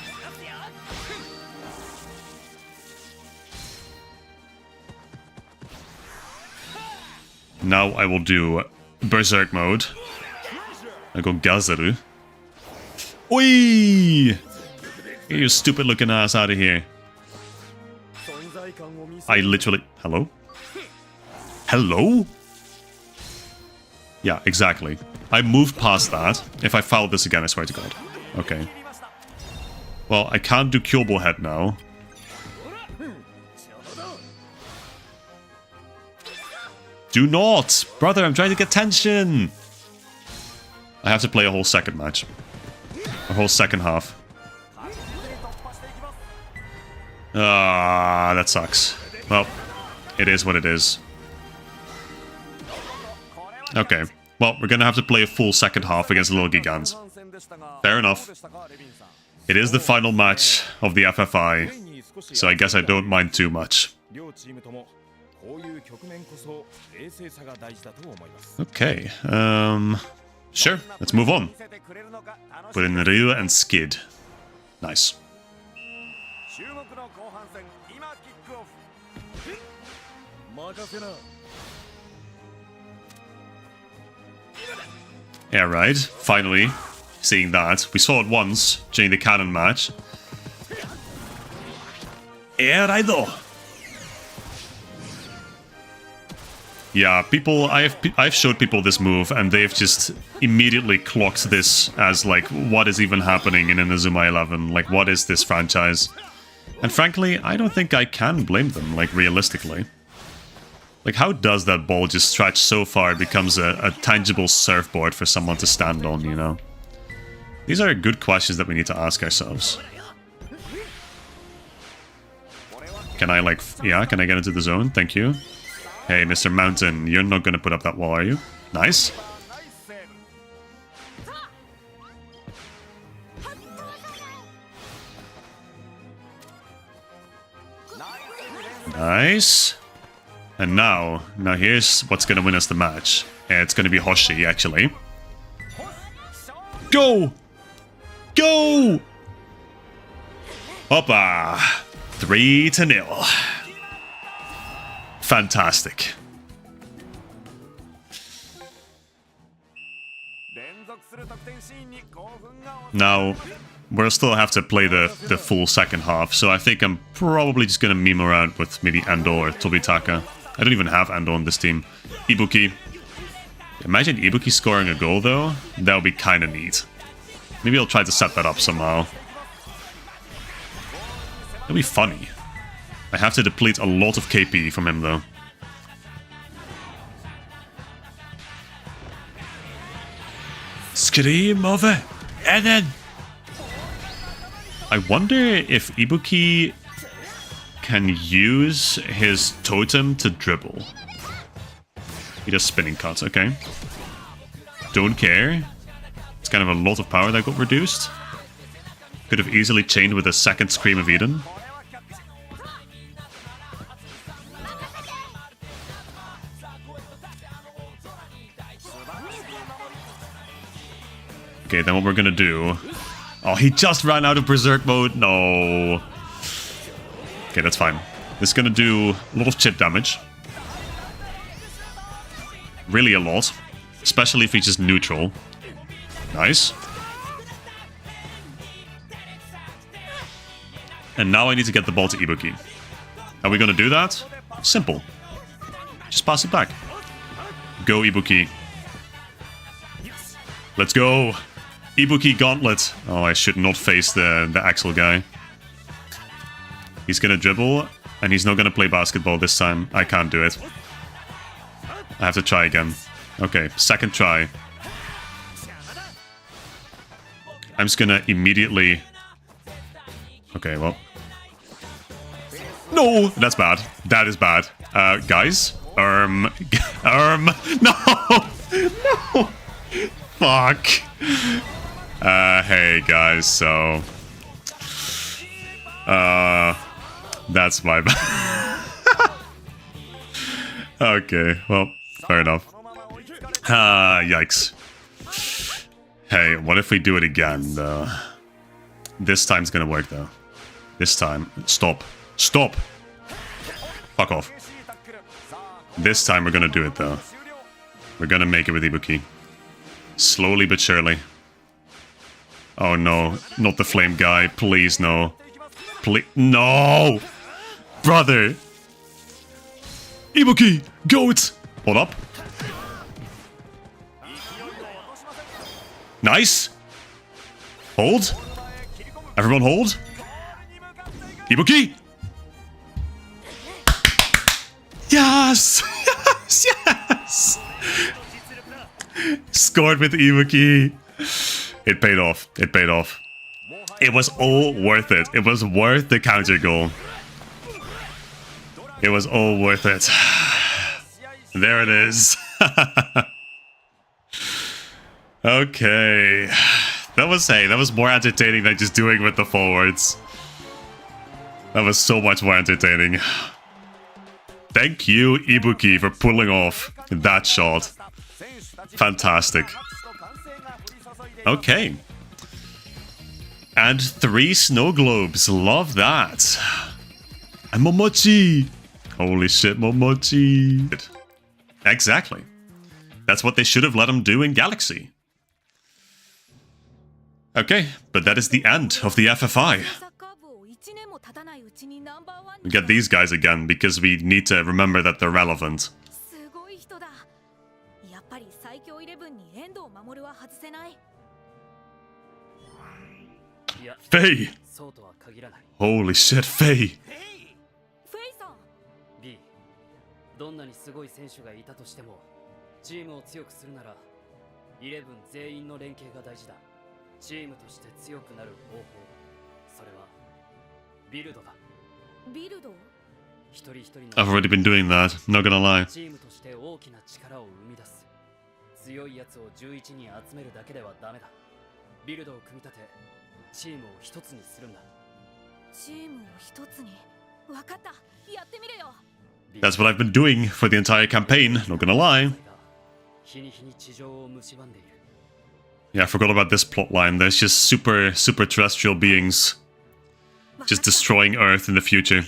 Now I will do Berserk mode. I go Gazaru. Oi! Get your stupid looking ass out of here. I literally... Hello? Hello? Yeah, exactly. I moved past that. If I fouled this again, I swear to God. Okay. Well, I can't do Kyobo Head now. Do not! Brother, I'm trying to get tension! I have to play a whole second match. A whole second half. Ah, that sucks. Well, it is what it is. Okay. Well, we're gonna have to play a full second half against Little Gigant. Fair enough. It is the final match of the FFI, so I guess I don't mind too much. Okay, sure, let's move on. Put in Ryu and Skid. Nice. Yeah, right. Finally, seeing that. We saw it once during the canon match. Yeah, right though. Yeah, people. I've showed people this move, and they've just immediately clocked this as like, what is even happening in Inazuma 11? Like, what is this franchise? And frankly, I don't think I can blame them. Like, realistically. Like, how does that ball just stretch so far it becomes a tangible surfboard for someone to stand on, you know? These are good questions that we need to ask ourselves. Can I, like... Yeah, can I get into the zone? Thank you. Hey, Mr. Mountain, you're not gonna put up that wall, are you? Nice. Nice. And now here's what's gonna win us the match. It's gonna be Hoshi, actually. Go! Go! Hoppa! 3-0. Fantastic. Now, we'll still have to play the full second half, so I think I'm probably just gonna meme around with maybe Ando or Tobitaka. I don't even have Ando on this team. Ibuki. Imagine Ibuki scoring a goal, though. That would be kind of neat. Maybe I'll try to set that up somehow. That'd be funny. I have to deplete a lot of KP from him, though. Scream of it, and then... I wonder if Ibuki can use his totem to dribble. He does spinning cuts, okay. Don't care. It's kind of a lot of power that got reduced. Could have easily chained with a second Scream of Eden. Okay, then what we're gonna do... Oh, he just ran out of Berserk mode. No. Okay, that's fine. This is gonna do a lot of chip damage. Really a lot. Especially if he's just neutral. Nice. And now I need to get the ball to Ibuki. Are we gonna do that? Simple. Just pass it back. Go, Ibuki. Let's go. Ibuki Gauntlet. Oh, I should not face the Axel guy. He's gonna dribble, and he's not gonna play basketball this time. I can't do it. I have to try again. Okay, second try. I'm just gonna immediately... Okay, well... No! That's bad. That is bad. Guys? No! No! Fuck. Hey, guys, so... That's my bad. Okay, well, fair enough. Yikes. Hey, what if we do it again, though? This time's gonna work, though. This time. Stop. Stop! Fuck off. This time we're gonna do it, though. We're gonna make it with Ibuki. Slowly but surely. Oh no, not the flame guy. Please, no. Please, no! Brother! Ibuki! Goat! Hold up. Nice! Hold. Everyone hold. Ibuki! Yes! Yes! Yes! Scored with Ibuki. It paid off. It paid off. It was all worth it. It was worth the counter goal. It was all worth it. There it is. Okay. That was more entertaining than just doing with the forwards. That was so much more entertaining. Thank you, Ibuki, for pulling off that shot. Fantastic. Okay. And 3 snow globes. Love that. And Momochi. Holy shit, Momochi. Exactly. That's what they should have let him do in Galaxy. Okay, but that is the end of the FFI. We get these guys again because we need to remember that they're relevant. Faye! Holy shit, Faye! どんなにすごい選手がいたとしても、チームを強くするなら、11全員の連携が大事だ。チームとして強くなる方法、それはビルドだ。ビルド？一人一人の I've already been doing that, not gonna lie. チームとして大きな力を生み出す。強いやつを11人集めるだけではダメだ。ビルドを組み立て、チームを一つにするんだ。チームを一つに。わかった。やってみるよ。 That's what I've been doing for the entire campaign, not gonna lie. Yeah, I forgot about this plotline. There's just super terrestrial beings just destroying Earth in the future.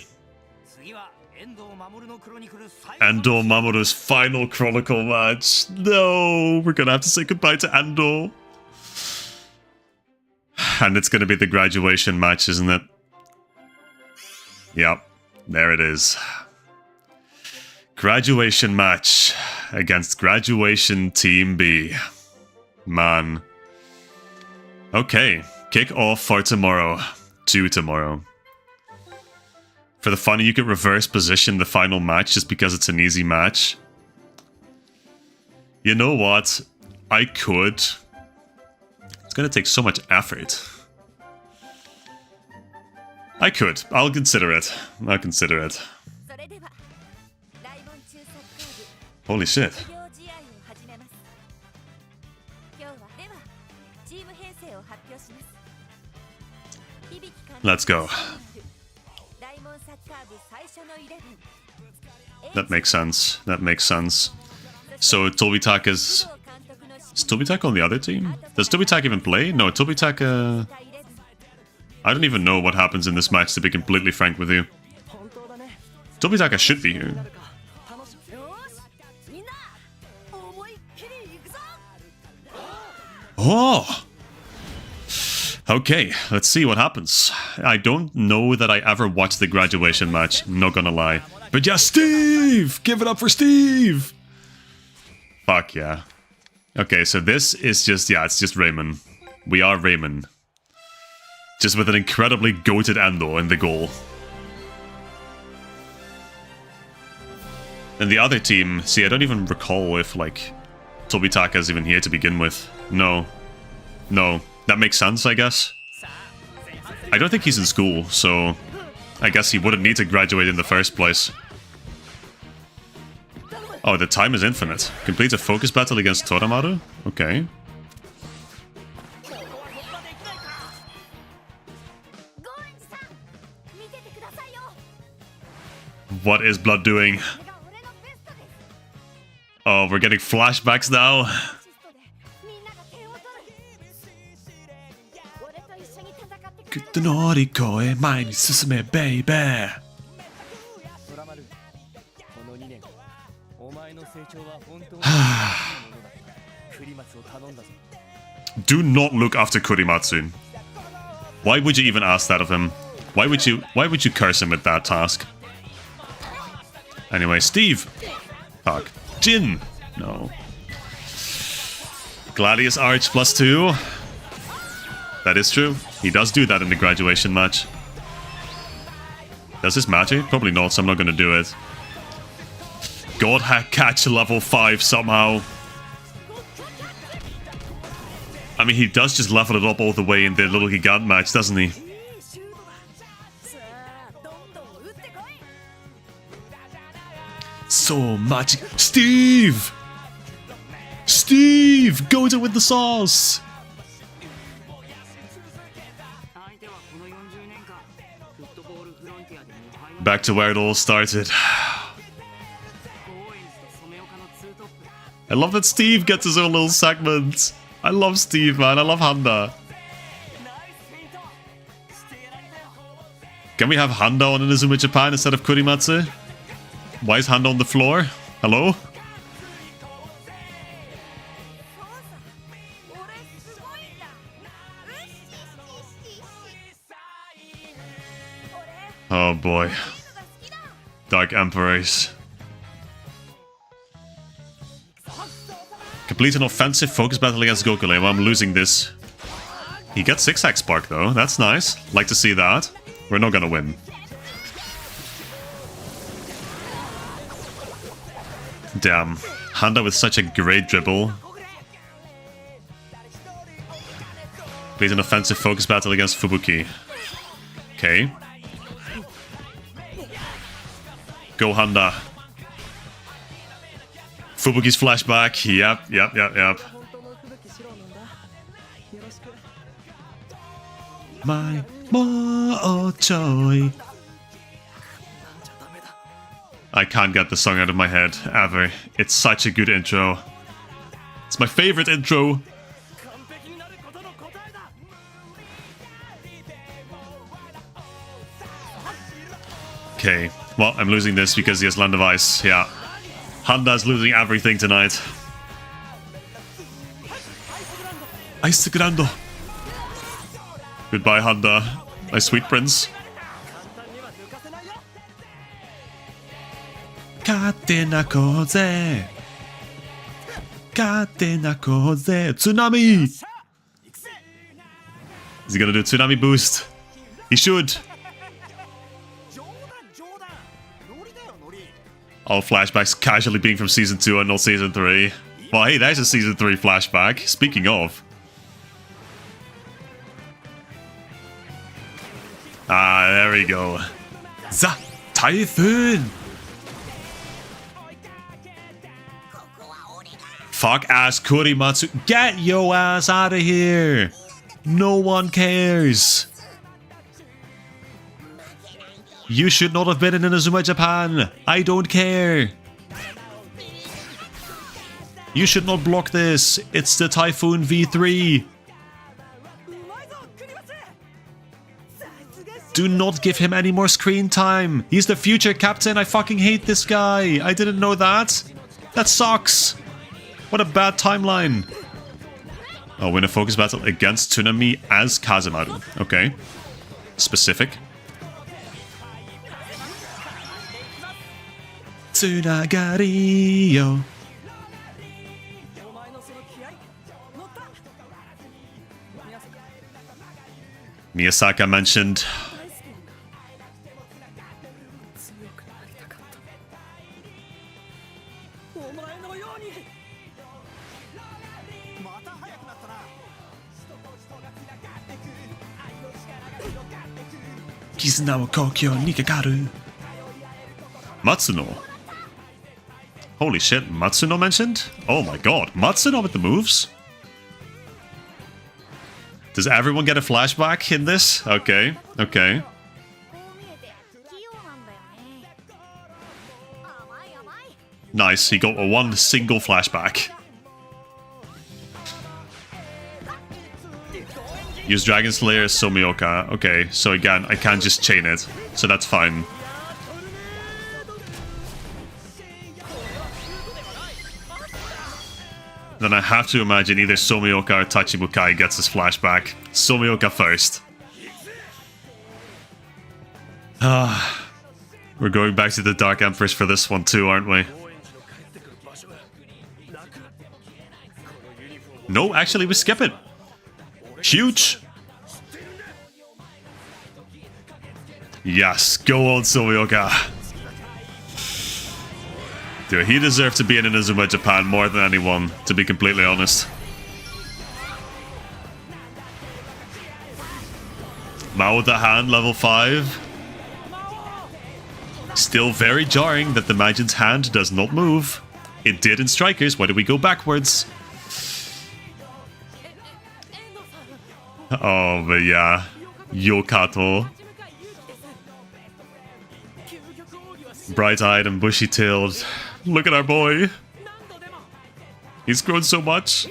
Ando Mamoru's final Chronicle match. No, we're gonna have to say goodbye to Ando. And it's gonna be the graduation match, isn't it? Yep, there it is. Graduation match against Graduation Team B. Man. Okay, kick off for tomorrow. To tomorrow. For the fun, you can reverse position the final match just because it's an easy match. You know what? I could. It's gonna take so much effort. I could. I'll consider it. I'll consider it. Holy shit. Let's go. That makes sense. That makes sense. So Tobitaka's... Is Tobitaka on the other team? Does Tobitaka even play? No, Tobitaka... I don't even know what happens in this match, to be completely frank with you. Tobitaka should be here. Oh! Okay, let's see what happens. I don't know that I ever watched the graduation match, not gonna lie. But yeah, Steve! Give it up for Steve! Fuck yeah. Okay, so this is just, yeah, it's just Raymond. We are Raymond. Just with an incredibly goated Endo in the goal. And the other team, see, I don't even recall if, like, Tobitaka's even here to begin with. No. No. That makes sense, I guess. I don't think he's in school, so I guess he wouldn't need to graduate in the first place. Oh, the time is infinite. Complete a focus battle against Toramaru? Okay. What is Blood doing? Oh, we're getting flashbacks now. Baby. Do not look after Kurimatsu. Why would you even ask that of him? Why would you curse him with that task? Anyway, Steve. Fuck. Jin. No. Gladius Arch +2. That is true. He does do that in the graduation match. Does this matter? Probably not, so I'm not gonna do it. God hack catch level 5 somehow. I mean, he does just level it up all the way in the little Gigant match, doesn't he? So much. Steve! Steve! Go to with the sauce! Back to where it all started. I love that Steve gets his own little segment. I love Steve, man. I love Handa. Can we have Handa on Inazuma Japan instead of Kurimatsu? Why is Handa on the floor? Hello? Oh boy. Dark Emperors. Complete an offensive focus battle against Gokule. Well, I'm losing this. He gets 6x spark though. That's nice. Like to see that. We're not gonna win. Damn. Handa with such a great dribble. Complete an offensive focus battle against Fubuki. Okay. Go Handa. Fubuki's flashback. Yep. My Mo-Choi. I can't get the song out of my head, ever. It's such a good intro. It's my favorite intro. Okay, well, I'm losing this because he has Land of Ice, yeah. Handa's losing everything tonight. Ice Grando. Goodbye, Handa, my sweet prince. Tsunami! Is he gonna do Tsunami boost? He should. All flashbacks casually being from Season 2 and not Season 3. Well, hey, there's a Season 3 flashback. Speaking of. Ah, there we go. The Typhoon! Fuck ass Kurimatsu. Get your ass out of here! No one cares. You should not have been in Inazuma Japan. I don't care. You should not block this. It's the Typhoon V3. Do not give him any more screen time. He's the future captain. I fucking hate this guy. I didn't know that. That sucks. What a bad timeline. Oh, win a focus battle against Tsunami as Kazemaru. Okay. Specific. Tsunagari yo. Miyasaka mentioned. Kizuna wo Kokyo ni kakaru. Matsuno. Holy shit, Matsuno mentioned? Oh my god, Matsuno with the moves? Does everyone get a flashback in this? Okay, okay. Nice, he got a one single flashback. Use Dragon Slayer as Somioka. Okay, so again, I can't just chain it. So that's fine. Then I have to imagine either Somioka or Tachibukai gets his flashback. Somioka first. We're going back to the Dark Empress for this one too, aren't we? No, actually we skip it. Huge! Yes, go on Somioka. Dude, he deserved to be in Inazuma Japan more than anyone, to be completely honest. Mao the Hand, level 5. Still very jarring that the Majin's hand does not move. It did in Strikers, why did we go backwards? Oh, but yeah. Yokato. Bright-eyed and bushy-tailed. Look at our boy. He's grown so much.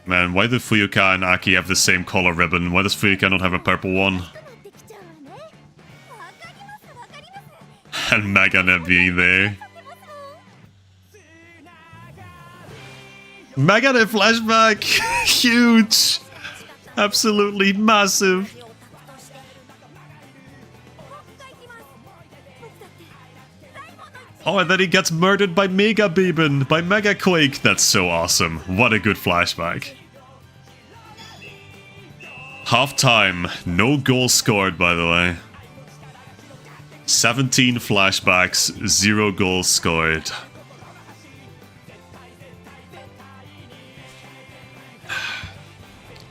Man, why do Fuyuka and Aki have the same color ribbon? Why does Fuyuka not have a purple one? And Megane being there. Megane flashback! Huge! Absolutely massive! Oh, and then he gets murdered by Mega Biben, by Mega Quake. That's so awesome. What a good flashback. Half time. No goals scored, by the way. 17 flashbacks, 0 goals scored.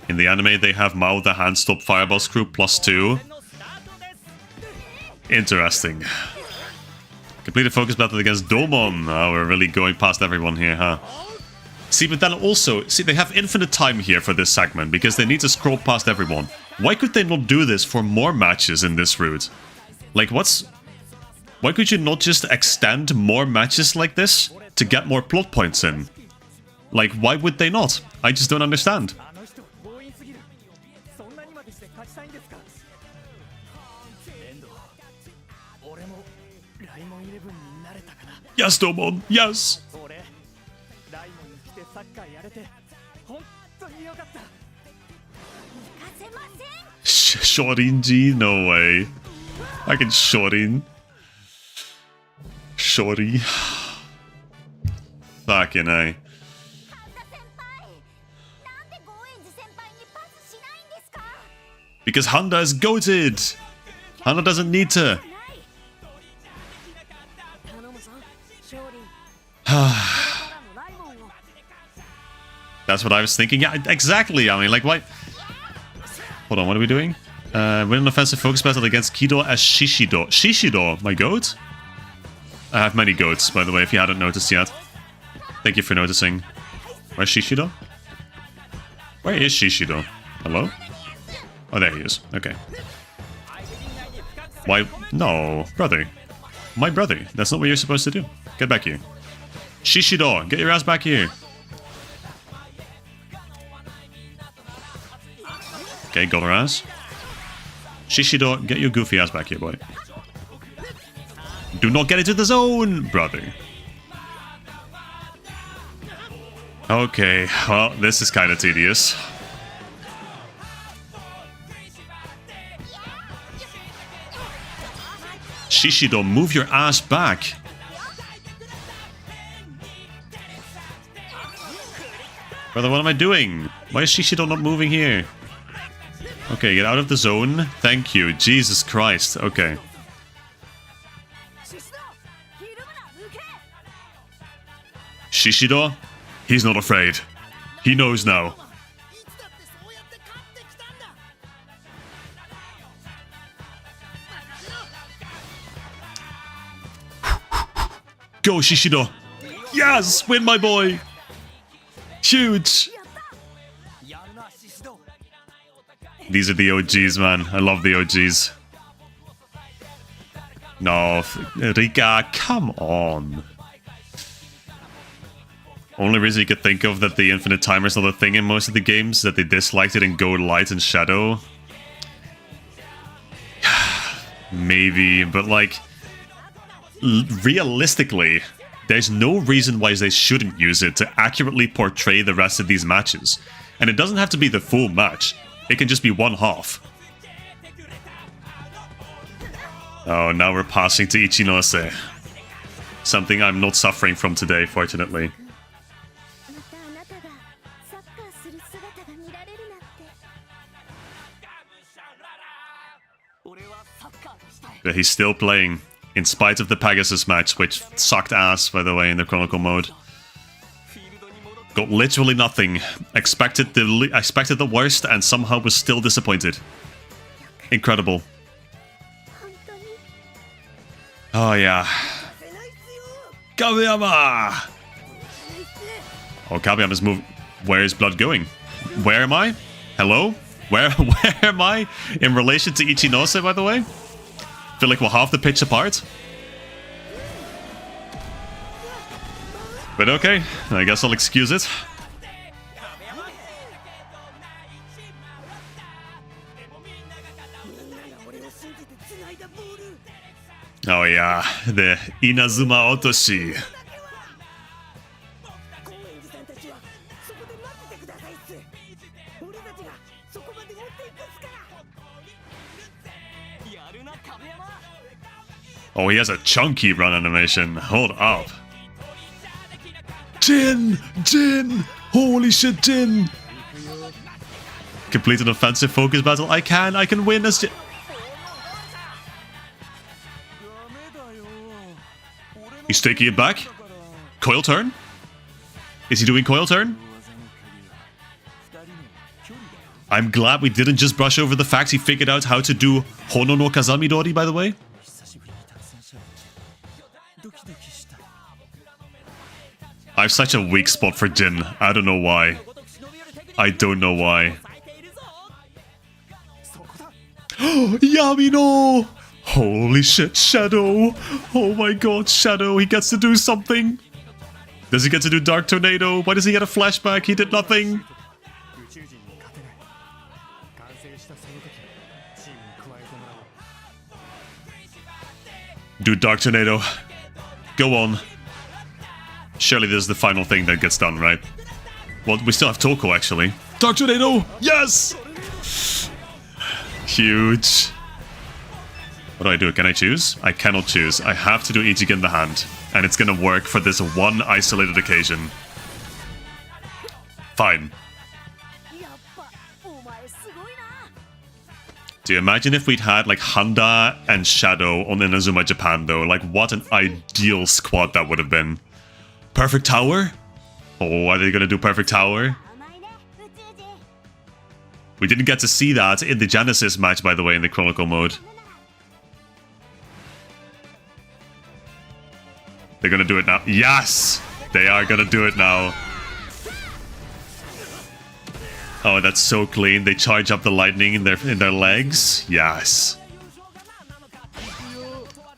In the anime, they have Mao the Hand stop Fireball Screw +2. Interesting. Complete a focus battle against Domon. Oh, we're really going past everyone here, huh? See, but then also, see, they have infinite time here for this segment because they need to scroll past everyone. Why could they not do this for more matches in this route? Like, why could you not just extend more matches like this to get more plot points in? Like, why would they not? I just don't understand. Yes, Domon, yes! Shorinji? No way. I can Shorin. Shori. Fucking A. Because Honda is goated! Hana doesn't need to. That's what I was thinking. Yeah, exactly. I mean, like, why? Hold on, what are we doing? Win an offensive focus battle against Kido as Shishido. Shishido, my goat? I have many goats, by the way, if you hadn't noticed yet. Thank you for noticing. Where's Shishido? Where is Shishido? Hello? Oh, there he is. Okay. Why? No, brother. My brother. That's not what you're supposed to do. Get back here. Shishido, get your ass back here. Okay, got her ass. Shishido, get your goofy ass back here, boy. Do not get into the zone, brother. Okay, well, this is kind of tedious. Shishido, move your ass back. Brother, what am I doing? Why is Shishido not moving here? Okay, get out of the zone. Thank you. Jesus Christ. Okay. Shishido? He's not afraid. He knows now. Go, Shishido. Yes! Win, my boy! Huge! These are the OGs, man. I love the OGs. No, Rika, come on. Only reason you could think of that the infinite timer is not a thing in most of the games, that they disliked it in Gold, Light, and Shadow. Maybe, but like, realistically, there's no reason why they shouldn't use it to accurately portray the rest of these matches. And it doesn't have to be the full match. It can just be one half. Oh, now we're passing to Ichinose. Something I'm not suffering from today, fortunately. But he's still playing, in spite of the Pegasus match, which sucked ass, by the way, in the Chronicle Mode. Got literally nothing. Expected the worst and somehow was still disappointed. Incredible. Oh yeah. Kabeyama! Oh, Kabeyama's moving. Where is blood going? Where am I? Hello? Where am I? In relation to Ichinose, by the way? Feel like we're half the pitch apart. But okay, I guess I'll excuse it. Oh yeah, the Inazuma Otoshi. Oh, he has a chunky run animation. Hold up. Jin! Jin! Holy shit, Jin! Complete an offensive focus battle. I can win as Jin. He's taking it back. Coil turn? Is he doing coil turn? I'm glad we didn't just brush over the fact he figured out how to do Hono no Kazamidori, by the way. I have such a weak spot for Jin. I don't know why. I don't know why. Yamino! Holy shit, Shadow! Oh my god, Shadow, he gets to do something! Does he get to do Dark Tornado? Why does he get a flashback? He did nothing! Do Dark Tornado. Go on. Surely this is the final thing that gets done, right? Well, we still have Toko, actually. Dark Tornado! Yes! Huge. What do I do? Can I choose? I cannot choose. I have to do Ichigo in the hand. And it's gonna work for this one isolated occasion. Fine. Do you imagine if we'd had like Handa and Shadow on Inazuma Japan though? Like what an ideal squad that would have been. Perfect Tower? Oh, are they gonna do Perfect Tower? We didn't get to see that in the Genesis match, by the way, in the Chronicle Mode. They're gonna do it now. Yes! They are gonna do it now. Oh, that's so clean. They charge up the lightning in their legs. Yes.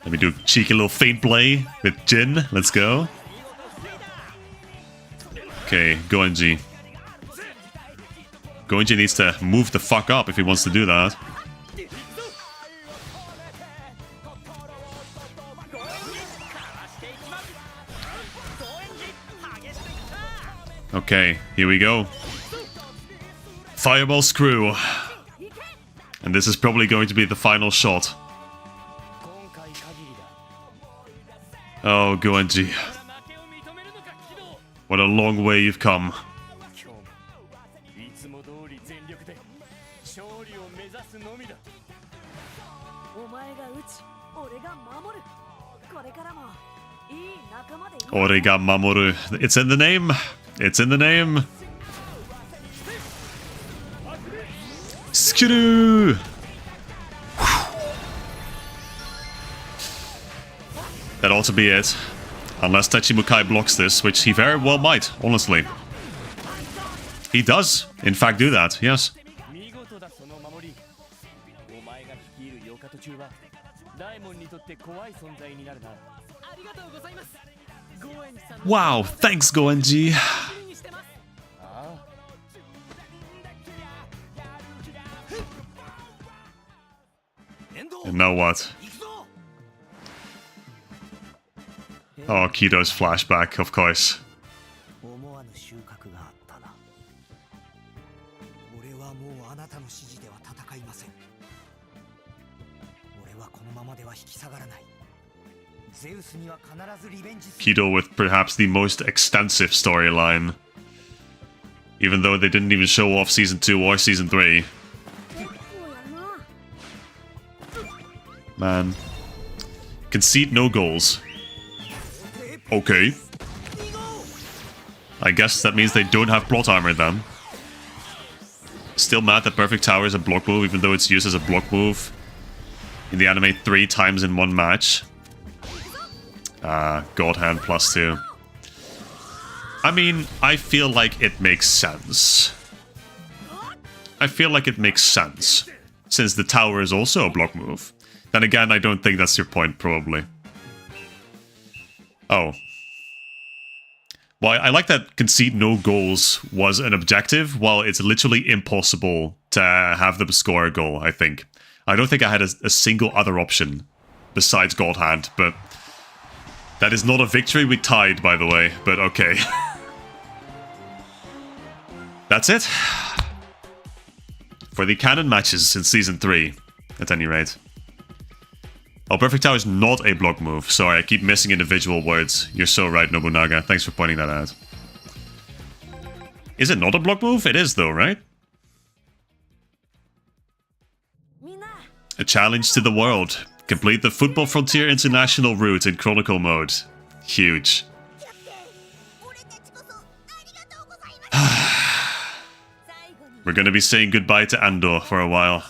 Let me do a cheeky little feint play with Jin. Let's go. Okay, Goenji. Goenji needs to move the fuck up if he wants to do that. Okay, here we go. Fireball Screw. And this is probably going to be the final shot. Oh, Goenji. What a long way you've come. Orega Mamoru. It's in the name. It's in the name. Skidoo! That ought to be it. Unless Tachimukai blocks this, which he very well might, honestly. He does, in fact, do that, yes. Wow, thanks, Goenji. And now what? Oh, Kido's flashback, of course. Kido with perhaps the most extensive storyline. Even though they didn't even show off Season 2 or Season 3. Man. Concede no goals. Okay. I guess that means they don't have plot armor then. Still mad that Perfect Tower is a block move, even though it's used as a block move in the anime 3 times in one match. God Hand +2. I mean, I feel like it makes sense. I feel like it makes sense, since the tower is also a block move. Then again, I don't think that's your point, probably. Oh. Well, I like that concede no goals was an objective, while it's literally impossible to have them score a goal, I think. I don't think I had a single other option besides God Hand, but that is not a victory. We tied, by the way, but okay. That's it. For the canon matches in Season 3, at any rate. Oh, Perfect Tower is not a block move. Sorry, I keep missing individual words. You're so right, Nobunaga. Thanks for pointing that out. Is it not a block move? It is, though, right? A challenge to the world. Complete the Football Frontier International route in Chronicle Mode. Huge. We're gonna be saying goodbye to Andor for a while.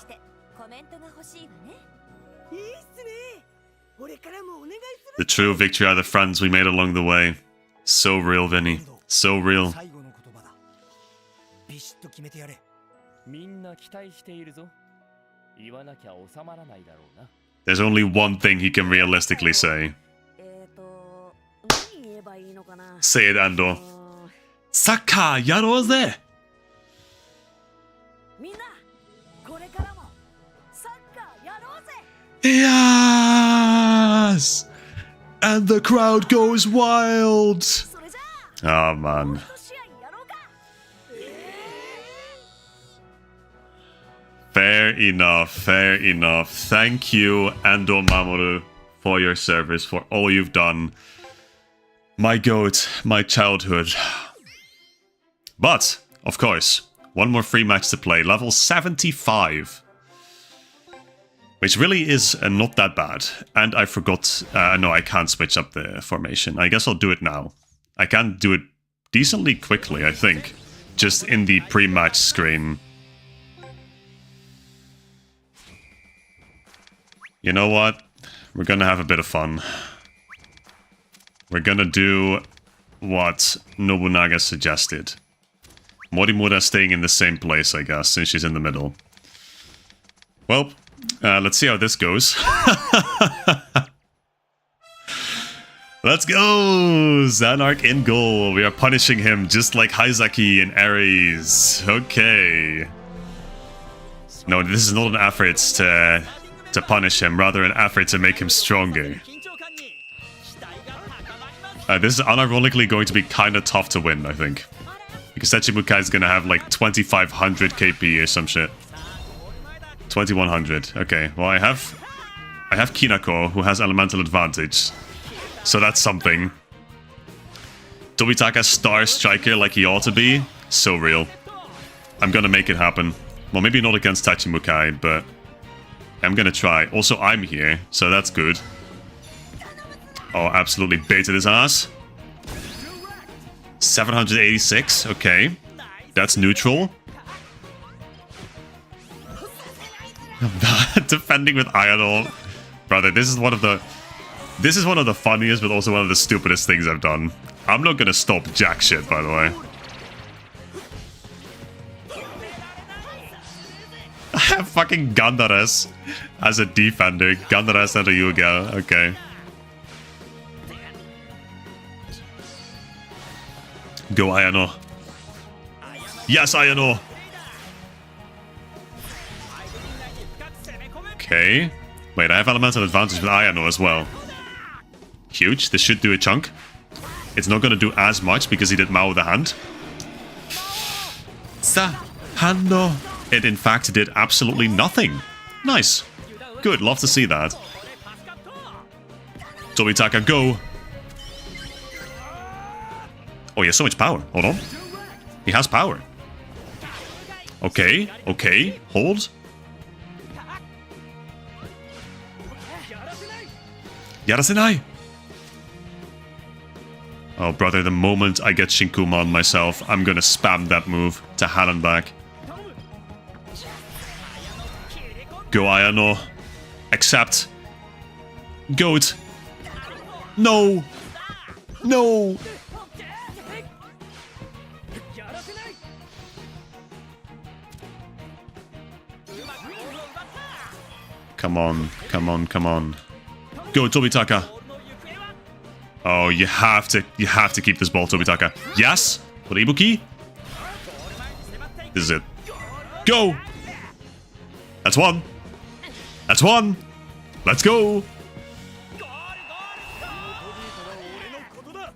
The true victory are the friends we made along the way. So real, Vinny. So real. There's only one thing he can realistically say. Say it, Andor. Saka yarouze! Yes! And the crowd goes wild! Oh, man. Fair enough, fair enough. Thank you, Andor Mamoru, for your service, for all you've done. My goat, my childhood. But, of course, one more free match to play. Level 75. Which really is not that bad. And I forgot... no, I can't switch up the formation. I guess I'll do it now. I can do it decently quickly, I think. Just in the pre-match screen. You know what? We're gonna have a bit of fun. We're gonna do what Nobunaga suggested. Morimura staying in the same place, I guess, since she's in the middle. Well, let's see how this goes. Let's go! Xanark in goal. We are punishing him just like Haizaki in Ares. Okay. No, this is not an effort to punish him, rather an effort to make him stronger. This is unironically going to be kind of tough to win, I think. Because Tachimukai is going to have like 2500 KP or some shit. 2100. Okay, well I have Kinako, who has elemental advantage. So that's something. Tobitaka star striker like he ought to be. So real. I'm gonna make it happen. Well, maybe not against Tachimukai, but I'm gonna try. Also, I'm here, so that's good. Oh, absolutely baited his ass. 786, okay. That's neutral. Defending with iron ore. Brother, this is one of the funniest, but also one of the stupidest things I've done. I'm not gonna stop jack shit, by the way. I have fucking Gandares as a defender. Gandares and a Yuga. Okay. Go Ayano. Yes, Ayano. Okay. Wait, I have elemental advantage with Ayano as well. Huge. This should do a chunk. It's not going to do as much because he did Mao with the hand. Sahano. It in fact did absolutely nothing. Nice. Good. Love to see that. Tobitaka, go. Oh, he has so much power. Hold on. He has power. Okay. Okay. Hold. Yarasenai. Oh, brother, the moment I get Shinkuma on myself, I'm gonna spam that move to Hanan back. Go, Ayano. Accept. Goat. No. No. Come on. Come on. Come on. Go, Tobitaka. Oh, you have to keep this ball, Tobitaka. Yes? For Ibuki? This is it. Go! That's one. That's one. Let's go. I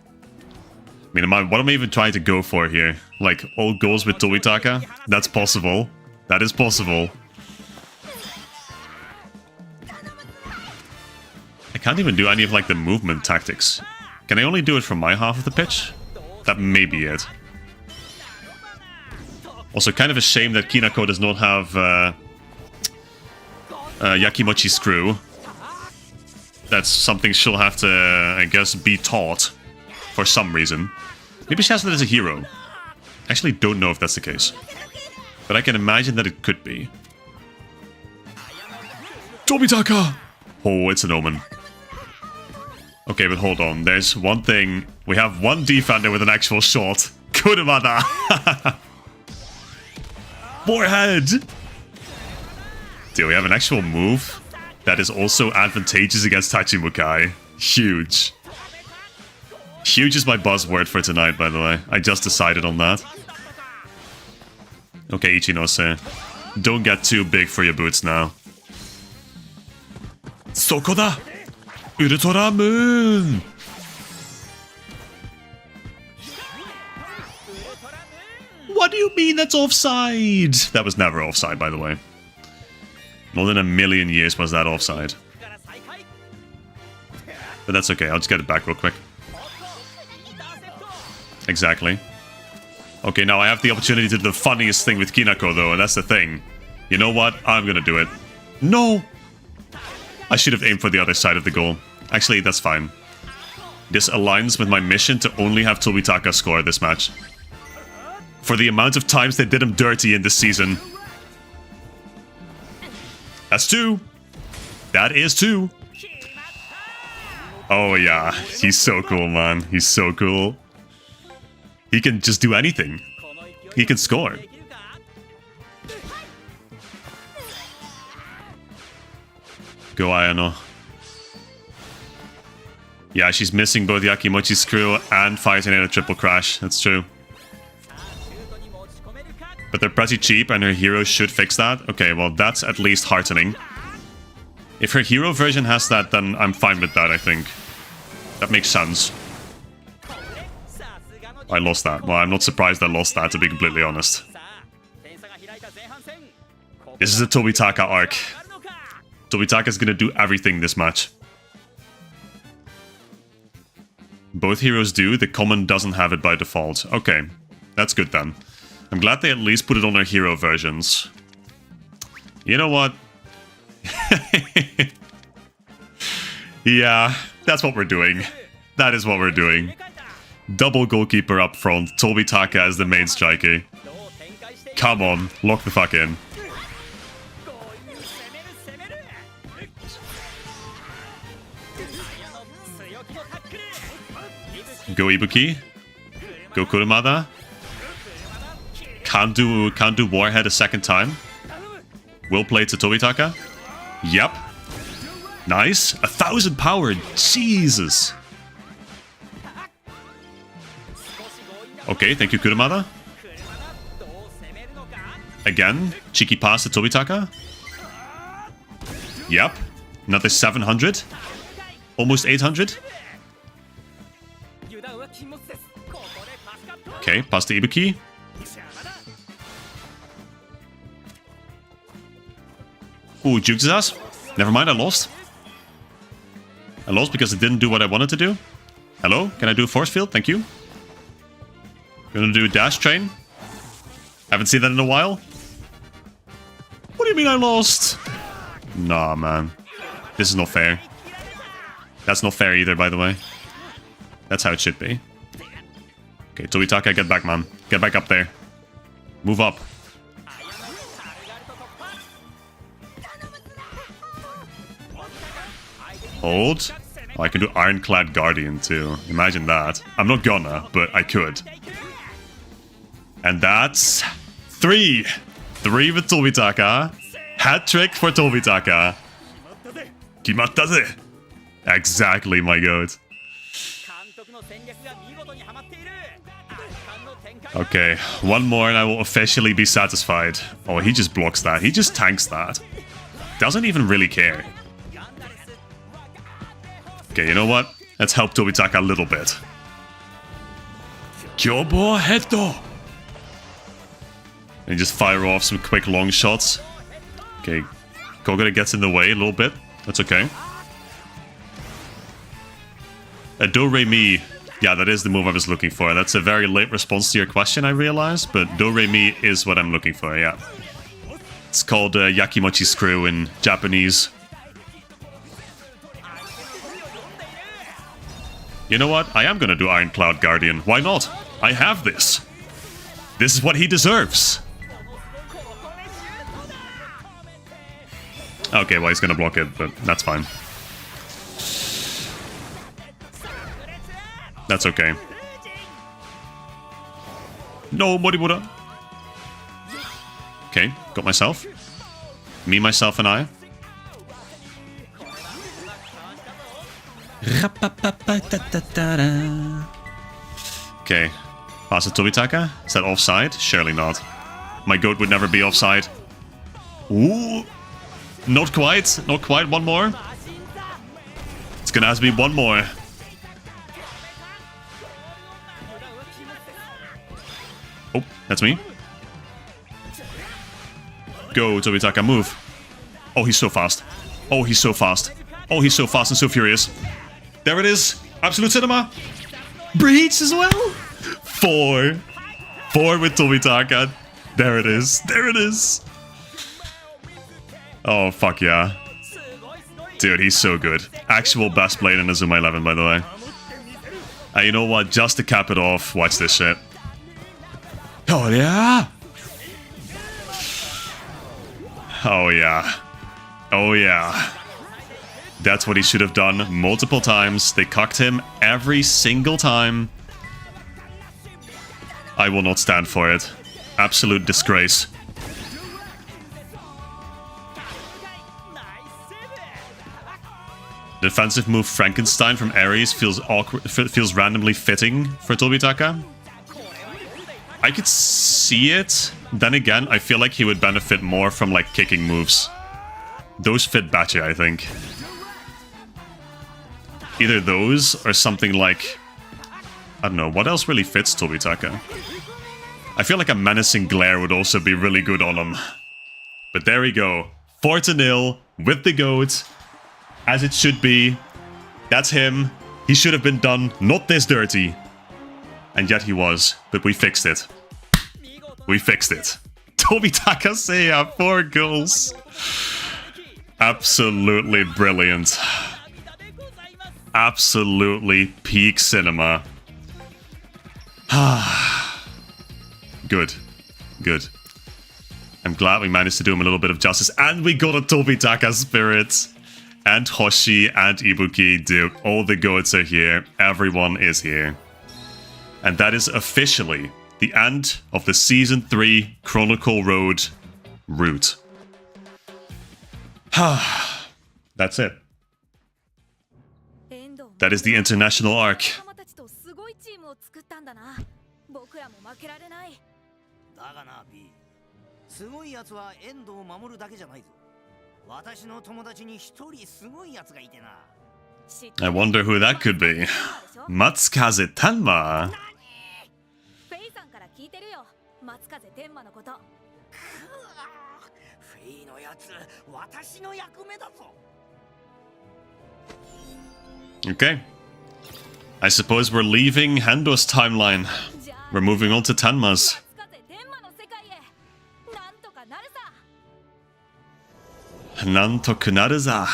mean, what am I even trying to go for here? Like, all goals with Tobitaka? That's possible. That is possible. I can't even do any of, like, the movement tactics. Can I only do it from my half of the pitch? That may be it. Also, kind of a shame that Kinako does not have Yakimochi Screw. That's something she'll have to, I guess, be taught for some reason. Maybe she has that as a hero. I actually don't know if that's the case. But I can imagine that it could be. Tobitaka! Oh, it's an omen. Okay, but hold on. There's one thing. We have one defender with an actual shot. Kurumada! Forehead! Dude, we have an actual move that is also advantageous against Tachimukai. Huge. Huge is my buzzword for tonight, by the way. I just decided on that. Okay, Ichinose. Don't get too big for your boots now. Sokoda! Ultra Moon! What do you mean that's offside? That was never offside, by the way. More than a million years was that offside. But that's okay, I'll just get it back real quick. Exactly. Okay, now I have the opportunity to do the funniest thing with Kinako, though, and that's the thing. You know what? I'm gonna do it. No! I should have aimed for the other side of the goal. Actually, that's fine. This aligns with my mission to only have Tobitaka score this match. For the amount of times they did him dirty in this season. That's 2. That is 2. Oh yeah, he's so cool, man. He's so cool. He can just do anything. He can score. Go Ayano. Yeah, she's missing both Yakimochi's screw and Fire Tornado triple crash. That's true. But they're pretty cheap and her hero should fix that. Okay, well that's at least heartening. If her hero version has that, then I'm fine with that, I think. That makes sense. I lost that. Well, I'm not surprised I lost that, to be completely honest. This is a Tobitaka arc. Tobitaka's gonna do everything this match. Both heroes do, the common doesn't have it by default. Okay, that's good then. I'm glad they at least put it on their hero versions. You know what? Yeah, that's what we're doing. That is what we're doing. Double goalkeeper up front, Tobitaka as the main striker. Come on, lock the fuck in. Go Ibuki. Go Kurumada. Can't do Warhead a second time. Will play to Tobitaka. Yep. Nice. 1,000 power. Jesus. Okay, thank you, Kurumada. Again, cheeky pass to Tobitaka. Yep. Another 700. Almost 800. Okay, pass to Ibuki. Ooh, juked his ass. Never mind, I lost. I lost because it didn't do what I wanted to do. Hello? Can I do a force field? Thank you. Gonna do a dash train. Haven't seen that in a while. What do you mean I lost? Nah, man. This is not fair. That's not fair either, by the way. That's how it should be. Okay, Tobitaka, get back, man. Get back up there. Move up. Hold. Oh, I can do Ironclad Guardian too. Imagine that. I'm not gonna, but I could. And that's 3. 3 with Tobitaka. Hat trick for Tobitaka. Kimattaze. Exactly, my goat. Okay, one more and I will officially be satisfied. Oh, he just blocks that. He just tanks that. Doesn't even really care. Okay, you know what? Let's help Tobitaka a little bit. Kyobo Heto! And just fire off some quick long shots. Okay, Kogure gets in the way a little bit. That's okay. Do-Re-Mi. Yeah, that is the move I was looking for. That's a very late response to your question, I realize. But Do-Re-Mi is what I'm looking for, yeah. It's called Yakimochi Screw in Japanese. You know what? I am gonna do Ironclad Guardian. Why not? I have this. This is what he deserves. Okay, well, he's gonna block it, but that's fine. That's okay. No, Moribura. Okay, got myself. Me, myself, and I. Okay. Pass it to Tobitaka. Is that offside? Surely not. My goat would never be offside. Ooh. Not quite. Not quite. One more. It's gonna have to be one more. Oh, that's me. Go, Tobitaka, move. Oh, he's so fast. Oh, he's so fast. Oh, he's so fast and so furious. There it is. Absolute cinema. Breach as well. 4. 4 with Tobitaka. There it is. There it is. Oh, fuck yeah. Dude, he's so good. Actual best player in Inazuma 11, by the way. And you know what? Just to cap it off, watch this shit. Oh, yeah! Oh, yeah. Oh, yeah. That's what he should have done multiple times. They cucked him every single time. I will not stand for it. Absolute disgrace. Defensive move Frankenstein from Ares feels awkward, feels randomly fitting for Tobitaka. I could see it. Then again, I feel like he would benefit more from like kicking moves. Those fit better, I think. Either those or something like, I don't know, what else really fits Tobitaka? I feel like a menacing glare would also be really good on him. But there we go. 4-0 with the GOAT. As it should be. That's him. He should have been done not this dirty. And yet he was. But we fixed it. We fixed it. Tobitaka Seiya, 4 goals. Absolutely brilliant. Absolutely peak cinema. Good. Good. I'm glad we managed to do him a little bit of justice. And we got a Tobitaka spirit. And Hoshi and Ibuki, dude. All the goats are here. Everyone is here. And that is officially the end of the Season 3 Chronicle Road route. That's it. That is the international arc. だがな B すごいやつはエンドを守るだけじゃないぞ私の友達に一人すごいやつがいてな I wonder who that could be. Matsukaze Tenma. フェイさんから聞いてるよ松風天馬のことフェイのやつ私の役目だぞ Okay. I suppose we're leaving Hendo's timeline. We're moving on to Tenma's. 松風天馬の世界へなんとかなるさ Nantoku naruza.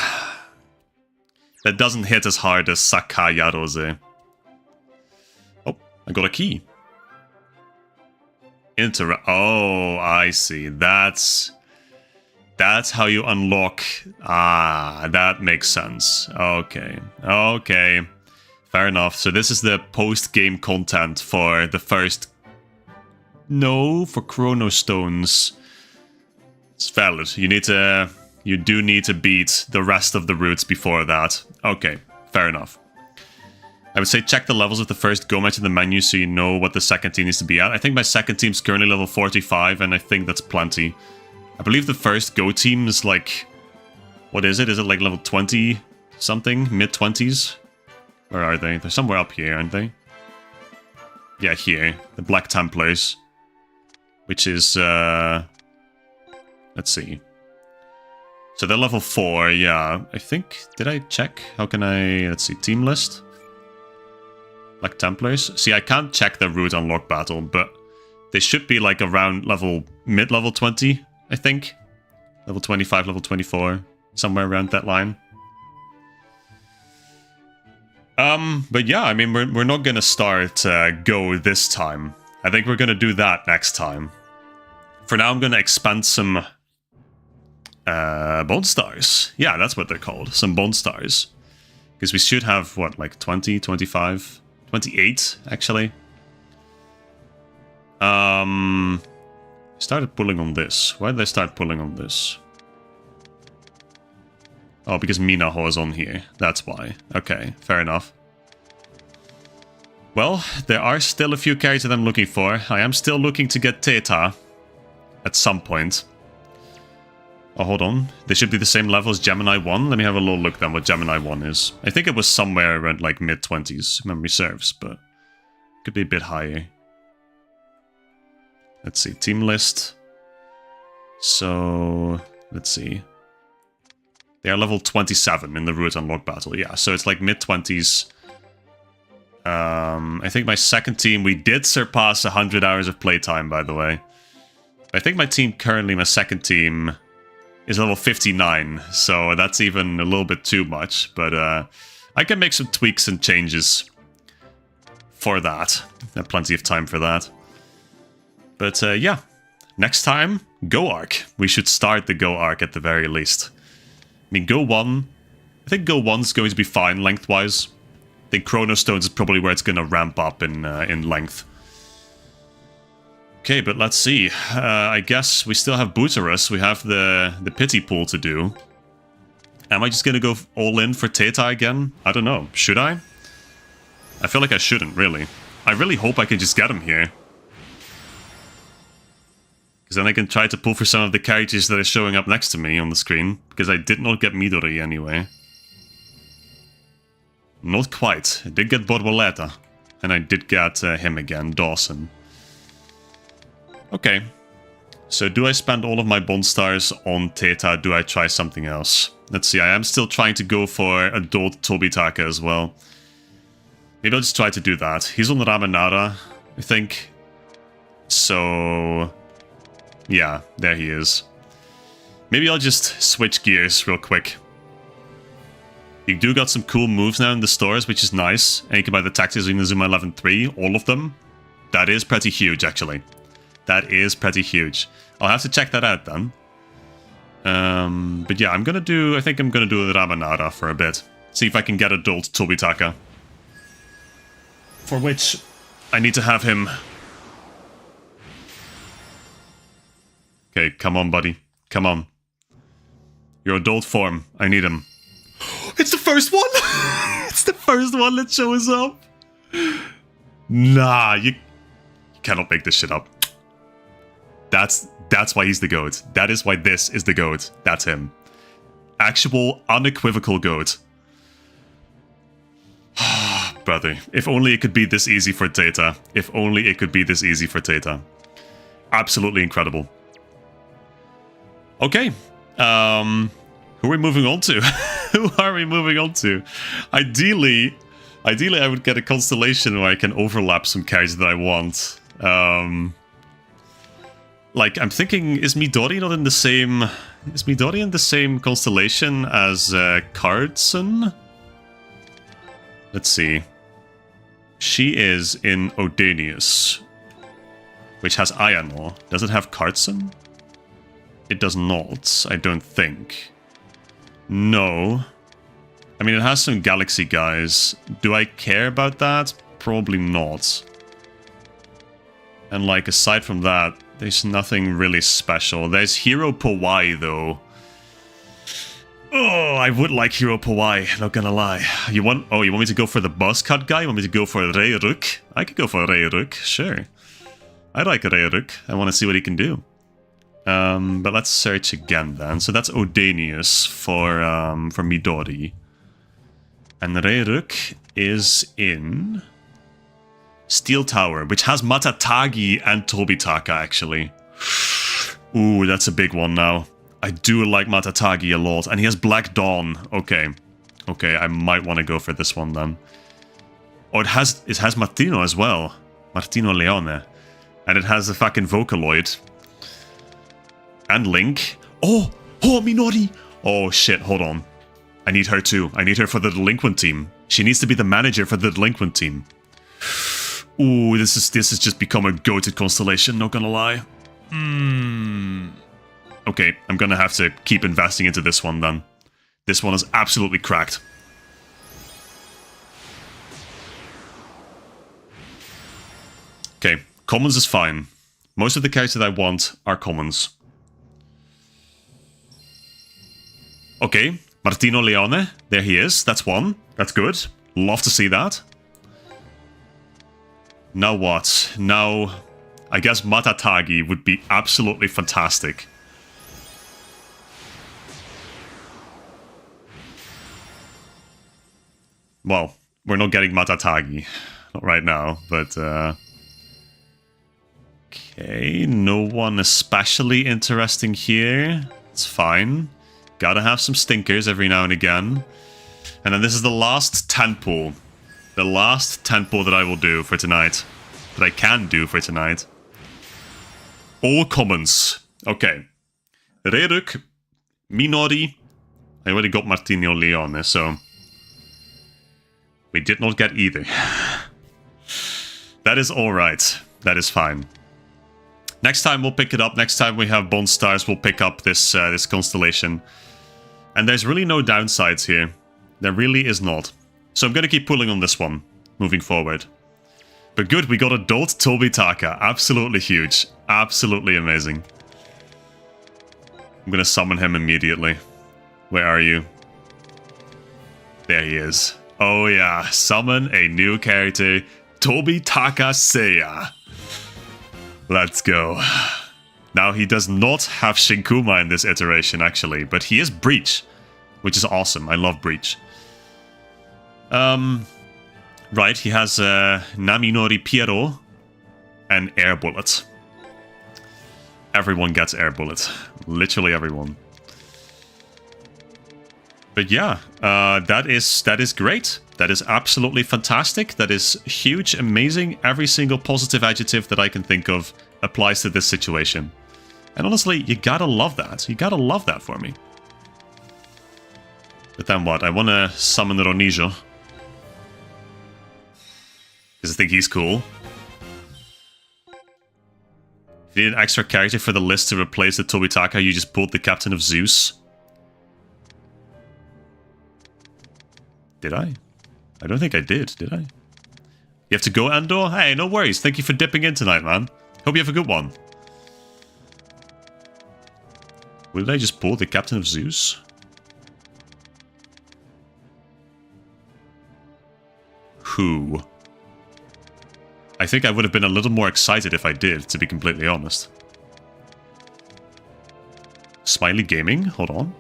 That doesn't hit as hard as Sakai Yarose. Oh, I got a key. Oh, I see. That's how you unlock. Ah, that makes sense. Okay. Okay. Fair enough. So this is the post-game content for the first... No, for Chrono Stones. It's valid. You do need to beat the rest of the routes before that. Okay, fair enough. I would say check the levels of the first Go match in the menu so you know what the second team needs to be at. I think my second team's currently level 45, and I think that's plenty. I believe the first Go team is like... What is it? Is it like level 20 something? Mid-20s? Where are they? They're somewhere up here, aren't they? Yeah, here. The Black Templars. Which is... Let's see. So they're level 4, yeah. I think... Did I check? How can I... Let's see. Team list? Black Templars? See, I can't check the route unlock battle, but... They should be like around level... Mid-level 20, I think. Level 25, level 24. Somewhere around that line. But yeah, I mean, we're not gonna start Go this time. I think we're gonna do that next time. For now, I'm gonna expand some Bone Stars. Yeah, that's what they're called. Some Bone Stars. Because we should have, what, like 20, 25, 28, actually. Started pulling on this. Why did I start pulling on this? Oh, because Minaho is on here. That's why. Okay, fair enough. Well, there are still a few characters that I'm looking for. I am still looking to get Teta at some point. Oh, hold on. They should be the same level as Gemini 1. Let me have a little look then what Gemini 1 is. I think it was somewhere around like mid-20s, memory serves, but could be a bit higher. Let's see, team list. So, let's see. They are level 27 in the route unlock battle. Yeah, so it's like mid-20s. I think my second team, we did surpass 100 hours of playtime, by the way. I think my team currently, my second team, is level 59, so that's even a little bit too much, but I can make some tweaks and changes for that. I have plenty of time for that. But yeah, next time, Go Arc. We should start the Go Arc at the very least. I mean, Go 1, I think Go 1's going to be fine lengthwise. I think Chrono Stones is probably where it's going to ramp up in length. Okay, but let's see. I guess we still have Butarus. We have the pity pool to do. Am I just going to go all in for Theta again? I don't know. Should I? I feel like I shouldn't, really. I really hope I can just get him here. Because then I can try to pull for some of the characters that are showing up next to me on the screen. Because I did not get Midori anyway. Not quite. I did get Borboleta. And I did get him again, Dawson. Okay. So do I spend all of my Bond Stars on Theta? Do I try something else? Let's see, I am still trying to go for adult Tobitaka as well. Maybe I'll just try to do that. He's on Ramanara, I think. So... yeah, there he is. Maybe I'll just switch gears real quick. You do got some cool moves now in the stores, which is nice. And you can buy the tactics in Inazuma 11 3, all of them. That is pretty huge, actually. That is pretty huge. I'll have to check that out then. But yeah, I think I'm gonna do the Ramanara for a bit. See if I can get adult Tobitaka. For which, I need to have him. Okay, come on, buddy. Come on. Your adult form. I need him. It's the first one! It's the first one that shows up. Nah, you cannot make this shit up. That's why he's the GOAT. That is why this is the GOAT. That's him. Actual, unequivocal GOAT. Brother, if only it could be this easy for Theta. If only it could be this easy for Theta. Absolutely incredible. Okay. Who are we moving on to? Who are we moving on to? Ideally, I would get a constellation where I can overlap some characters that I want. Like, I'm thinking, is Midori not in the same... is Midori in the same constellation as Cardson? Let's see. She is in Odenius, which has Ayano. Does it have Cardson? It does not, I don't think. No. I mean, it has some Galaxy guys. Do I care about that? Probably not. And, like, aside from that, there's nothing really special. There's Hero Powai, though. Oh, I would like Hero Powai, not gonna lie. You want me to go for the buzz cut guy? You want me to go for Rukh? I could go for Rukh, sure. I like Rukh. I want to see what he can do. But let's search again then. So that's Odenius for Midori. And Rukh is in Steel Tower, which has Matatagi and Tobitaka, actually. Ooh, that's a big one now. I do like Matatagi a lot. And he has Black Dawn. Okay. Okay, I might want to go for this one then. Oh, it has Martino as well. Martino Leone. And it has a fucking Vocaloid. And Link. Oh, Minori. Oh, shit, hold on. I need her too. I need her for the Delinquent team. She needs to be the manager for the Delinquent team. Ooh, this has just become a goated constellation, not gonna lie. Okay, I'm gonna have to keep investing into this one then. This one is absolutely cracked. Okay, commons is fine. Most of the characters that I want are commons. Okay, Martino Leone, there he is. That's one. That's good. Love to see that. Now what? Now, I guess Matatagi would be absolutely fantastic. Well, we're not getting Matatagi. Not right now, but... okay, no one especially interesting here. It's fine. Gotta have some stinkers every now and again. And then this is the last tentpole. The last tentpole that I will do for tonight. That I can do for tonight. All commons. Okay. Rukh, Minori. I already got Martino Leone, so... we did not get either. That is alright. That is fine. Next time we'll pick it up. Next time we have Bond Stars, we'll pick up this this constellation. And there's really no downsides here. There really is not. So I'm going to keep pulling on this one, moving forward. But good, we got a Dot Tobitaka. Absolutely huge. Absolutely amazing. I'm going to summon him immediately. Where are you? There he is. Oh yeah, summon a new character, Tobitaka Seiya. Let's go. Now he does not have Shinkuma in this iteration actually, but he is Breach, which is awesome. I love Breach. Right, he has Naminori Piero and Air Bullet. Everyone gets Air Bullet. Literally everyone. But yeah, that is great. That is absolutely fantastic. That is huge, amazing. Every single positive adjective that I can think of applies to this situation. And honestly, you gotta love that. You gotta love that for me. But then what? I want to summon Ronijo. Because I think he's cool. If you need an extra character for the list to replace the Tobitaka, you just pulled the Captain of Zeus. Did I? I don't think I did I? You have to go, Andor? Hey, no worries. Thank you for dipping in tonight, man. Hope you have a good one. Did I just pull the Captain of Zeus? Who? I think I would have been a little more excited if I did, to be completely honest. Smiley Gaming? Hold on.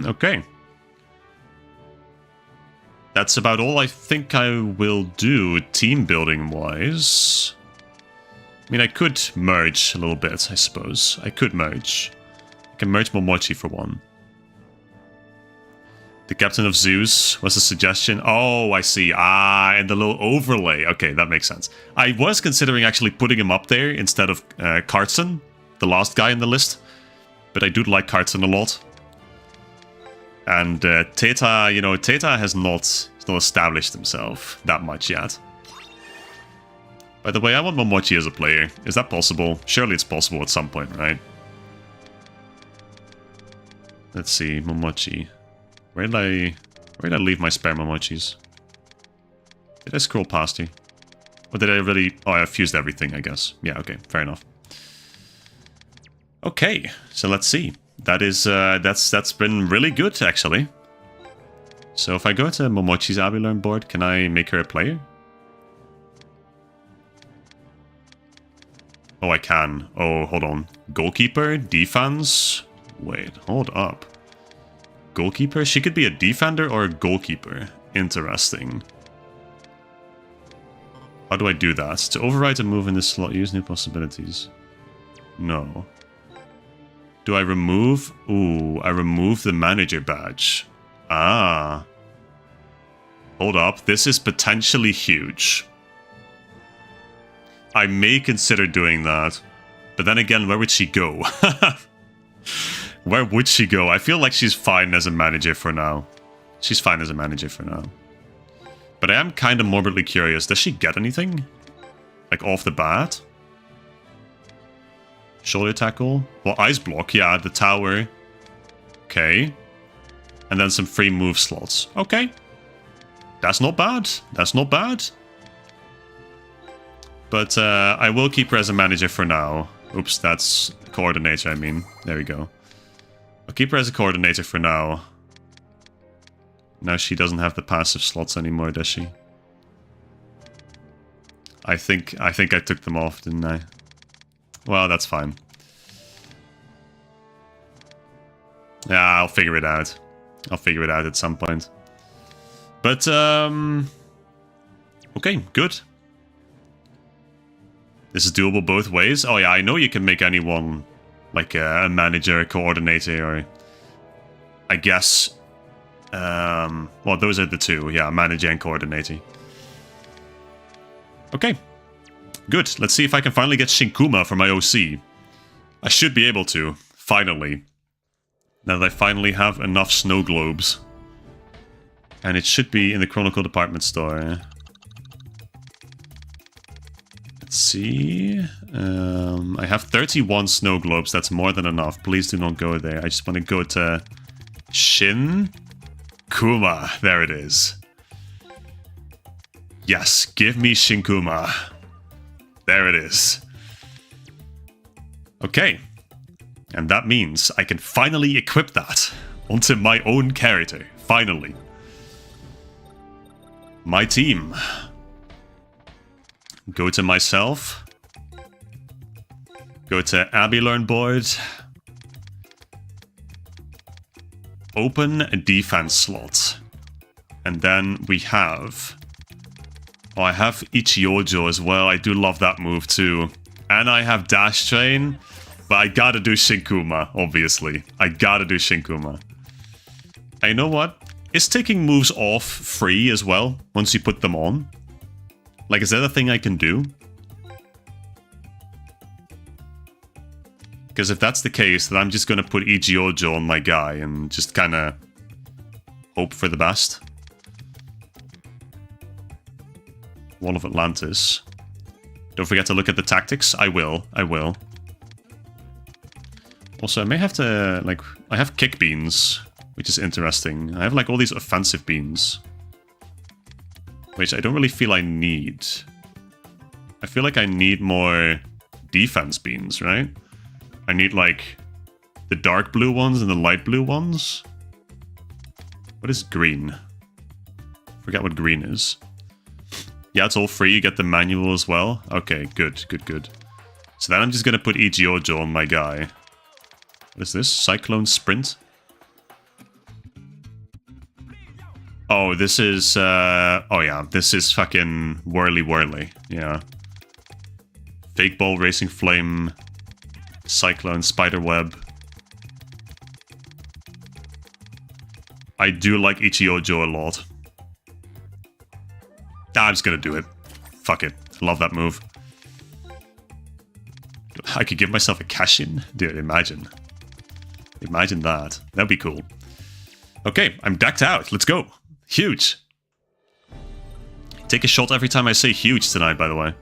Okay. That's about all I think I will do team building wise. I mean, I could merge a little bit, I suppose. I could merge. I can merge Momochi for one. The Captain of Zeus was a suggestion. Oh, I see. Ah, and the little overlay. Okay, that makes sense. I was considering actually putting him up there instead of Carson, the last guy in the list. But I do like Carson a lot. And Teta, you know, Teta has not established himself that much yet. By the way, I want Momochi as a player. Is that possible? Surely it's possible at some point, right? Let's see, Momochi. Where did I leave my spare Momochis? Did I scroll past here? Or did I already... Oh, I fused everything, I guess. Yeah, okay, fair enough. Okay, so let's see. That is, that's been really good, actually. So if I go to Momochi's Abilearn board, can I make her a player? Oh, I can. Oh, hold on. Goalkeeper? Defense? Wait, hold up. Goalkeeper? She could be a defender or a goalkeeper. Interesting. How do I do that? To override a move in this slot, use new possibilities. No. Do I remove... Ooh, I remove the manager badge. Ah. Hold up, this is potentially huge. I may consider doing that. But then again, where would she go? Where would she go? I feel like she's fine as a manager for now. She's fine as a manager for now. But I am kind of morbidly curious. Does she get anything? Like off the bat? Shoulder tackle? Well, ice block, yeah, the tower. Okay. And then some free move slots. Okay. That's not bad. That's not bad. But I will keep her as a manager for now. Oops, that's coordinator, I mean. There we go. I'll keep her as a coordinator for now. Now she doesn't have the passive slots anymore, does she? I think I took them off, didn't I? Well, that's fine. Yeah, I'll figure it out. I'll figure it out at some point. But, okay, good. This is doable both ways. Oh yeah, I know you can make anyone like a manager, a coordinator, or... I guess... well, those are the two. Yeah, manager and coordinator. Okay. Good, let's see if I can finally get Shinkuma for my OC. I should be able to, finally. Now that I finally have enough snow globes. And it should be in the Chronicle department store. Let's see. I have 31 snow globes. That's more than enough. Please do not go there. I just want to go to Shinkuma. There it is. Yes, give me Shinkuma. There it is. Okay. And that means I can finally equip that onto my own character. Finally. My team. Go to myself. Go to Abby Learn Board. Open a defense slot. And then we have... Oh, I have Ichiojo as well. I do love that move too. And I have Dash Train. But I gotta do Shinkuma, obviously. I gotta do Shinkuma. And you know what? Is taking moves off free as well, once you put them on? Like, is that a thing I can do? Because if that's the case, then I'm just gonna put Ichiojo on my guy and just kinda hope for the best. Wall of Atlantis. Don't forget to look at the tactics. I will. Also, I may have to, like, I have kick beans, which is interesting. I have, like, all these offensive beans, which I don't really feel I need. I feel like I need more defense beans, right? I need, like, the dark blue ones and the light blue ones. What is green? Forget what green is. Yeah, it's all free. You get the manual as well. Okay, good. So then I'm just gonna put Ichiojo on my guy. What is this? Cyclone Sprint? Oh, this is, oh yeah, this is fucking Whirly. Yeah. Fake Ball, Racing Flame, Cyclone, Spiderweb. I do like Ichiojo a lot. I'm just gonna do it. Fuck it. Love that move. I could give myself a cash-in? Dude, imagine. Imagine that. That'd be cool. Okay, I'm decked out. Let's go. Huge. Take a shot every time I say huge tonight, by the way.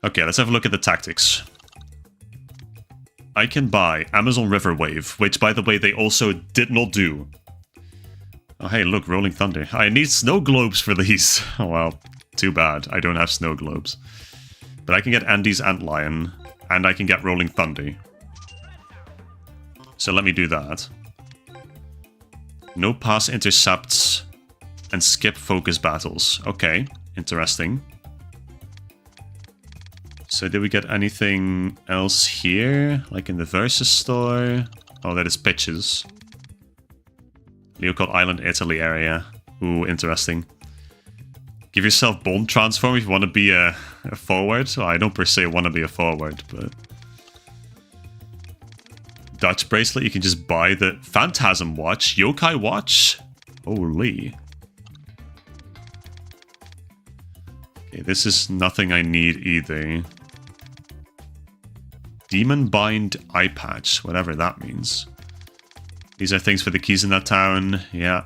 Okay, let's have a look at the tactics. I can buy Amazon River Wave, which, by the way, they also did not do. Oh, hey, look, Rolling Thunder. I need snow globes for these. Oh, well, too bad. I don't have snow globes. But I can get Andy's Antlion, and I can get Rolling Thunder. So let me do that. No pass intercepts and skip focus battles. Okay, interesting. So did we get anything else here? Like in the Versus store? Oh, that is pitches. Leocold Island, Italy area. Ooh, interesting. Give yourself Bond Transform if you want to be a forward. Well, I don't per se want to be a forward, but... Dutch Bracelet, you can just buy the Phantasm Watch. Yokai Watch? Holy. Okay, this is nothing I need either. Demon Bind Eye Patch, whatever that means. These are things for the keys in that town. Yeah.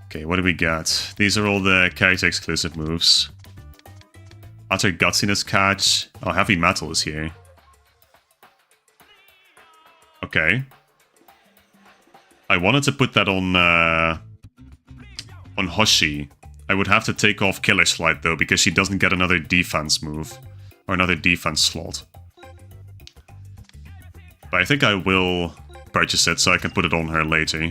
Okay, what do we got? These are all the character exclusive moves. Utter Gutsiness Catch. Oh, Heavy Metal is here. Okay. I wanted to put that on Hoshi. I would have to take off Killer Slide though, because she doesn't get another defense move. Or another defense slot. But I think I will purchase it so I can put it on her later.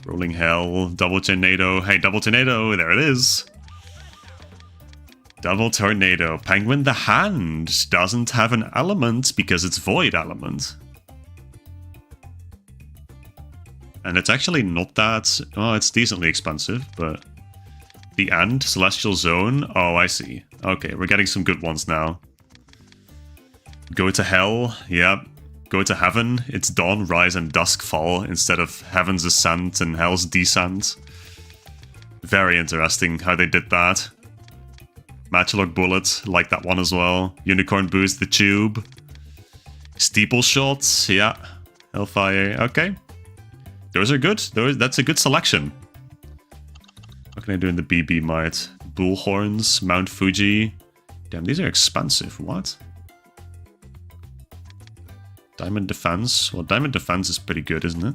Rolling Hell, Double Tornado. Hey, Double Tornado, there it is. Double Tornado. Penguin the Hand doesn't have an element because it's Void element. And it's actually not that... Oh, it's decently expensive, but... The End, Celestial Zone. Oh, I see. Okay, we're getting some good ones now. Go to Hell. Yep. Go to Heaven. It's Dawn, Rise, and Dusk Fall instead of Heaven's Ascent and Hell's Descent. Very interesting how they did that. Matchlock Bullet, like that one as well. Unicorn Boost, the Tube. Steeple Shots, yeah. Hellfire, okay. Those are good. That's a good selection. What can I do in the BB Mart? Bullhorns, Mount Fuji. Damn, these are expensive. What? Diamond Defense. Well, Diamond Defense is pretty good, isn't it?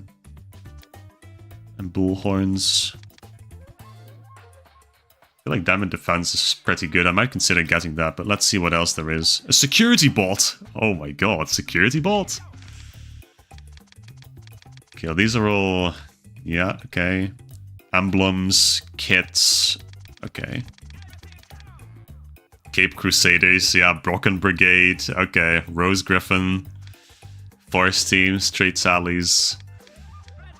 And Bullhorns. I feel like Diamond Defense is pretty good. I might consider getting that, but let's see what else there is. A Security Bot! Oh my god, Security Bot? Okay, well, these are all... Yeah, okay. Emblems, kits... Okay. Cape Crusaders, yeah, Brocken Brigade, okay. Rose Griffin. Forest Team, Straight Sallies.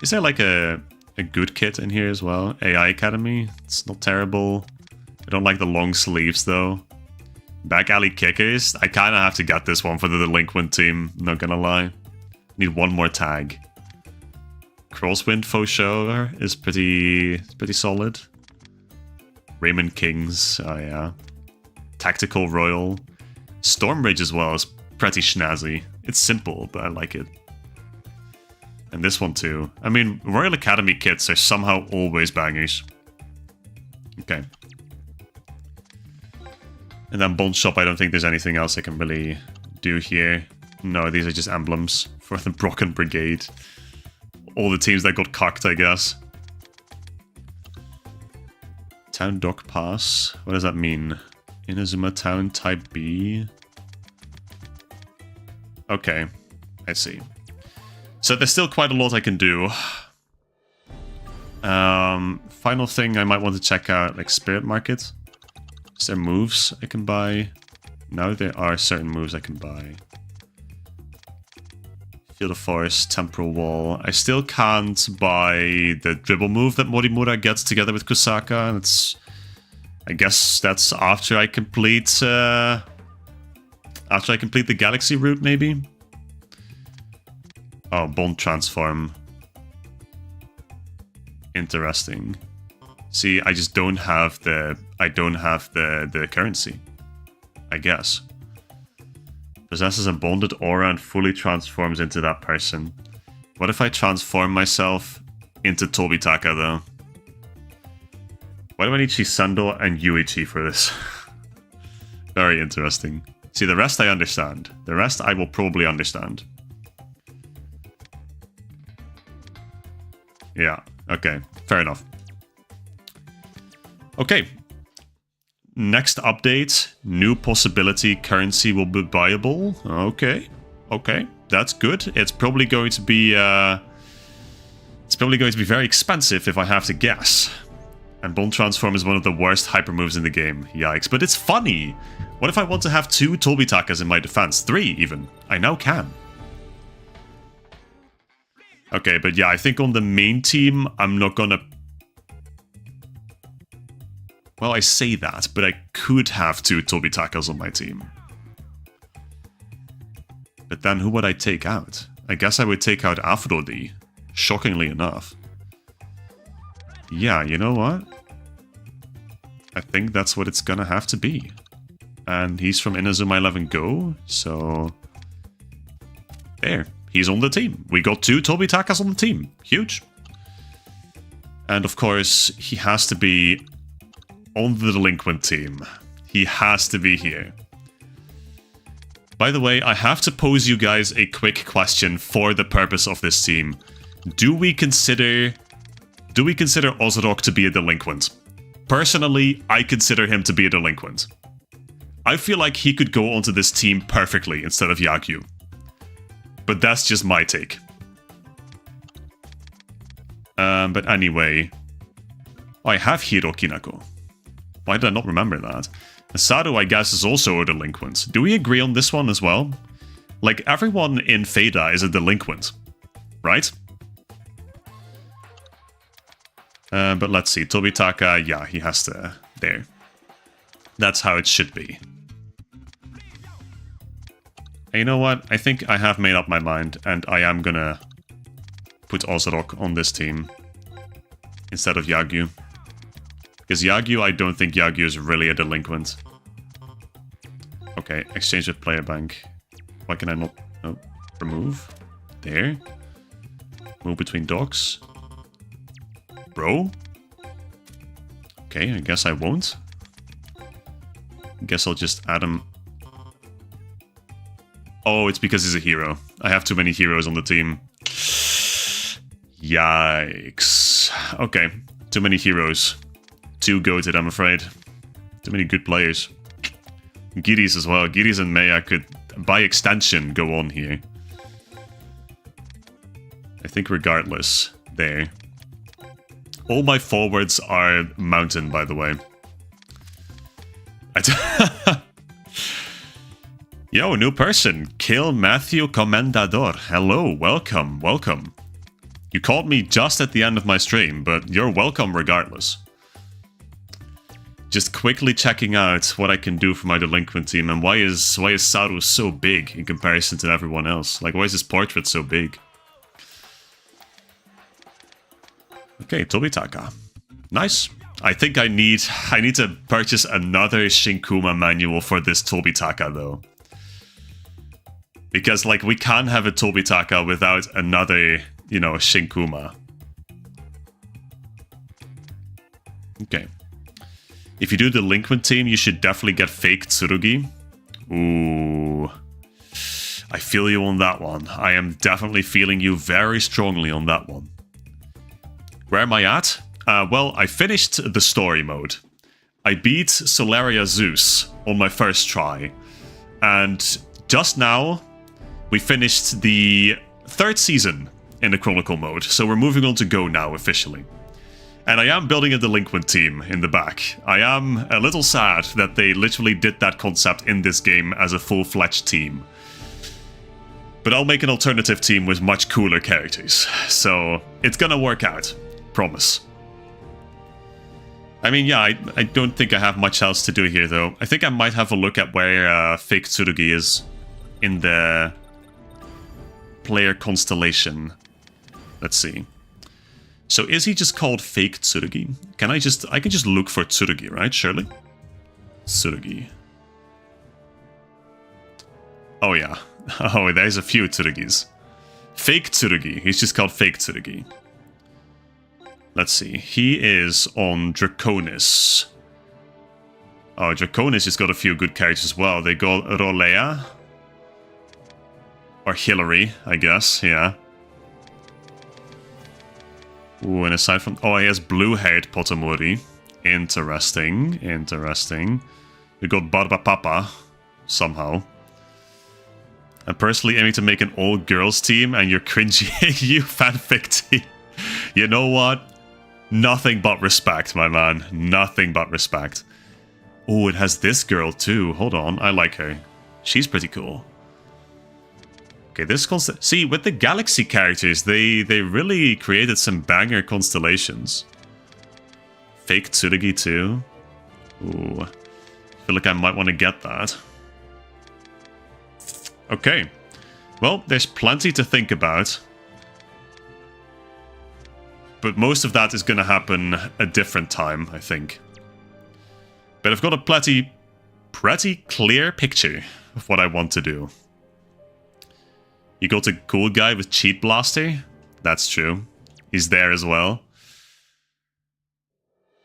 Is there like a good kit in here as well? AI Academy, it's not terrible. I don't like the long sleeves though. Back Alley Kickers, I kind of have to get this one for the Delinquent team, not gonna lie. Need one more tag. Crosswind Faux Show is pretty solid. Raymond Kings, oh yeah. Tactical Royal. Stormbridge as well is pretty snazzy. It's simple, but I like it. And this one too. I mean, Royal Academy kits are somehow always bangers. Okay. And then Bond Shop, I don't think there's anything else I can really do here. No, these are just emblems for the Brocken Brigade. All the teams that got cocked, I guess. Town Dock Pass. What does that mean? Inazuma Town Type B. Okay, I see. So there's still quite a lot I can do. Final thing I might want to check out, like Spirit Market. Is there moves I can buy? No, there are certain moves I can buy. Field of Forest, Temporal Wall. I still can't buy the dribble move that Morimura gets together with Kusaka. That's, I guess that's after I complete the Galaxy route, maybe. Oh, Bond Transform. Interesting. See, I just don't have the currency, I guess. Possesses a bonded aura and fully transforms into that person. What if I transform myself into Tobitaka, though? Why do I need Shisando and Yuichi for this? Very interesting. See, the rest I understand. The rest I will probably understand. Yeah, okay. Fair enough. Okay. Next update. New possibility. Currency will be buyable. Okay. Okay. That's good. It's probably going to be very expensive if I have to guess. And Bond Transform is one of the worst hyper moves in the game. Yikes. But it's funny. What if I want to have 2 Tobitakas in my defense? 3 even. I now can. Okay, but yeah, I think on the main team, I'm not gonna... Well, I say that, but I could have 2 Tobitakas on my team. But then who would I take out? I guess I would take out Aphrodi, shockingly enough. Yeah, you know what? I think that's what it's gonna have to be. And he's from Inazuma 11 Go, so... There, he's on the team. We got 2 Tobitakas on the team. Huge. And of course, he has to be on the Delinquent team. He has to be here. By the way, I have to pose you guys a quick question for the purpose of this team. Do we consider Ozarok to be a delinquent? Personally, I consider him to be a delinquent. I feel like he could go onto this team perfectly instead of Yagyu. But that's just my take. But anyway, I have Hiro Kinako. Why did I not remember that? Saru, I guess, is also a delinquent. Do we agree on this one as well? Like, everyone in Fada is a delinquent, right? But let's see. Tobitaka, yeah, he has to... There. That's how it should be. And you know what? I think I have made up my mind, and I am gonna put Ozarok on this team instead of Yagyu. Because Yagyu, I don't think Yagyu is really a delinquent. Okay, exchange with player bank. Why can I not... Oh, remove. There. Move between docks. Bro? Okay, I guess I won't. Guess I'll just add him. Oh, it's because he's a hero. I have too many heroes on the team. Yikes. Okay, too many heroes. Too goated, I'm afraid. Too many good players. Giris as well. Giris and Maya could, by extension, go on here. I think regardless. There. All my forwards are mountain, by the way. Yo, new person. Kill Matthew Comendador. Hello, welcome, welcome. You called me just at the end of my stream, but you're welcome regardless. Just quickly checking out what I can do for my delinquent team, and why is Saru so big in comparison to everyone else? Like, why is his portrait so big? Okay, Tobitaka. Nice. I think I need to purchase another Shinkuma manual for this Tobitaka though. Because like we can't have a Tobitaka without another, you know, Shinkuma. Okay. If you do delinquent team, you should definitely get fake Tsurugi. Ooh. I feel you on that one. I am definitely feeling you very strongly on that one. Where am I at? Well, I finished the story mode. I beat Solaria-Zeus on my first try. And just now, we finished the 3rd season in the Chronicle Mode. So we're moving on to Go now, officially. And I am building a delinquent team in the back. I am a little sad that they literally did that concept in this game as a full-fledged team. But I'll make an alternative team with much cooler characters. So it's gonna work out. Promise. I mean, yeah, I don't think I have much else to do here, though. I think I might have a look at where fake Tsurugi is in the player constellation. Let's see. So is he just called fake Tsurugi? I can just look for Tsurugi, right? Surely? Tsurugi. Oh, yeah. Oh, there's a few Tsurugis. Fake Tsurugi. He's just called fake Tsurugi. Let's see. He is on Draconis. Oh, Draconis has got a few good characters as well. They got Rolea. Or Hillary, I guess. Yeah. Ooh, and aside from... Oh, he has blue-haired Potomori. Interesting. Interesting. We got Barba Papa. Somehow. I'm personally aiming to make an all-girls team, and you're cringy you fanfic team. You know what? Nothing but respect, my man. Nothing but respect. Oh, it has this girl too. Hold on, I like her. She's pretty cool. Okay, this see, with the Galaxy characters, they really created some banger constellations. Fake Tsurugi too. Ooh, I feel like I might want to get that. Okay, well, there's plenty to think about. But most of that is going to happen a different time, I think. But I've got a pretty clear picture of what I want to do. You got a cool guy with Cheat Blaster? That's true. He's there as well.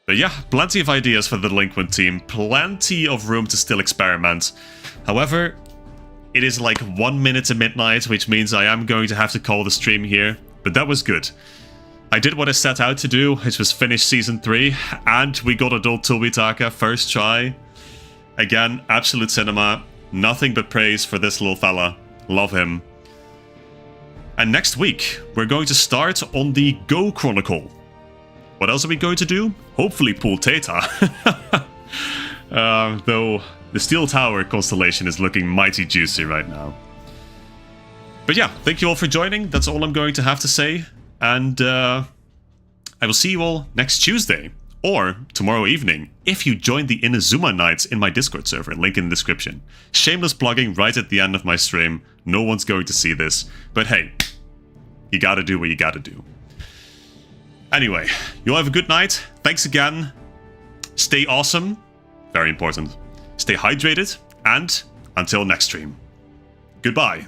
But yeah, plenty of ideas for the delinquent team. Plenty of room to still experiment. However, it is like 1 minute to midnight, which means I am going to have to call the stream here. But that was good. I did what I set out to do, which was finish Season 3, and we got Adult Tobitaka first try. Again, absolute cinema. Nothing but praise for this little fella. Love him. And next week, we're going to start on the Go Chronicle. What else are we going to do? Hopefully pull Theta. Though the Steel Tower constellation is looking mighty juicy right now. But yeah, thank you all for joining. That's all I'm going to have to say. And I will see you all next Tuesday, or tomorrow evening, if you join the Inazuma Nights in my Discord server, link in the description. Shameless plugging right at the end of my stream. No one's going to see this, but hey, you gotta do what you gotta do. Anyway, you all have a good night. Thanks again. Stay awesome. Very important. Stay hydrated, and Until next stream. Goodbye.